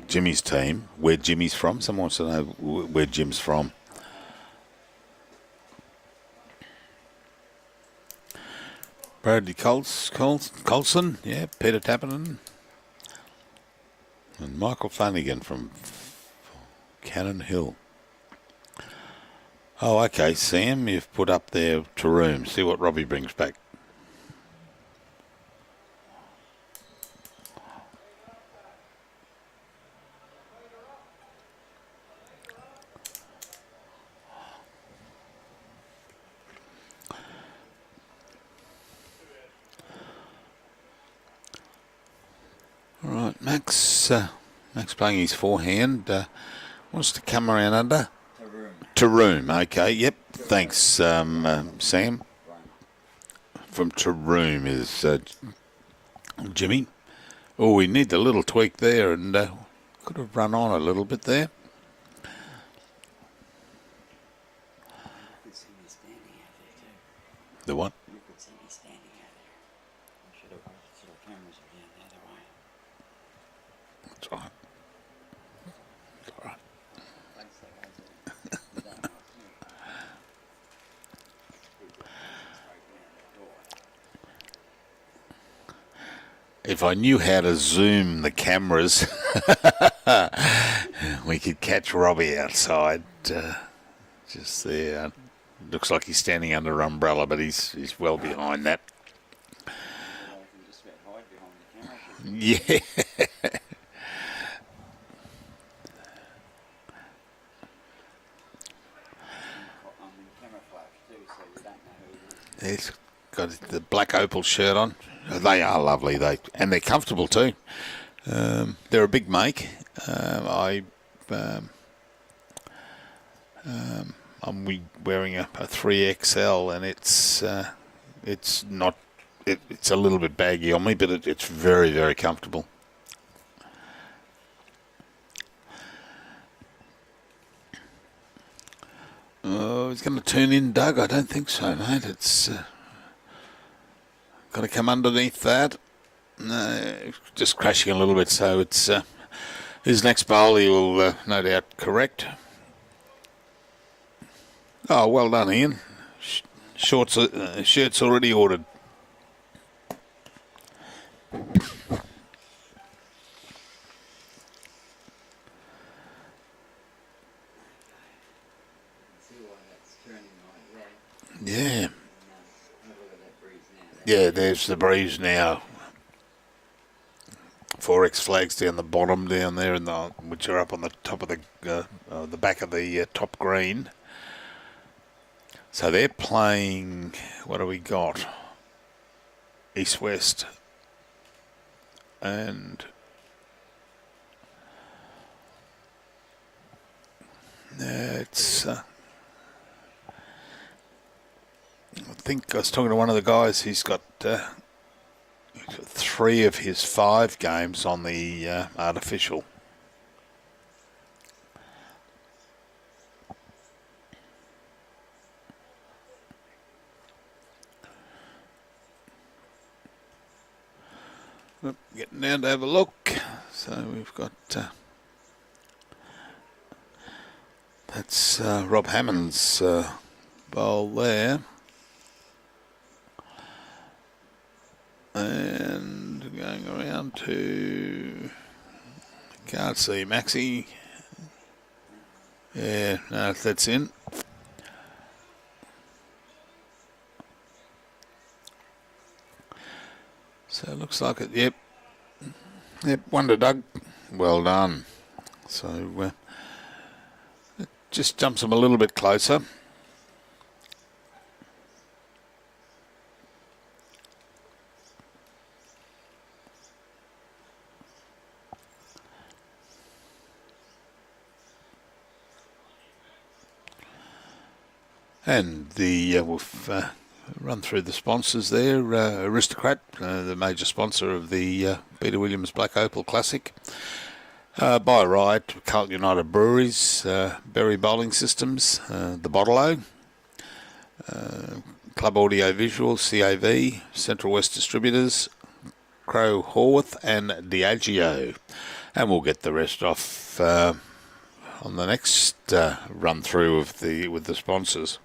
Jimmy's team where Jimmy's from? Someone wants to know where Jim's from. Bradley Colson, yeah, Peter Tappinen, and Michael Flanagan from Cannon Hill. Oh, okay, Sam, you've put up there to room. See what Robbie brings back. All right, Max playing his forehand. Wants to come around under. To room, okay, yep. Thanks, Sam. From Taroom is Jimmy. Oh, we need a little tweak there, and Could have run on a little bit there. You could see me standing out there too. The what? You could see me standing out there. I should have watched the cameras again the other way. That's right. That's all right. Like I said, I was you don't know here. People straight down the door. If I knew how to zoom the cameras, we could catch Robbie outside, just there. Looks like he's standing under an umbrella, but he's well behind that. You can just about hide behind the camera. Yeah. I'm in camouflage too, so you don't know who it is. He's got the black Opal shirt on. They are lovely, and they're comfortable too. They're a big make. I'm wearing a 3XL, and it's not. It's a little bit baggy on me, but it's very, very comfortable. Oh, he's going to turn in, Doug? I don't think so, mate. It's got to come underneath that. No, just crashing a little bit, so it's his next bowl he will no doubt correct. Oh, well done, Ian. Shirt's already ordered. See why that's turning like that. Yeah. Have a look at that breeze now. Yeah, there's the breeze now. 4X flags down the bottom down there, which are up on the top of the back of the top green. So they're playing, what do we got? East-West. And it's, I think I was talking to one of the guys, he's got 3 of his 5 games on the artificial. Getting down to have a look. So we've got that's Rob Hammond's bowl there, and going around to, can't see Maxi. Yeah, no, that's in. So it looks like it, yep, wonder Doug, well done. So it just jumps him a little bit closer. And we've run through the sponsors there. Aristocrat, the major sponsor of the Peter Williams Black Opal Classic. By right, Carlton United Breweries, Berry Bowling Systems, the Bottle-O, Club Audio Visual, CAV, Central West Distributors, Crow Horwath, and Diageo. And we'll get the rest off on the next run through of with the sponsors.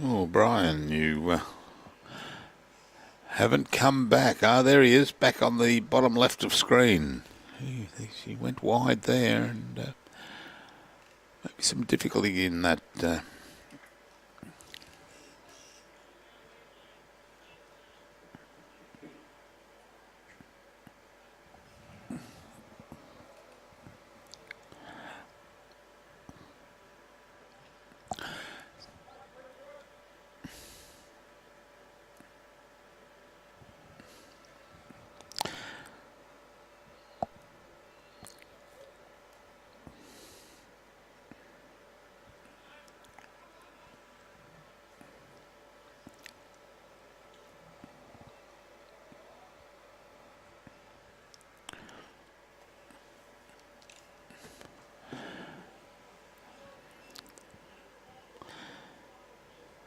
Oh, Brian, you haven't come back. Ah, there he is, back on the bottom left of screen. He went wide there, and maybe some difficulty in that.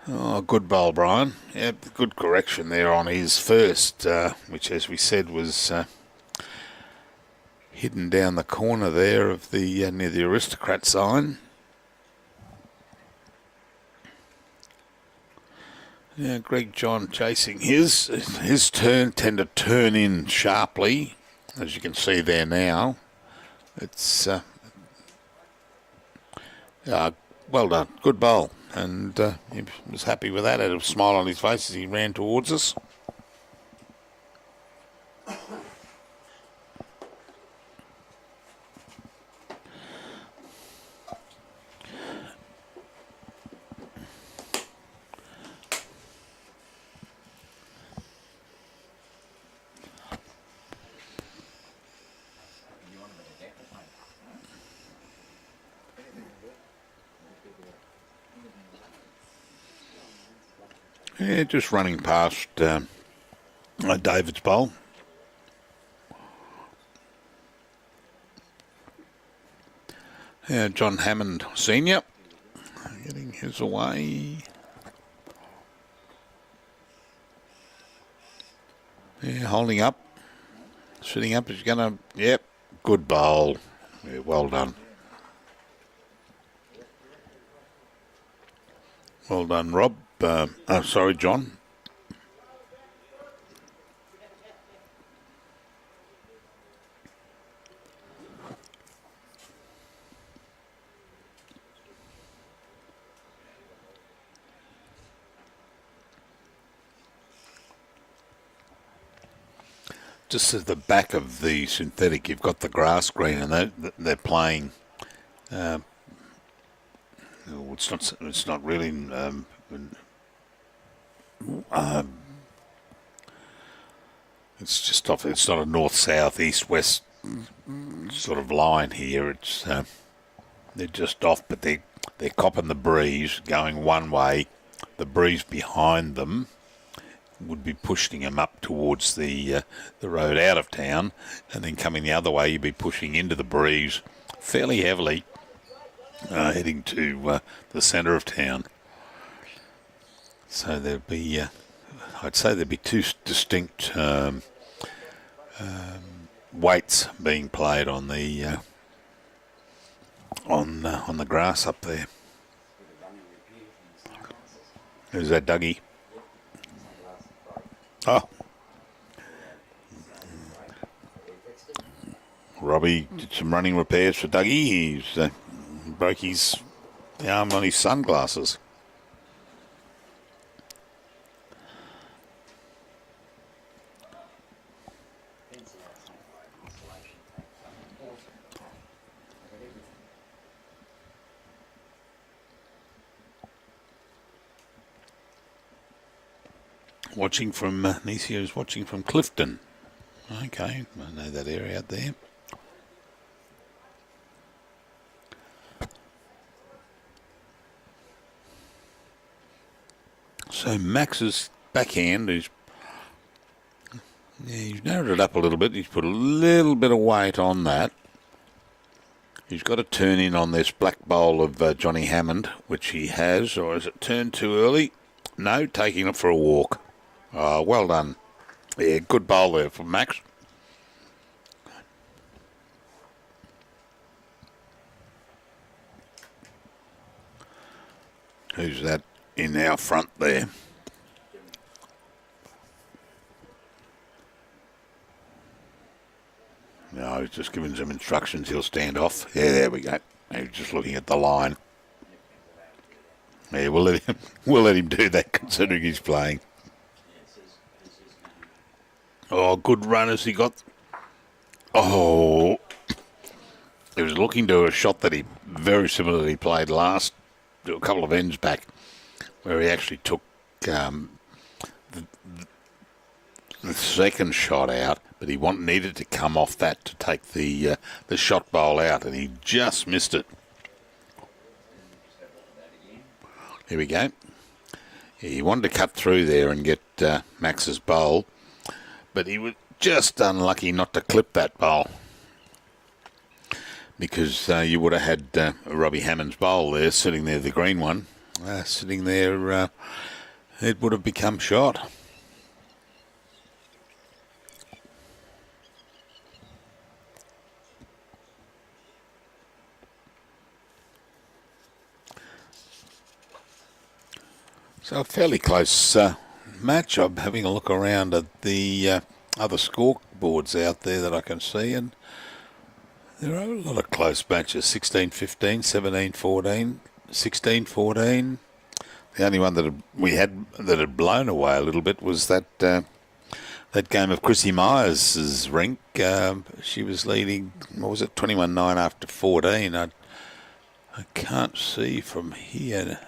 Oh, good bowl, Brian. Yep, good correction there on his first, which, as we said, was hidden down the corner there of the near the Aristocrat sign. Yeah, Greg John chasing his turn, tend to turn in sharply, as you can see there now. It's well done, good bowl, and he was happy with that. Had a smile on his face as he ran towards us. Yeah, just running past David's bowl. Yeah, John Hammond Senior getting his away. Yeah, holding up, sitting up. He's gonna. Yep, good bowl. Yeah, well done. Well done, Rob. Sorry, John. Just at the back of the synthetic, you've got the grass green, and they're playing. It's not really. It's just off. It's not a north, south, east, west sort of line here. It's they're just off, but they're copping the breeze, going one way. The breeze behind them would be pushing them up towards the road out of town, and then coming the other way, you'd be pushing into the breeze fairly heavily, heading to the centre of town. So there'd be, I'd say there'd be two distinct weights being played on the grass up there. Who's that, Dougie? Oh, Robbie did some running repairs for Dougie. He's broke the arm on his sunglasses. Watching from Nisio's watching from Clifton. Okay, I know that area out there. So Max's backhand is, he's narrowed it up a little bit. He's put a little bit of weight on that. He's got to turn in on this black bowl of Johnny Hammond, which he has, or has it turned too early? No, taking it for a walk. Oh, well done. Yeah, good bowl there from Max. Who's that in our front there? No, he's just giving some instructions. He'll stand off. Yeah, there we go. He's just looking at the line. Yeah, we'll let him do that, considering he's playing. Oh, good run as he got. Oh, he was looking to a shot that he very similarly played last, a couple of ends back, where he actually took the second shot out, but he needed to come off that to take the shot bowl out, and he just missed it. Here we go. He wanted to cut through there and get Max's bowl, but he was just unlucky not to clip that bowl, because you would have had Robbie Hammond's bowl there, sitting there, the green one. sitting there, it would have become shot. So a fairly close match. I'm having a look around at the other scoreboards out there that I can see, and there are a lot of close matches. 16-15, 17-14, 16-14. The only one that we had that had blown away a little bit was that that game of Chrissy Myers' rink. She was leading, what was it, 21-9 after 14. I can't see from here.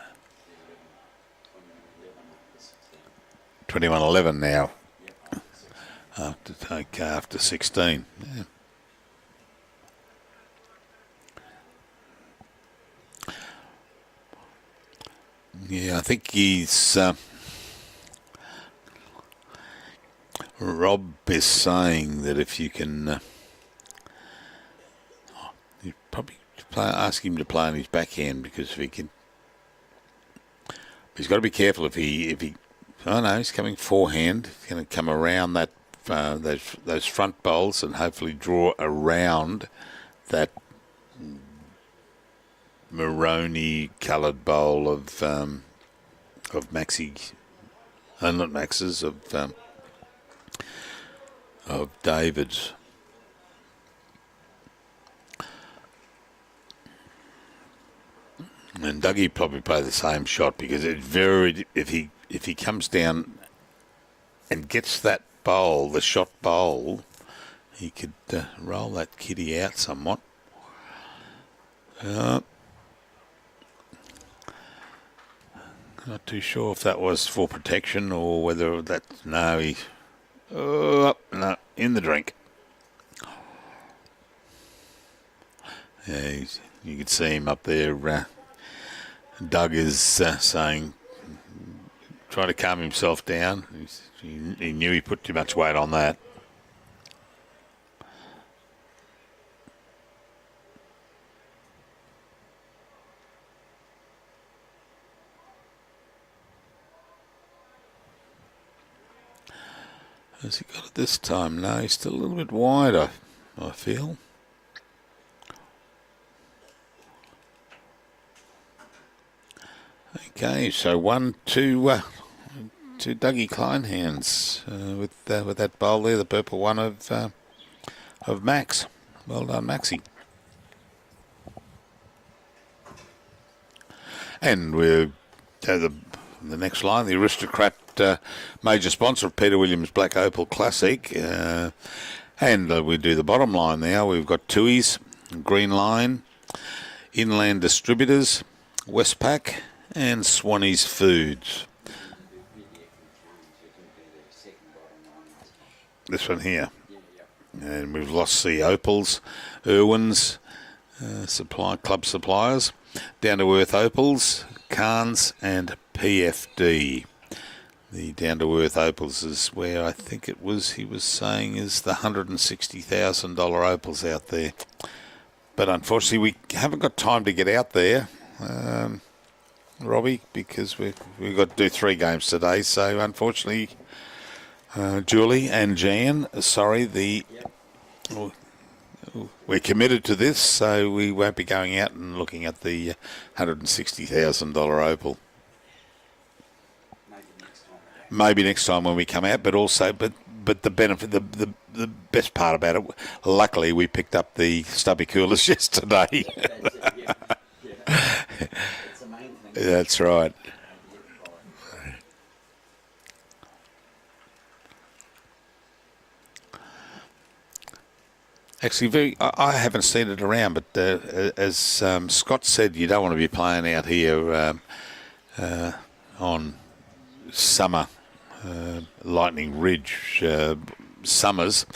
21-11 now. After 16. Yeah. Yeah, I think he's. Rob is saying that if you can, you probably ask him to play on his backhand, because if he can, he's got to be careful if he. Oh no, he's coming forehand. He's going to come around that those front bowls and hopefully draw around that maroney coloured bowl of Maxi, not Max's, of David's. And Dougie probably play the same shot, because it's very, if he comes down and gets that bowl, the shot bowl, he could roll that kitty out somewhat. Not too sure if that was for protection or whether that. No, he. No, in the drink. Yeah, you could see him up there. Doug is saying, trying to calm himself down. He knew he put too much weight on that. Has he got it this time? No, he's still a little bit wider, I feel. Okay, so 1-2 to Dougie Kleinhans with that bowl there, the purple one of Max. Well done, Maxie. And we're the next line, the Aristocrat major sponsor of Peter Williams Black Opal Classic. And we do the bottom line now. We've got Tui's, Green Line, Inland Distributors, Westpac, and Swanee's Foods. This one here. And we've lost the Opals, Irwin's, club suppliers, Down to Earth Opals, Cairns, and PFD. The Down to Earth Opals is where I think it was, he was saying, is the $160,000 Opals out there. But unfortunately, we haven't got time to get out there, Robbie, because we've got to do 3 games today. So unfortunately, Julie and Jan, sorry, we're committed to this, so we won't be going out and looking at the $160,000 Opal. Maybe next time when we come out, but the benefit, the best part about it, luckily we picked up the stubby coolers yesterday. That's right. Actually, I haven't seen it around, but as Scott said, you don't want to be playing out here on summer Lightning Ridge summers.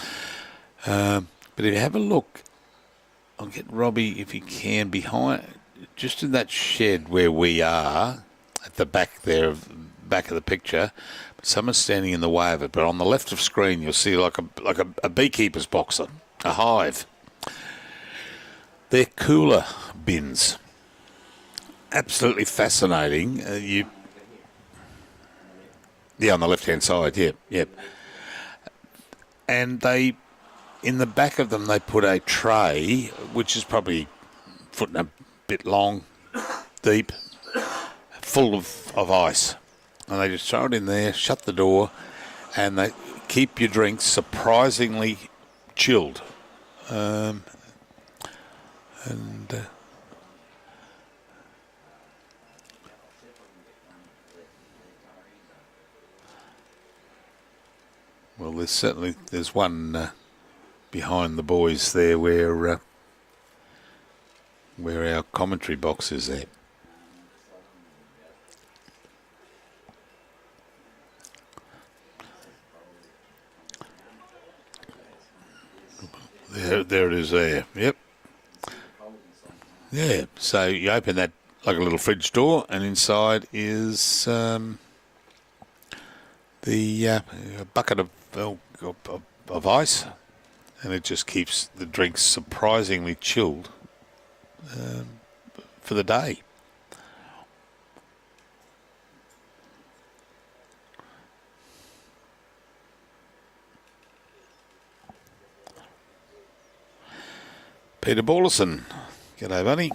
But if you have a look, I'll get Robbie, if he can, behind, just in that shed where we are, at the back there, back of the picture. Someone's standing in the way of it, but on the left of screen, you'll see like a beekeeper's box, a hive. They're cooler bins. absolutely fascinating. Yeah, on the left-hand side, yep. And they, in the back of them, they put a tray, which is probably a foot and a bit long, deep, full of ice. And they just throw it in there, shut the door, and they keep your drinks surprisingly chilled. Well, there's one behind the boys there where our commentary box is there. There it is there. Yep. Yeah. So you open that like a little fridge door, and inside is the bucket of ice, and it just keeps the drinks surprisingly chilled for the day. Peter Ballison. G'day, buddy.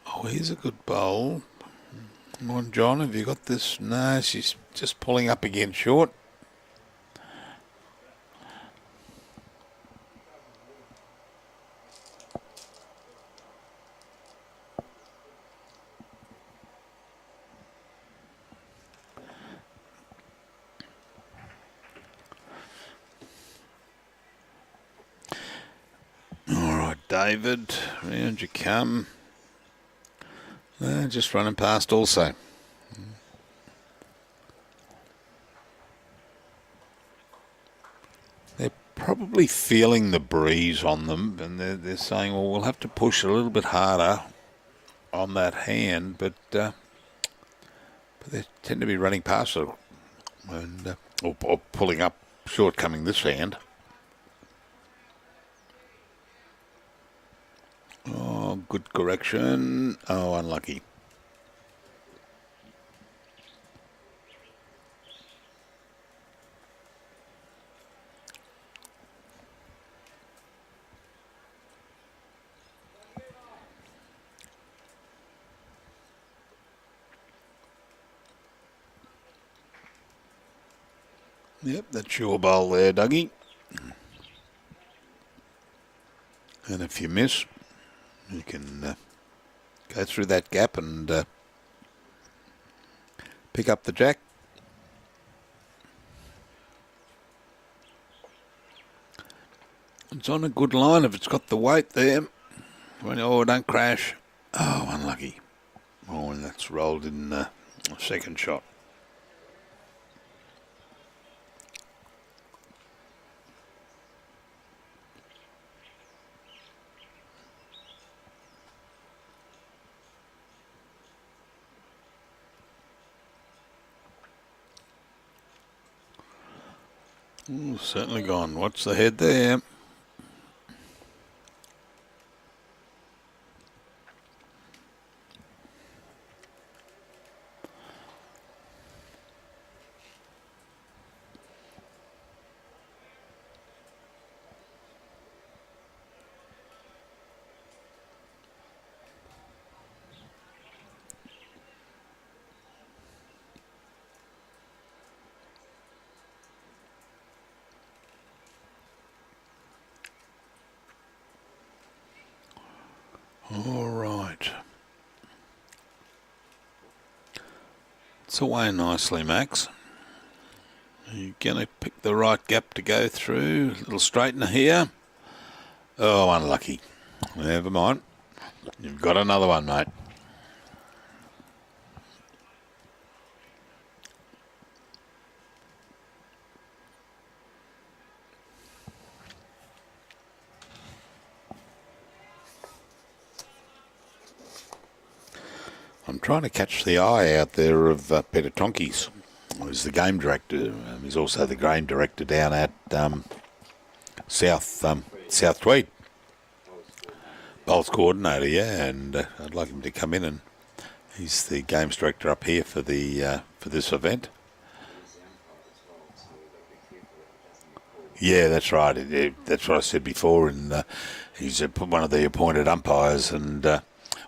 Oh, here's a good bowl. Come on, John, have you got this? No, she's just pulling up again short. All right, David, round you come. Just running past also. They're probably feeling the breeze on them, and they're saying, well, we'll have to push a little bit harder on that hand, but they tend to be running past it and or pulling up short coming this hand. Oh, good correction. Oh, unlucky. Yep, that's your bowl there, Dougie. And if you miss, you can go through that gap and pick up the jack. It's on a good line if it's got the weight there. Oh, don't crash. Oh, unlucky. Oh, and that's rolled in a second shot. Ooh, certainly gone. What's the head there? All right. It's away nicely, Max. Are you going to pick the right gap to go through? A little straightener here. Oh, unlucky. Never mind. You've got another one, mate. I'm trying to catch the eye out there of Peter Tonkis, who's the game director. He's also the game director down at South Tweed. Bowls coordinator, yeah, and I'd like him to come in, and he's the games director up here for the for this event. Yeah, that's right. That's what I said before, and he's one of the appointed umpires, and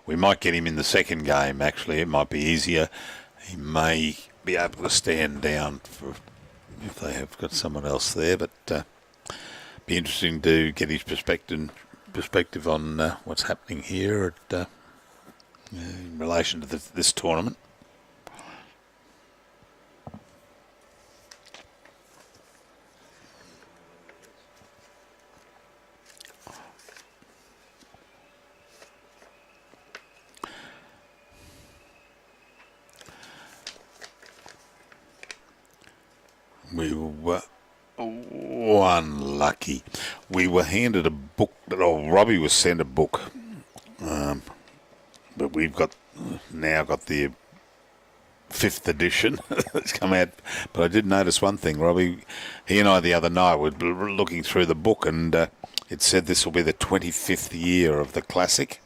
we might get him in the second game. Actually, it might be easier. He may be able to stand down for if they have got someone else there, but be interesting to get his perspective on what's happening here at, in relation to this tournament. We were unlucky. We were handed a book, Robbie was sent a book, but we've now got the 5th edition that's come out. But I did notice one thing, Robbie. He and I the other night were looking through the book, and it said this will be the 25th year of the classic.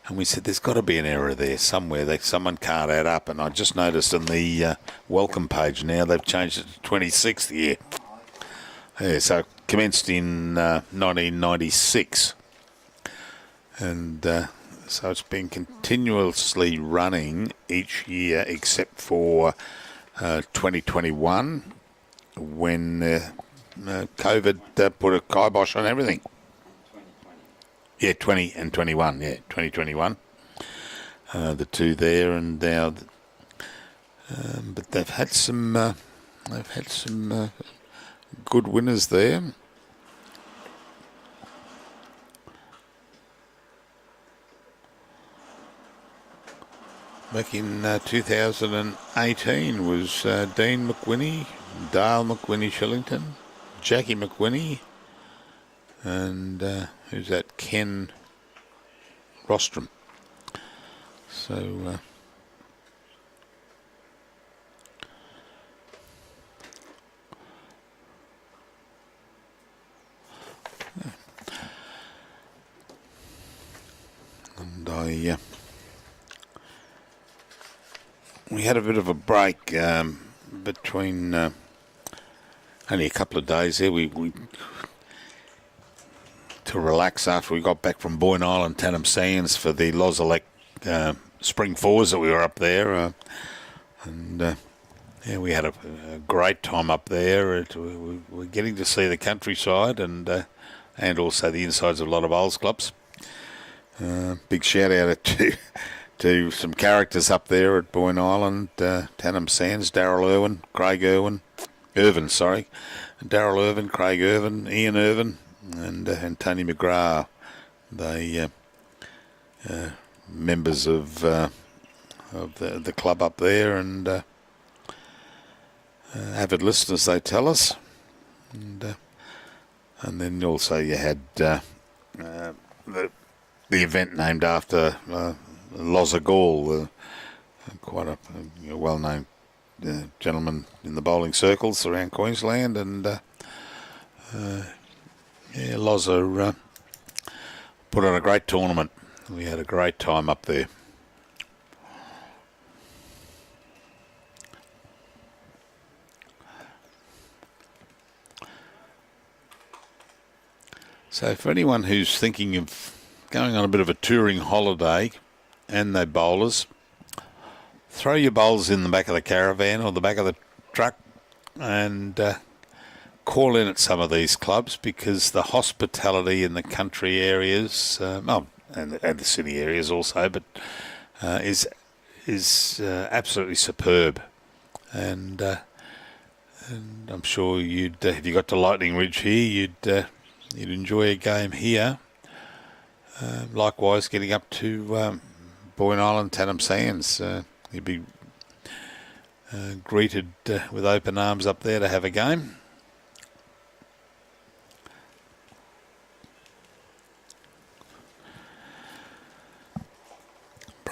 And we said, there's got to be an error there somewhere. Someone can't add up. And I just noticed on the welcome page now, they've changed it to 26th year. Yeah, so it commenced in 1996. And so it's been continuously running each year except for 2021 when COVID put a kibosh on everything. Yeah, 20 and 21. Yeah, 2021. The two there, and now, but they've had some good winners there. Back in 2018 was Dean McWhinney, Dale McWhinney Shillington, Jackie McWhinney, and who's that? Ken Rostrom. So and we had a bit of a break between only a couple of days there. We to relax after we got back from Boyne Island, Tannum Sands for the Lozelec Spring Fours that we were up there, and yeah, we had a great time up there. We're getting to see the countryside and also the insides of a lot of bowls clubs. Big shout out to some characters up there at Boyne Island, Tannum Sands, Darryl Irwin, Craig Irwin, Darryl Irvin, Craig Irvin, Ian Irvin, and Tony McGrath. They members of the club up there, and avid listeners, they tell us. And then also you had the event named after Lozagal, quite a well-known gentleman in the bowling circles around Queensland, and yeah, Loza put on a great tournament. We had a great time up there. So for anyone who's thinking of going on a bit of a touring holiday and they bowlers, throw your bowls in the back of the caravan or the back of the truck and call in at some of these clubs, because the hospitality in the country areas, and the city areas also, but is absolutely superb. And I'm sure if you got to Lightning Ridge here, you'd enjoy a game here. Likewise, getting up to Boyne Island, Tannum Sands, you'd be greeted with open arms up there to have a game.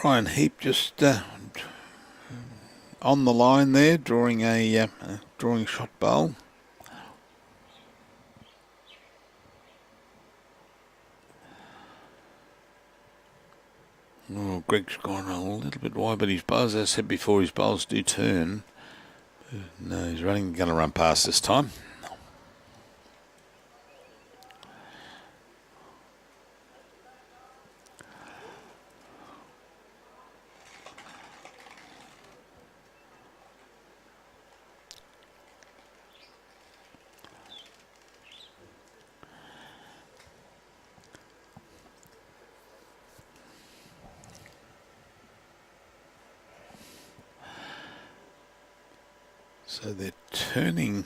Brian Heap just on the line there, drawing a shot bowl. Oh, Greg's gone a little bit wide, but his bowls, as I said before, his bowls do turn. No, he's going to run past this time. So they're turning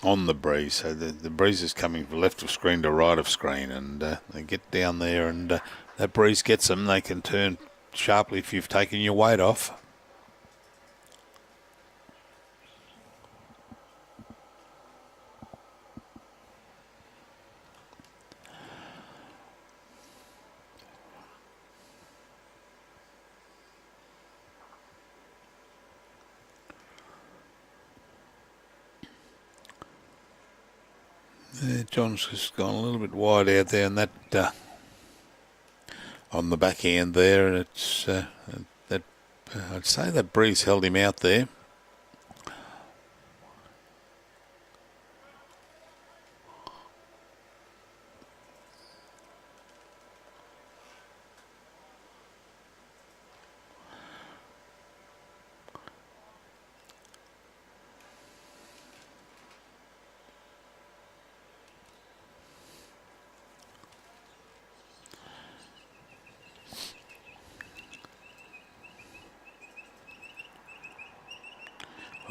on the breeze. So the breeze is coming from left of screen to right of screen, and they get down there, and that breeze gets them. They can turn sharply if you've taken your weight off. John's just gone a little bit wide out there, and that on the back end there, it's I'd say that breeze held him out there.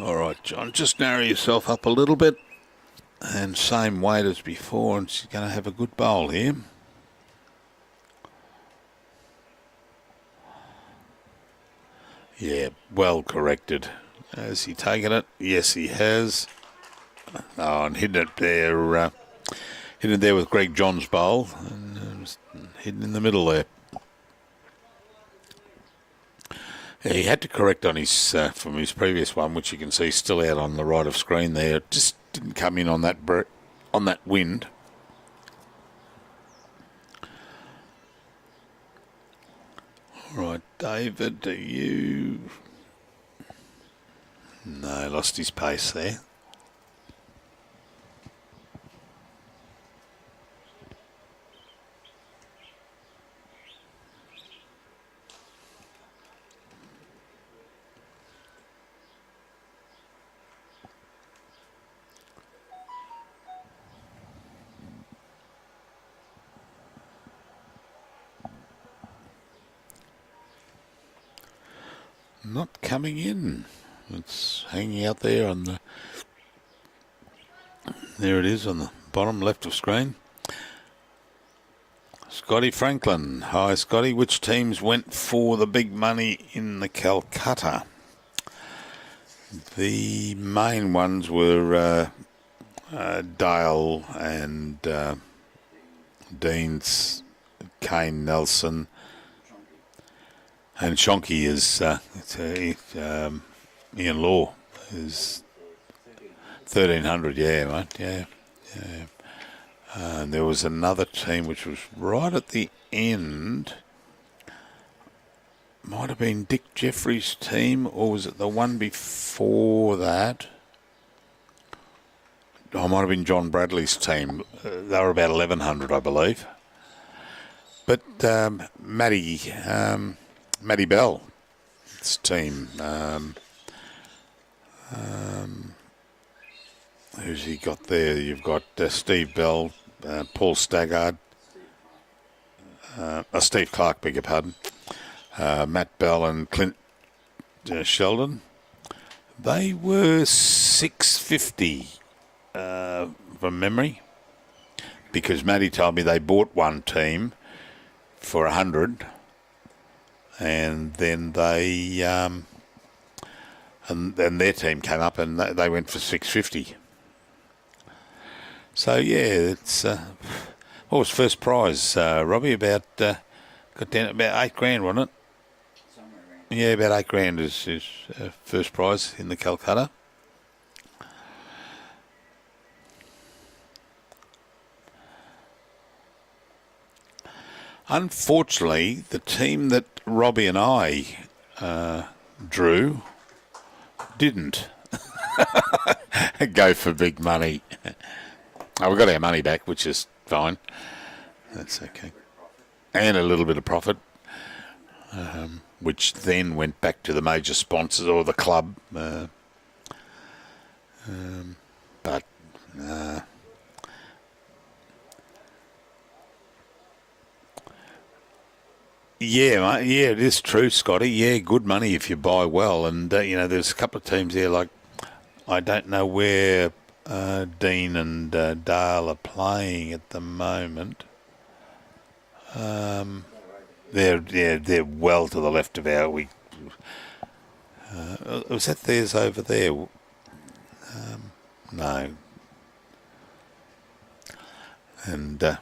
All right, John, just narrow yourself up a little bit, and same weight as before, and she's going to have a good bowl here. Yeah, well corrected. Has he taken it? Yes, he has. Oh, and hidden it there. Hidden it there with Greg John's bowl, and hidden in the middle there. Yeah, he had to correct on his from his previous one, which you can see still out on the right of screen there. It just didn't come in on that wind. All right, David, do you? No, lost his pace there. Not coming in. It's hanging out there on the... There it is on the bottom left of screen. Scotty Franklin. Hi, Scotty. Which teams went for the big money in the Calcutta? The main ones were Dale and Deans, Kane Nelson, and Shonky is Ian Law is 1300. Yeah, mate. Yeah. And there was another team which was right at the end. Might have been Dick Jeffrey's team, or was it the one before that? Oh, it might have been John Bradley's team. They were about 1100, I believe. But Matty Bell's team. Who's he got there? You've got Steve Bell, Paul Staggard, Steve Clark, beg your pardon, Matt Bell and Clint Sheldon. They were 650 from memory, because Matty told me they bought one team for 100, and then they and then their team came up and they went for 650. So yeah, it's what was first prize, Robbie? About got down at about $8 grand, wasn't it? Somewhere around Yeah, about 8 grand is first prize in the Calcutta. Unfortunately, the team that Robbie and I drew didn't go for big money. Oh, we got our money back, which is fine. That's okay. And a little bit of profit, which then went back to the major sponsors or the club. But yeah, mate, yeah, it is true, Scotty. Yeah, good money if you buy well. And, there's a couple of teams there, like, I don't know where Dean and Dale are playing at the moment. They're well to the left of our. Was that theirs over there? No. And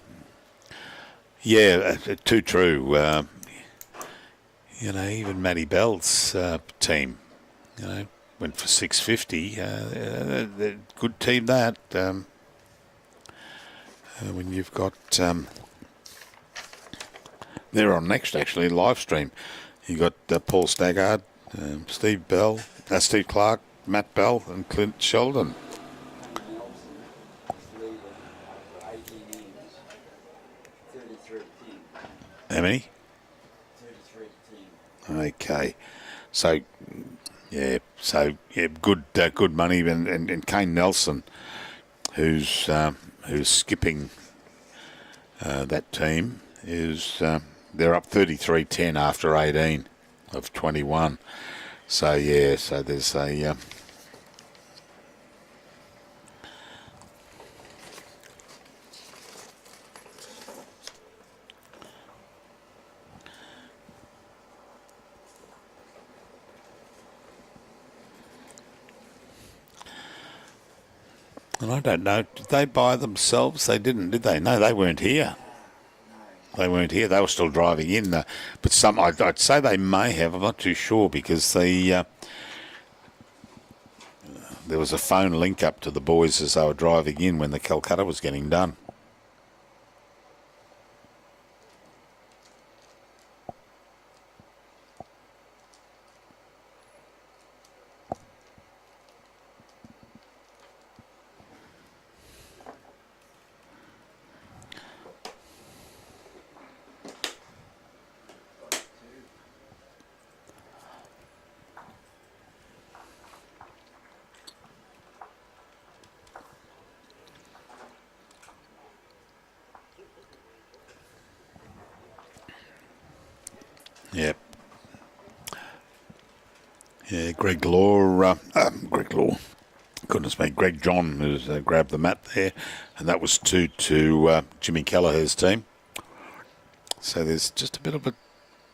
too true. Even Matty Bell's team, went for 650. Good team that. When you've got, they're on next actually live stream. You got Paul Staggard, Steve Clark, Matt Bell, and Clint Sheldon. How many? 33 Okay, so good money, and Kane Nelson, who's skipping that team, is they're up 33-10 after 18 of 21. So there's a. And I don't know, did they buy themselves? They didn't, did they? No, they weren't here. They weren't here. They were still driving in. But I'd say they may have. I'm not too sure because there was a phone link up to the boys as they were driving in when the Calcutta was getting done. Yep. Yeah, Greg Law. Goodness me, Greg John has grabbed the mat there, and that was 2 to Jimmy Keleher's team. So there's just a bit of a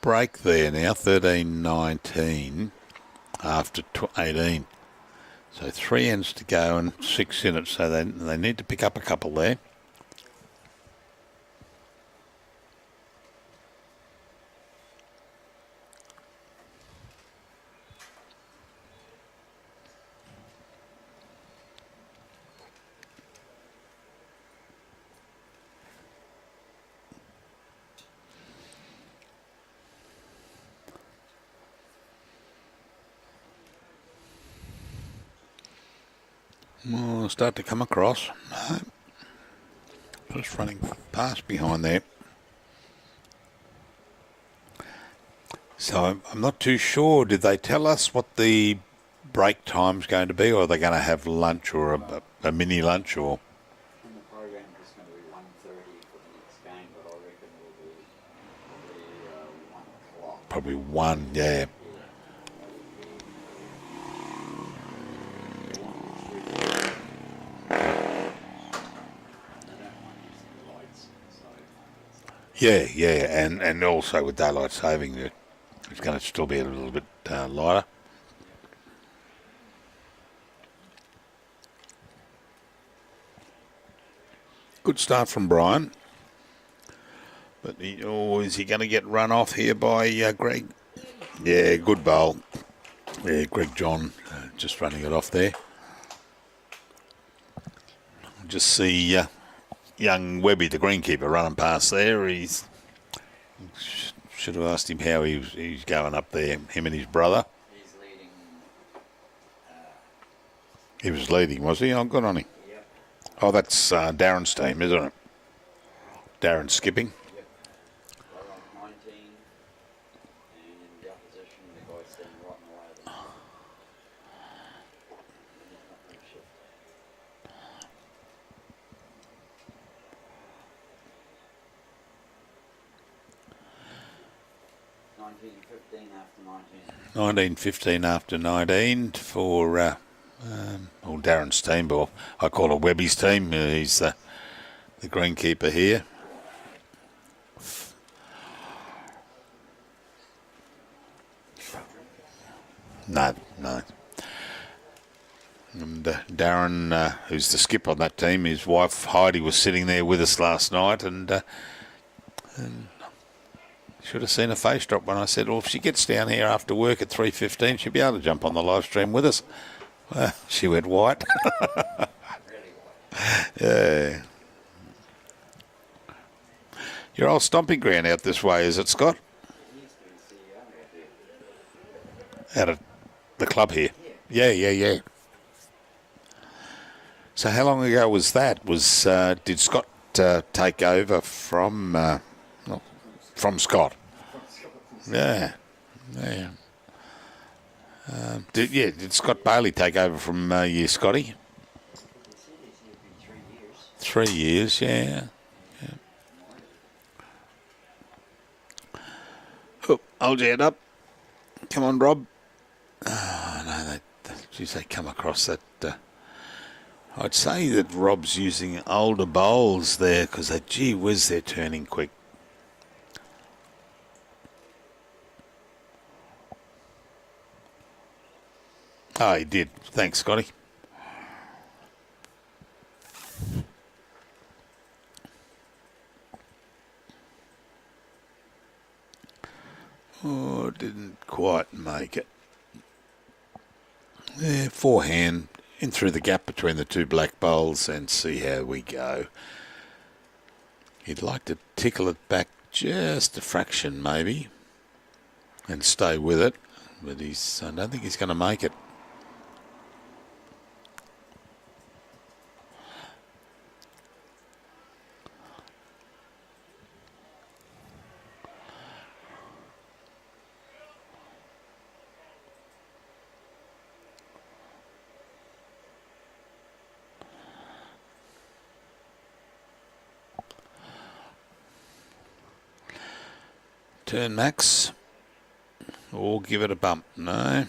break there now, 13-19 after 18. So 3 ends to go and 6 in it, so they need to pick up a couple there. Well, start to come across. No. Just running past behind there. So I'm not too sure. Did they tell us what the break time's going to be, or are they going to have lunch or a mini lunch? Or In the program, it's going to be 1:30 for the next game, but I reckon it will be 1 o'clock. Probably 1, yeah. Yeah, and also with daylight saving, it's going to still be a little bit lighter. Good start from Brian, but is he going to get run off here by Greg? Yeah, good bowl. Yeah, Greg John just running it off there. Just see young Webby, the greenkeeper, running past there. He's should have asked him how he's going up there, him and his brother. He's leading. He was leading, was he? Oh, good on him. Yep. Oh, that's Darren's team, isn't it? Darren skipping. Yep. Right on 19. And in the opposition, the guy's staying right in the way of them. He's not going to shift. 19:15 after 19. 19:15 after 19 for Darren's team, but I call it Webby's team. He's the greenkeeper here. No. And Darren, who's the skip on that team, his wife Heidi was sitting there with us last night, and should have seen her face drop when I said, well, if she gets down here after work at 3:15, she'll be able to jump on the live stream with us. Well, she went white. Yeah. Your old stomping ground out this way, is it, Scott? Out of the club here? Yeah. So how long ago was that? Did Scott take over from Scott? Yeah. Did Scott Bailey take over from you, Scotty? 3 years, yeah. Oh, hold your head up. Come on, Rob. Oh, no, they come across that. I'd say that Rob's using older bowls there because gee whiz, they're turning quick. Oh, he did. Thanks, Scotty. Oh, didn't quite make it. Yeah, forehand in through the gap between the two black bowls and see how we go. He'd like to tickle it back just a fraction maybe and stay with it, but I don't think he's going to make it. Turn max, or give it a bump. No.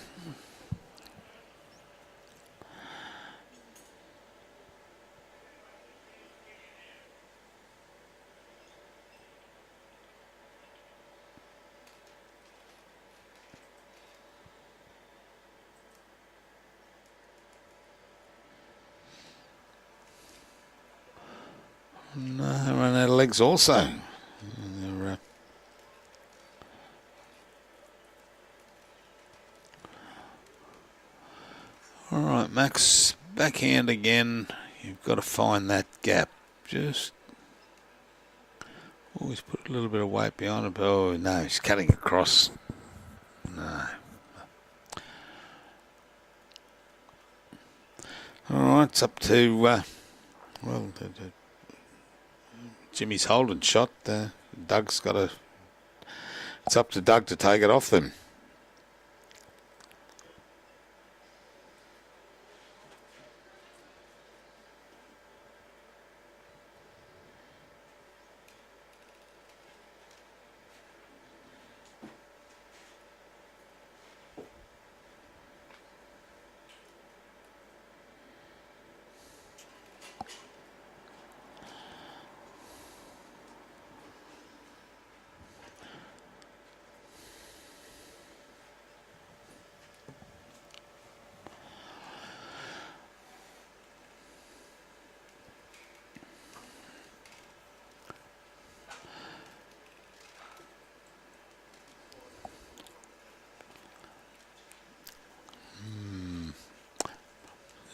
No, run out of legs also. All right, Max, backhand again. You've got to find that gap. Just always put a little bit of weight behind it. Oh, no, he's cutting across. No. All right, it's up to, Jimmy's holding shot. Doug's got to, it's up to Doug to take it off them.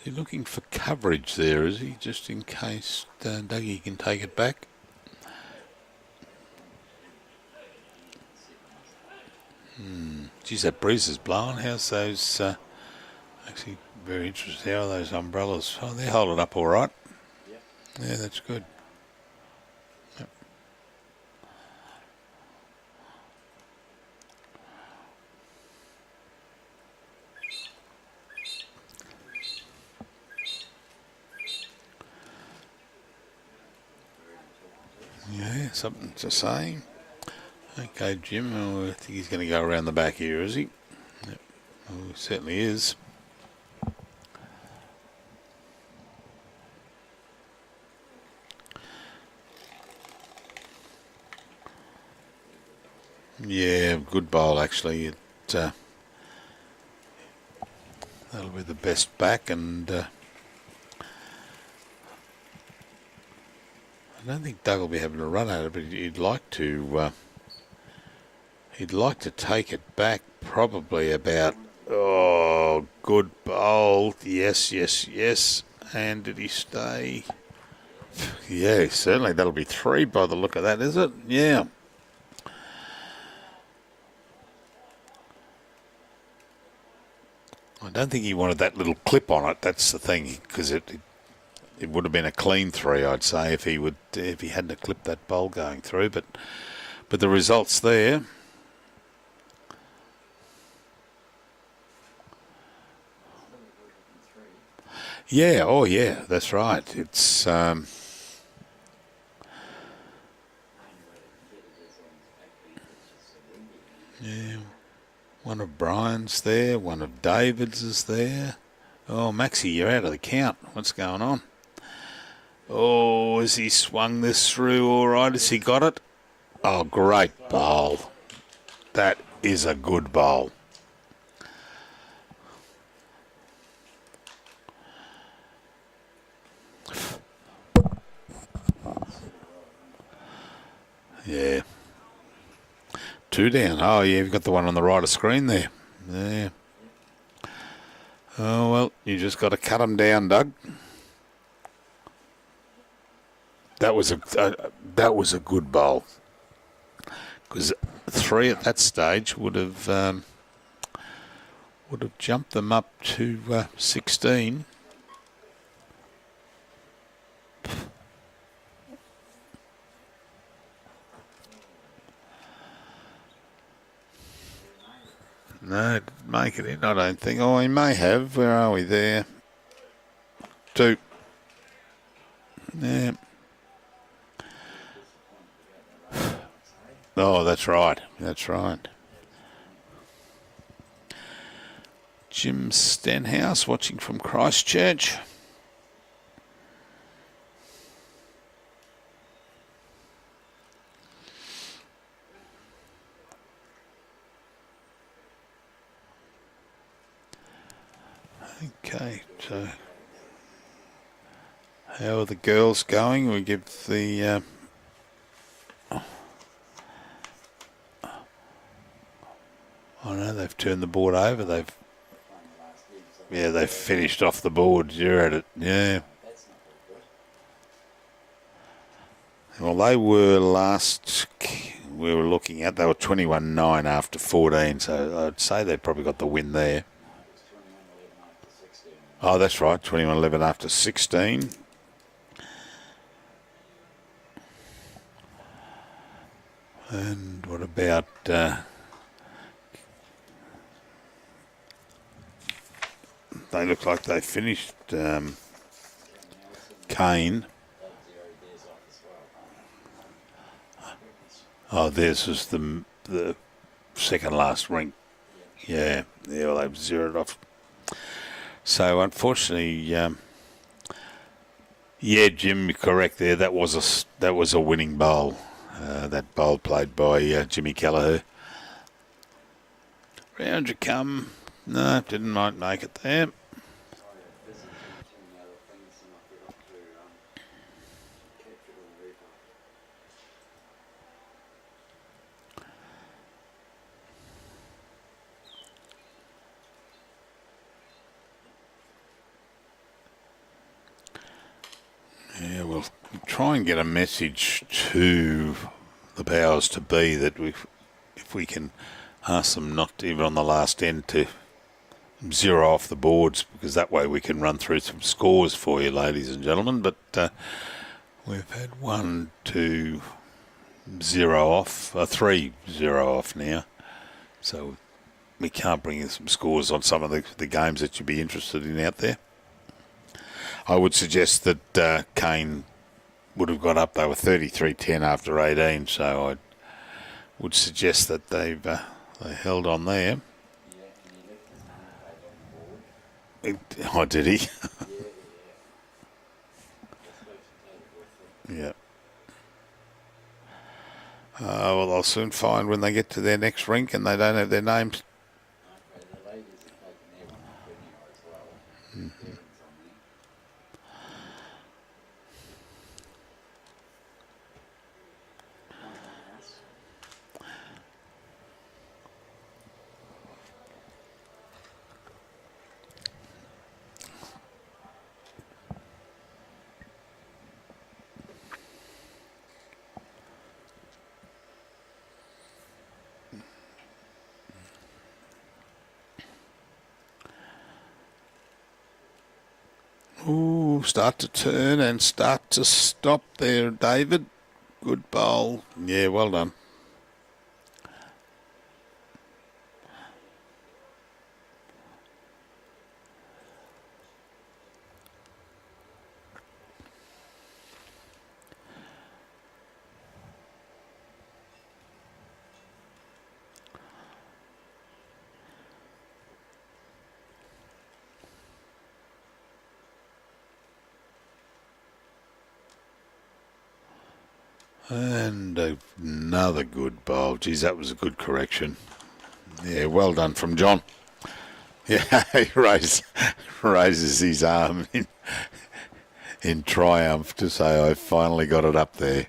He's looking for coverage there, is he? Just in case Dougie can take it back. Geez, that breeze is blowing. How's those... actually, very interesting. How are those umbrellas? Oh, they're holding up all right. Yep. Yeah, that's good. Yep. Yeah, something to say. Okay, Jim, I think he's going to go around the back here, is he? Yep. Oh, he certainly is. Yeah, good bowl actually. That'll be the best back, and I don't think Doug will be having a run at it, but he'd like to. He'd like to take it back, probably about. Oh, good bowl! Yes, yes, yes. And did he stay? Yeah, certainly. That'll be 3 by the look of that, is it? Yeah. I don't think he wanted that little clip on it. That's the thing, because it would have been a clean 3, I'd say, if he hadn't have clipped that bowl going through. But the results there. Yeah. Oh, yeah. That's right. It's. Yeah. One of Brian's there. One of David's is there. Oh, Maxie, you're out of the count. What's going on? Oh, has he swung this through all right? Has he got it? Oh, great bowl. That is a good bowl. Yeah. 2 down. Oh, yeah, you've got the one on the right of screen there. Yeah. Oh, well, you just got to cut them down, Doug. That was a good bowl. Because 3 at that stage would have jumped them up to 16. No, didn't make it in, I don't think. Oh, he may have. Where are we there? 2. Yeah. Oh, that's right. That's right. Jim Stenhouse watching from Christchurch. Okay, so how are the girls going? We give the oh no, they've turned the board over. They've finished off the board. You're at it, yeah. Well, they were last. We were looking at. They were 21-9 after 14, so I'd say they probably got the win there. Oh, that's right, 21-11 after 16. And what about they look like they finished Kane. Oh, theirs was the second last ring. Yeah, well, they've zeroed off. So unfortunately, yeah, Jim, you're correct there. That was a winning bowl. That bowl played by Jimmy Keleher. Round you come. No, didn't might make it there. Yeah, we'll try and get a message to the powers to be that if we can ask them not to, even on the last end, to zero off the boards, because that way we can run through some scores for you, ladies and gentlemen. But we've had 1, 2, 0 off, 3 0 off now, so we can't bring in some scores on some of the games that you'd be interested in out there. I would suggest that Kane would have got up. They were 33-10 after 18, so I would suggest that they held on there. Yeah, and he left his number plate on the board. Oh, did he? Yeah. Yeah. Well, they'll soon find when they get to their next rink and they don't have their names. Okay, the ladies have taken their one off anyhow as well. Their ring's on there. Anything else? Ooh, start to turn and start to stop there, David. Good bowl. Yeah, well done. And another good bowl. Geez, that was a good correction. Yeah, well done from John. Yeah, he raises his arm in triumph to say, I finally got it up there.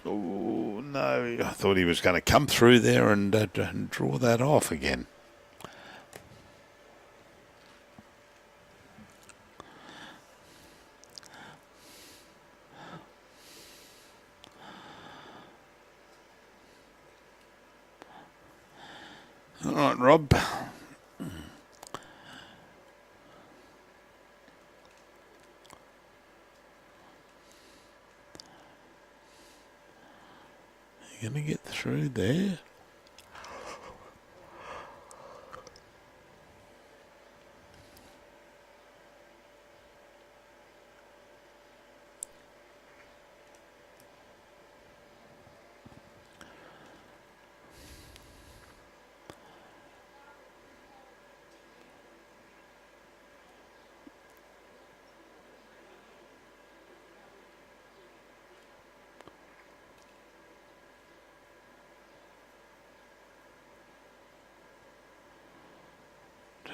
Oh, no, I thought he was going to come through there and draw that off again. All right, Rob. You going to get through there?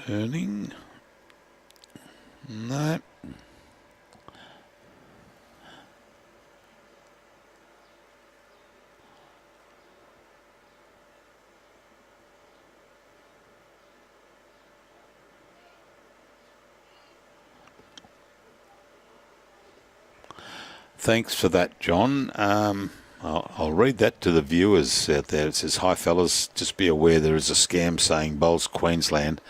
Turning. No. Thanks for that, John. I'll read that to the viewers out there. It says, hi, fellas. Just be aware there is a scam saying Bowls Queensland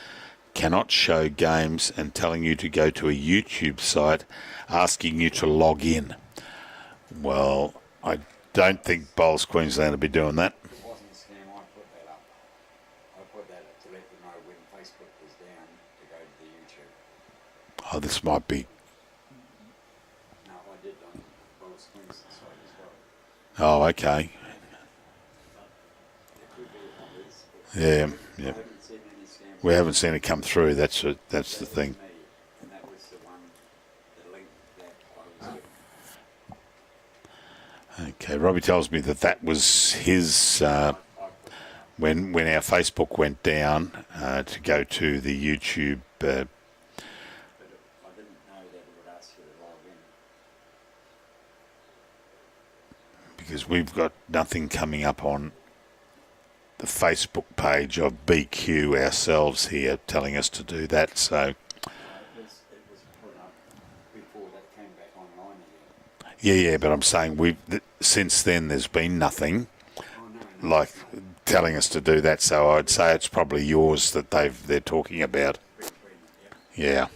cannot show games and telling you to go to a YouTube site asking you to log in. Well, I don't think Bowls Queensland will be doing that. It wasn't a scam, I put that up. I put that to let them know when Facebook was down to go to the YouTube. Oh, this might be. No, I did on Bowls Queensland site as well. Oh, okay. It could be others, but Yeah, I yeah. haven't seen any scams. We haven't seen it come through. That's the That was thing. me, and that was the one, the link that I was given. Okay, Robbie tells me that was his I put that up. when our Facebook went down to go to the YouTube. But I didn't know that it would ask you to log in. Because we've got nothing coming up on the Facebook page of BQ ourselves here telling us to do that. So It was put up before that came back online again. yeah, but I'm saying since then there's been nothing Oh, no. like telling us to do that. So I'd say it's probably yours that they're talking about. Pre-treatment, Yeah.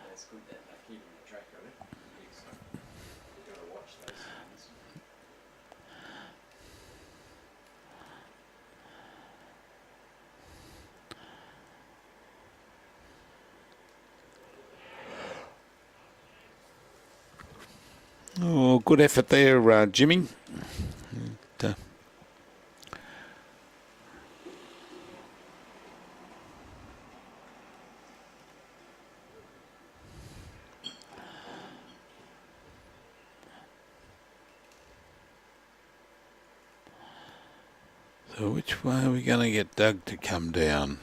That's good that they're keeping a track of it. You've got to watch those things. Oh, good effort there, Jimmy. Uh, So which way are we going to get Doug to come down?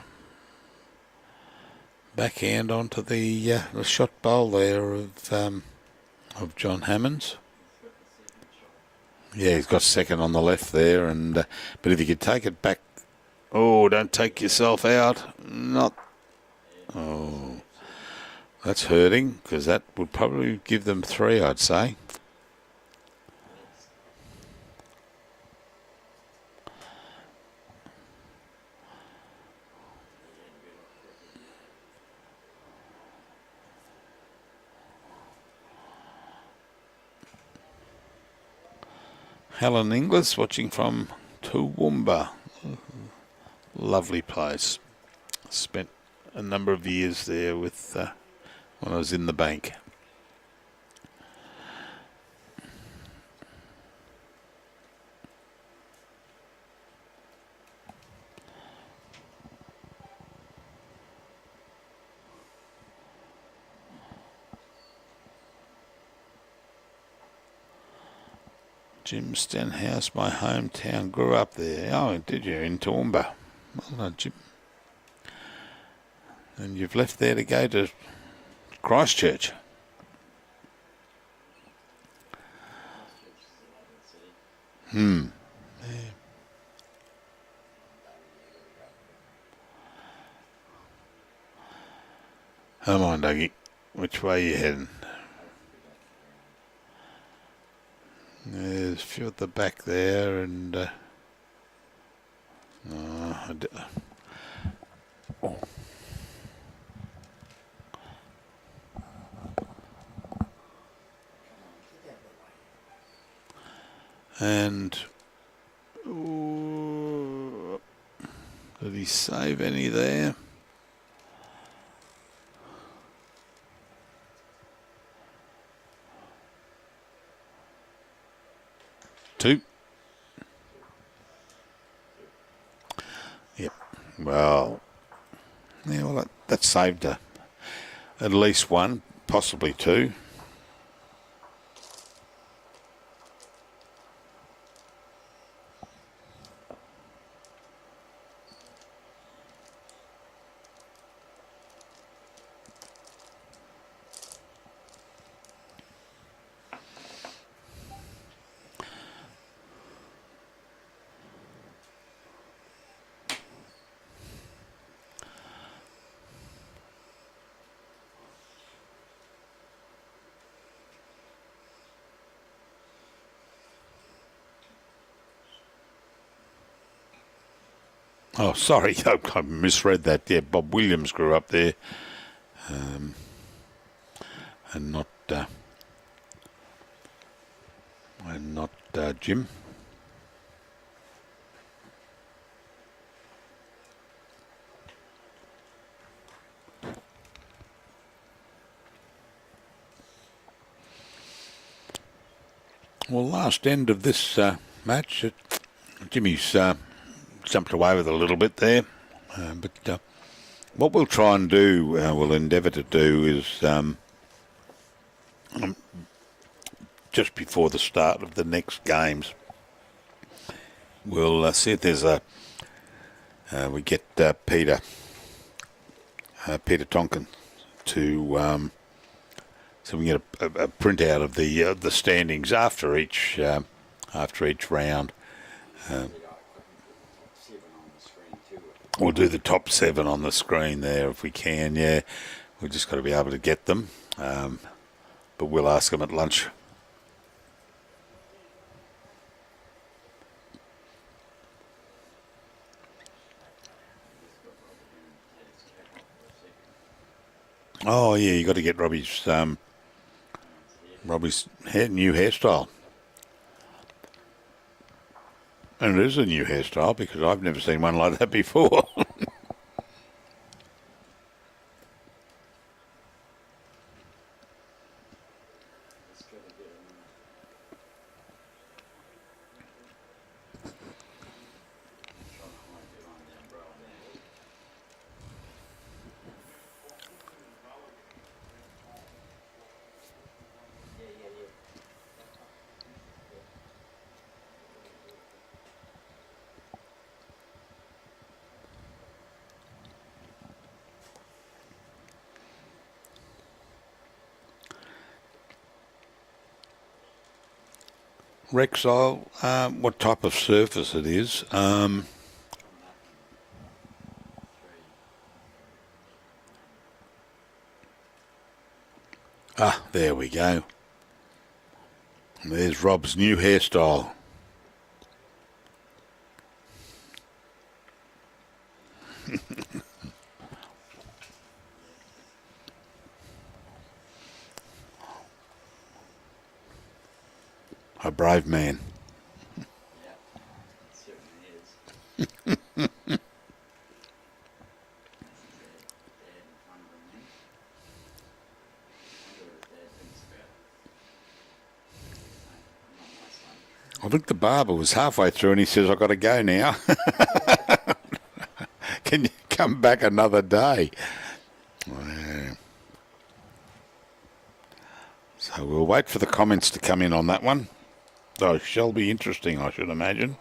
Backhand onto the shot bowl there of John Hammond's. Yeah, he's got second on the left there, and but if you could take it back, oh, don't take yourself out. Not, oh, that's hurting because that would probably give them 3, I'd say. Helen Inglis watching from Toowoomba. Lovely place. Spent a number of years there with when I was in the bank. Jim Stenhouse, my hometown, grew up there. Oh, did you, in Toowoomba? Well done, Jim. And you've left there to go to Christchurch. Yeah. Come on, Dougie. Which way are you heading? There's a few at the back there, and oh. And ooh, did he save any there? Two. Yep. Well, yeah. Well, that saved at least one, possibly two. Oh, sorry, I misread that. Yeah, Bob Williams grew up there, and not Jim. Well, last end of this match, Jimmy's jumped away with a little bit there, but what we'll try and do, we'll endeavour to do, is just before the start of the next games, we'll see if there's we get Peter Tonkin to so we can get a printout of the standings after each round. We'll do the top 7 on the screen there if we can, yeah. We've just got to be able to get them. But we'll ask them at lunch. Oh yeah, you got to get Robbie's new hairstyle. And it is a new hairstyle because I've never seen one like that before. Rexile, what type of surface it is. There we go. There's Rob's new hairstyle. A brave man. Yeah, it certainly is. I think the barber was halfway through and he says, I've got to go now. Can you come back another day? So we'll wait for the comments to come in on that one. So it shall be interesting, I should imagine.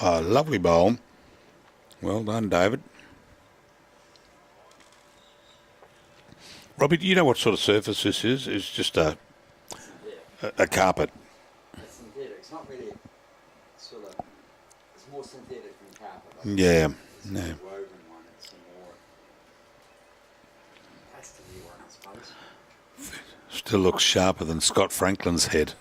Oh, lovely bowl. Well done, David. Robbie, do you know what sort of surface this is? It's just a carpet. It's synthetic. It's not really sort of. It's more synthetic than carpet. Yeah. It's No. a woven one. It's a more plasticky one, I suppose. Still looks sharper than Scott Franklin's head.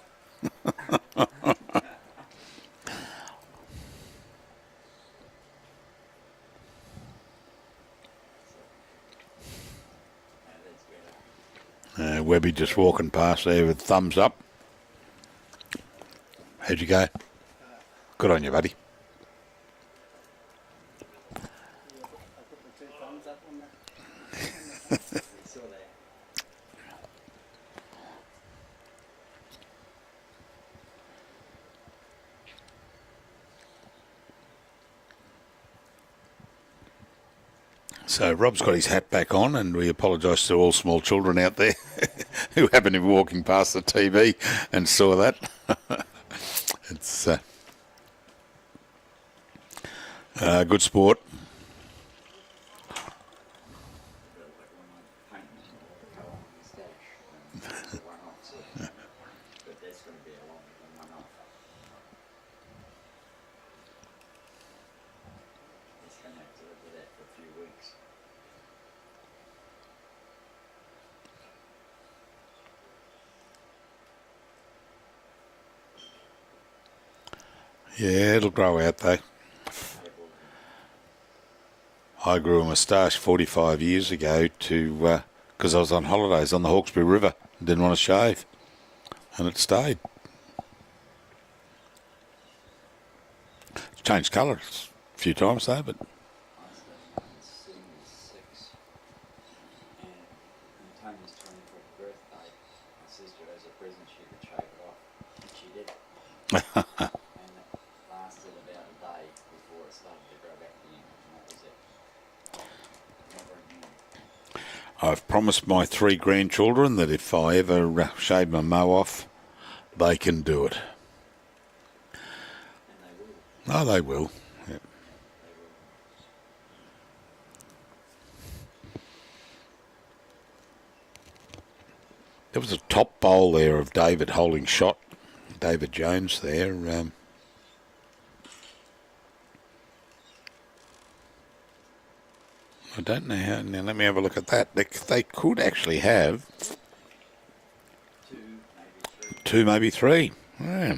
Webby just walking past there with thumbs up. How'd you go? Good on you, buddy. So Rob's got his hat back on, and we apologise to all small children out there who happened to be walking past the TV and saw that. It's good sport. Yeah, it'll grow out though. I grew a moustache 45 years ago because I was on holidays on the Hawkesbury River and didn't want to shave, and it stayed. It's changed colour a few times though, but and it lasted about a day before it started to grow back again, and that was it. Never again. I've promised my 3 grandchildren that if I ever shave my mow off, they can do it. And they will. Oh, they will. Yep. There was a top bowl there of David holding shot. David Jones there. I don't know how. Now let me have a look at that. They could actually have two, maybe three. Yeah.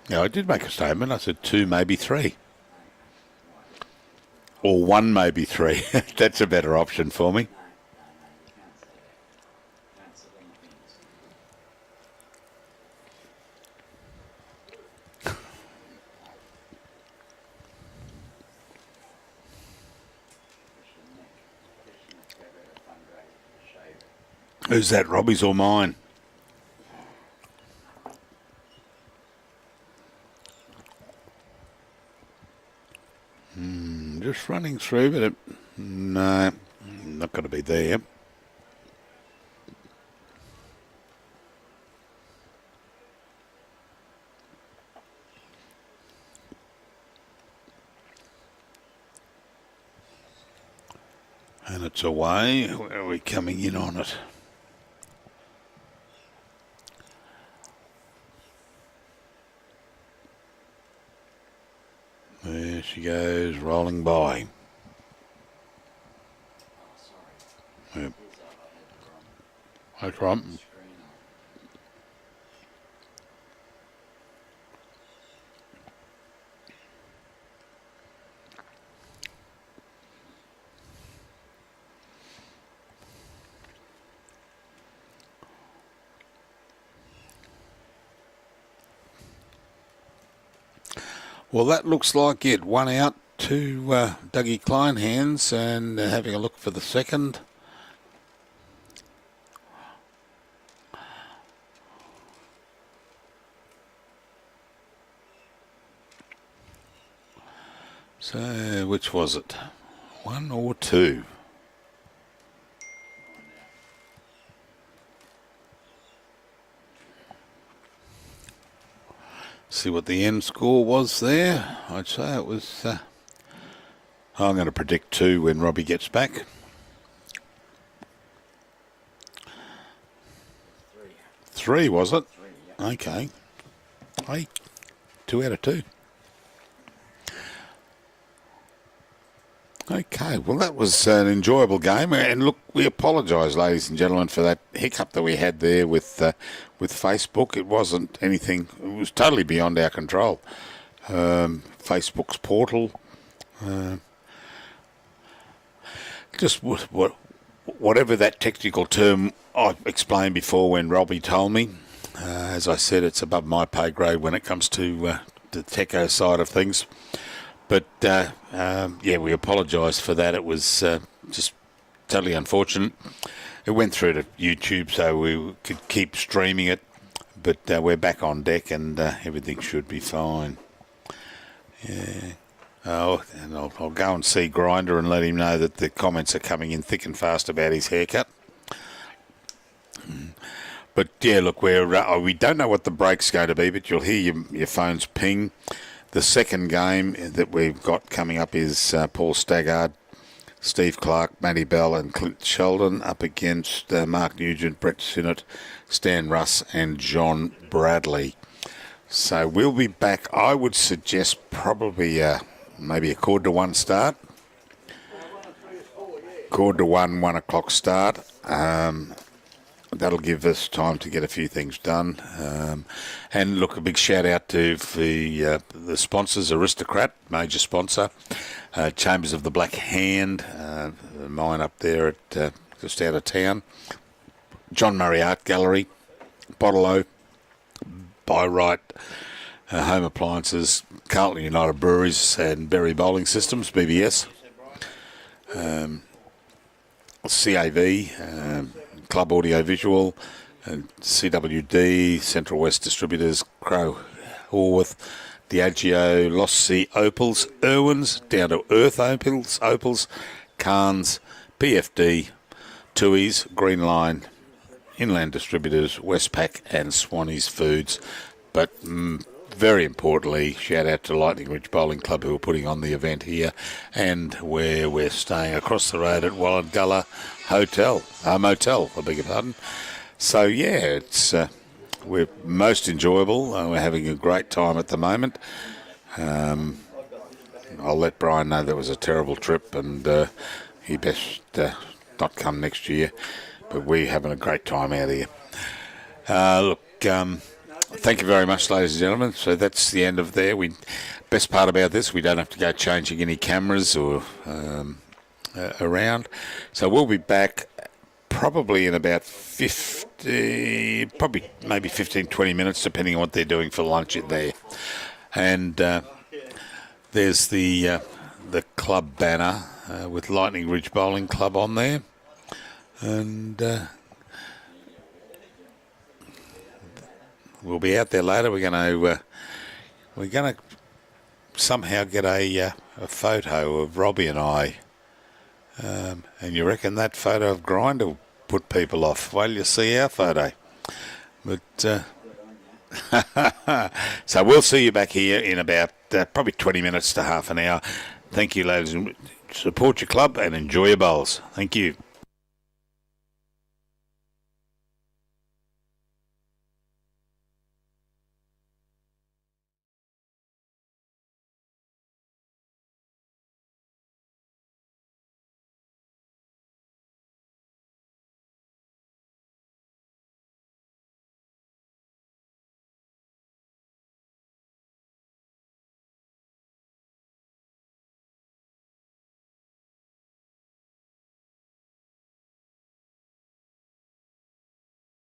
Yeah, I did make a statement. I said two, maybe three. Or one, maybe three. That's a better option for me. Who's that, Robbie's or mine? Just running through, but no, not going to be there. And it's away. Where are we coming in on it? There she goes, rolling by. Yep. No problem. Well, that looks like it. One out to Dougie Kleinhans, and having a look for the second. So, which was it? One or two? See what the end score was there. I'd say it was... I'm going to predict two when Robbie gets back. Three, was it? Okay. Hey, 2 out of 2. Okay, well that was an enjoyable game, and look, we apologise, ladies and gentlemen, for that hiccup that we had there with Facebook. It wasn't anything; it was totally beyond our control. Facebook's portal, just whatever that technical term I explained before when Robbie told me. As I said, it's above my pay grade when it comes to the techo side of things. But, yeah, we apologise for that. It was just totally unfortunate. It went through to YouTube so we could keep streaming it. But we're back on deck and everything should be fine. Yeah. Oh, and I'll go and see Grinder and let him know that the comments are coming in thick and fast about his haircut. But, yeah, look, we don't know what the break's going to be, but you'll hear your phones ping. The second game that we've got coming up is Paul Staggard, Steve Clark, Matty Bell and Clint Sheldon up against Mark Nugent, Brett Sinnott, Stan Russ and John Bradley. So we'll be back, I would suggest probably maybe a 1:45 start. 1:45, 1 o'clock start. That'll give us time to get a few things done. And look, a big shout out to the sponsors, Aristocrat, major sponsor, Chambers of the Black Hand, mine up there at just out of town, John Murray Art Gallery, Bottle-O, By Right, Home Appliances, Carlton United Breweries and Berry Bowling Systems, BBS, CAV, Club Audio Visual, CWD, Central West Distributors, Crow Horworth, Diageo, Lost Sea Opals, Irwins, Down to Earth Opals, Cairns, PFD, Tui's, Green Line, Inland Distributors, Westpac and Swanee's Foods. But very importantly, shout out to Lightning Ridge Bowling Club who are putting on the event here, and where we're staying across the road at Walladgulla Motel, I beg your pardon. So yeah, it's we're most enjoyable. We're having a great time at the moment. I'll let Brian know that was a terrible trip, and he best not come next year. But we're having a great time out here. Look, thank you very much, ladies and gentlemen. So that's the end of there. Best part about this, we don't have to go changing any cameras or around. So we'll be back probably in about maybe 15, 20 minutes, depending on what they're doing for lunch in there. And there's the club banner with Lightning Ridge Bowling Club on there. And we'll be out there later. We're going to somehow get a photo of Robbie and I. And you reckon that photo of Grind will put people off? Well, you see our photo. But so we'll see you back here in about probably 20 minutes to half an hour. Thank you, ladies. Support your club and enjoy your bowls. Thank you.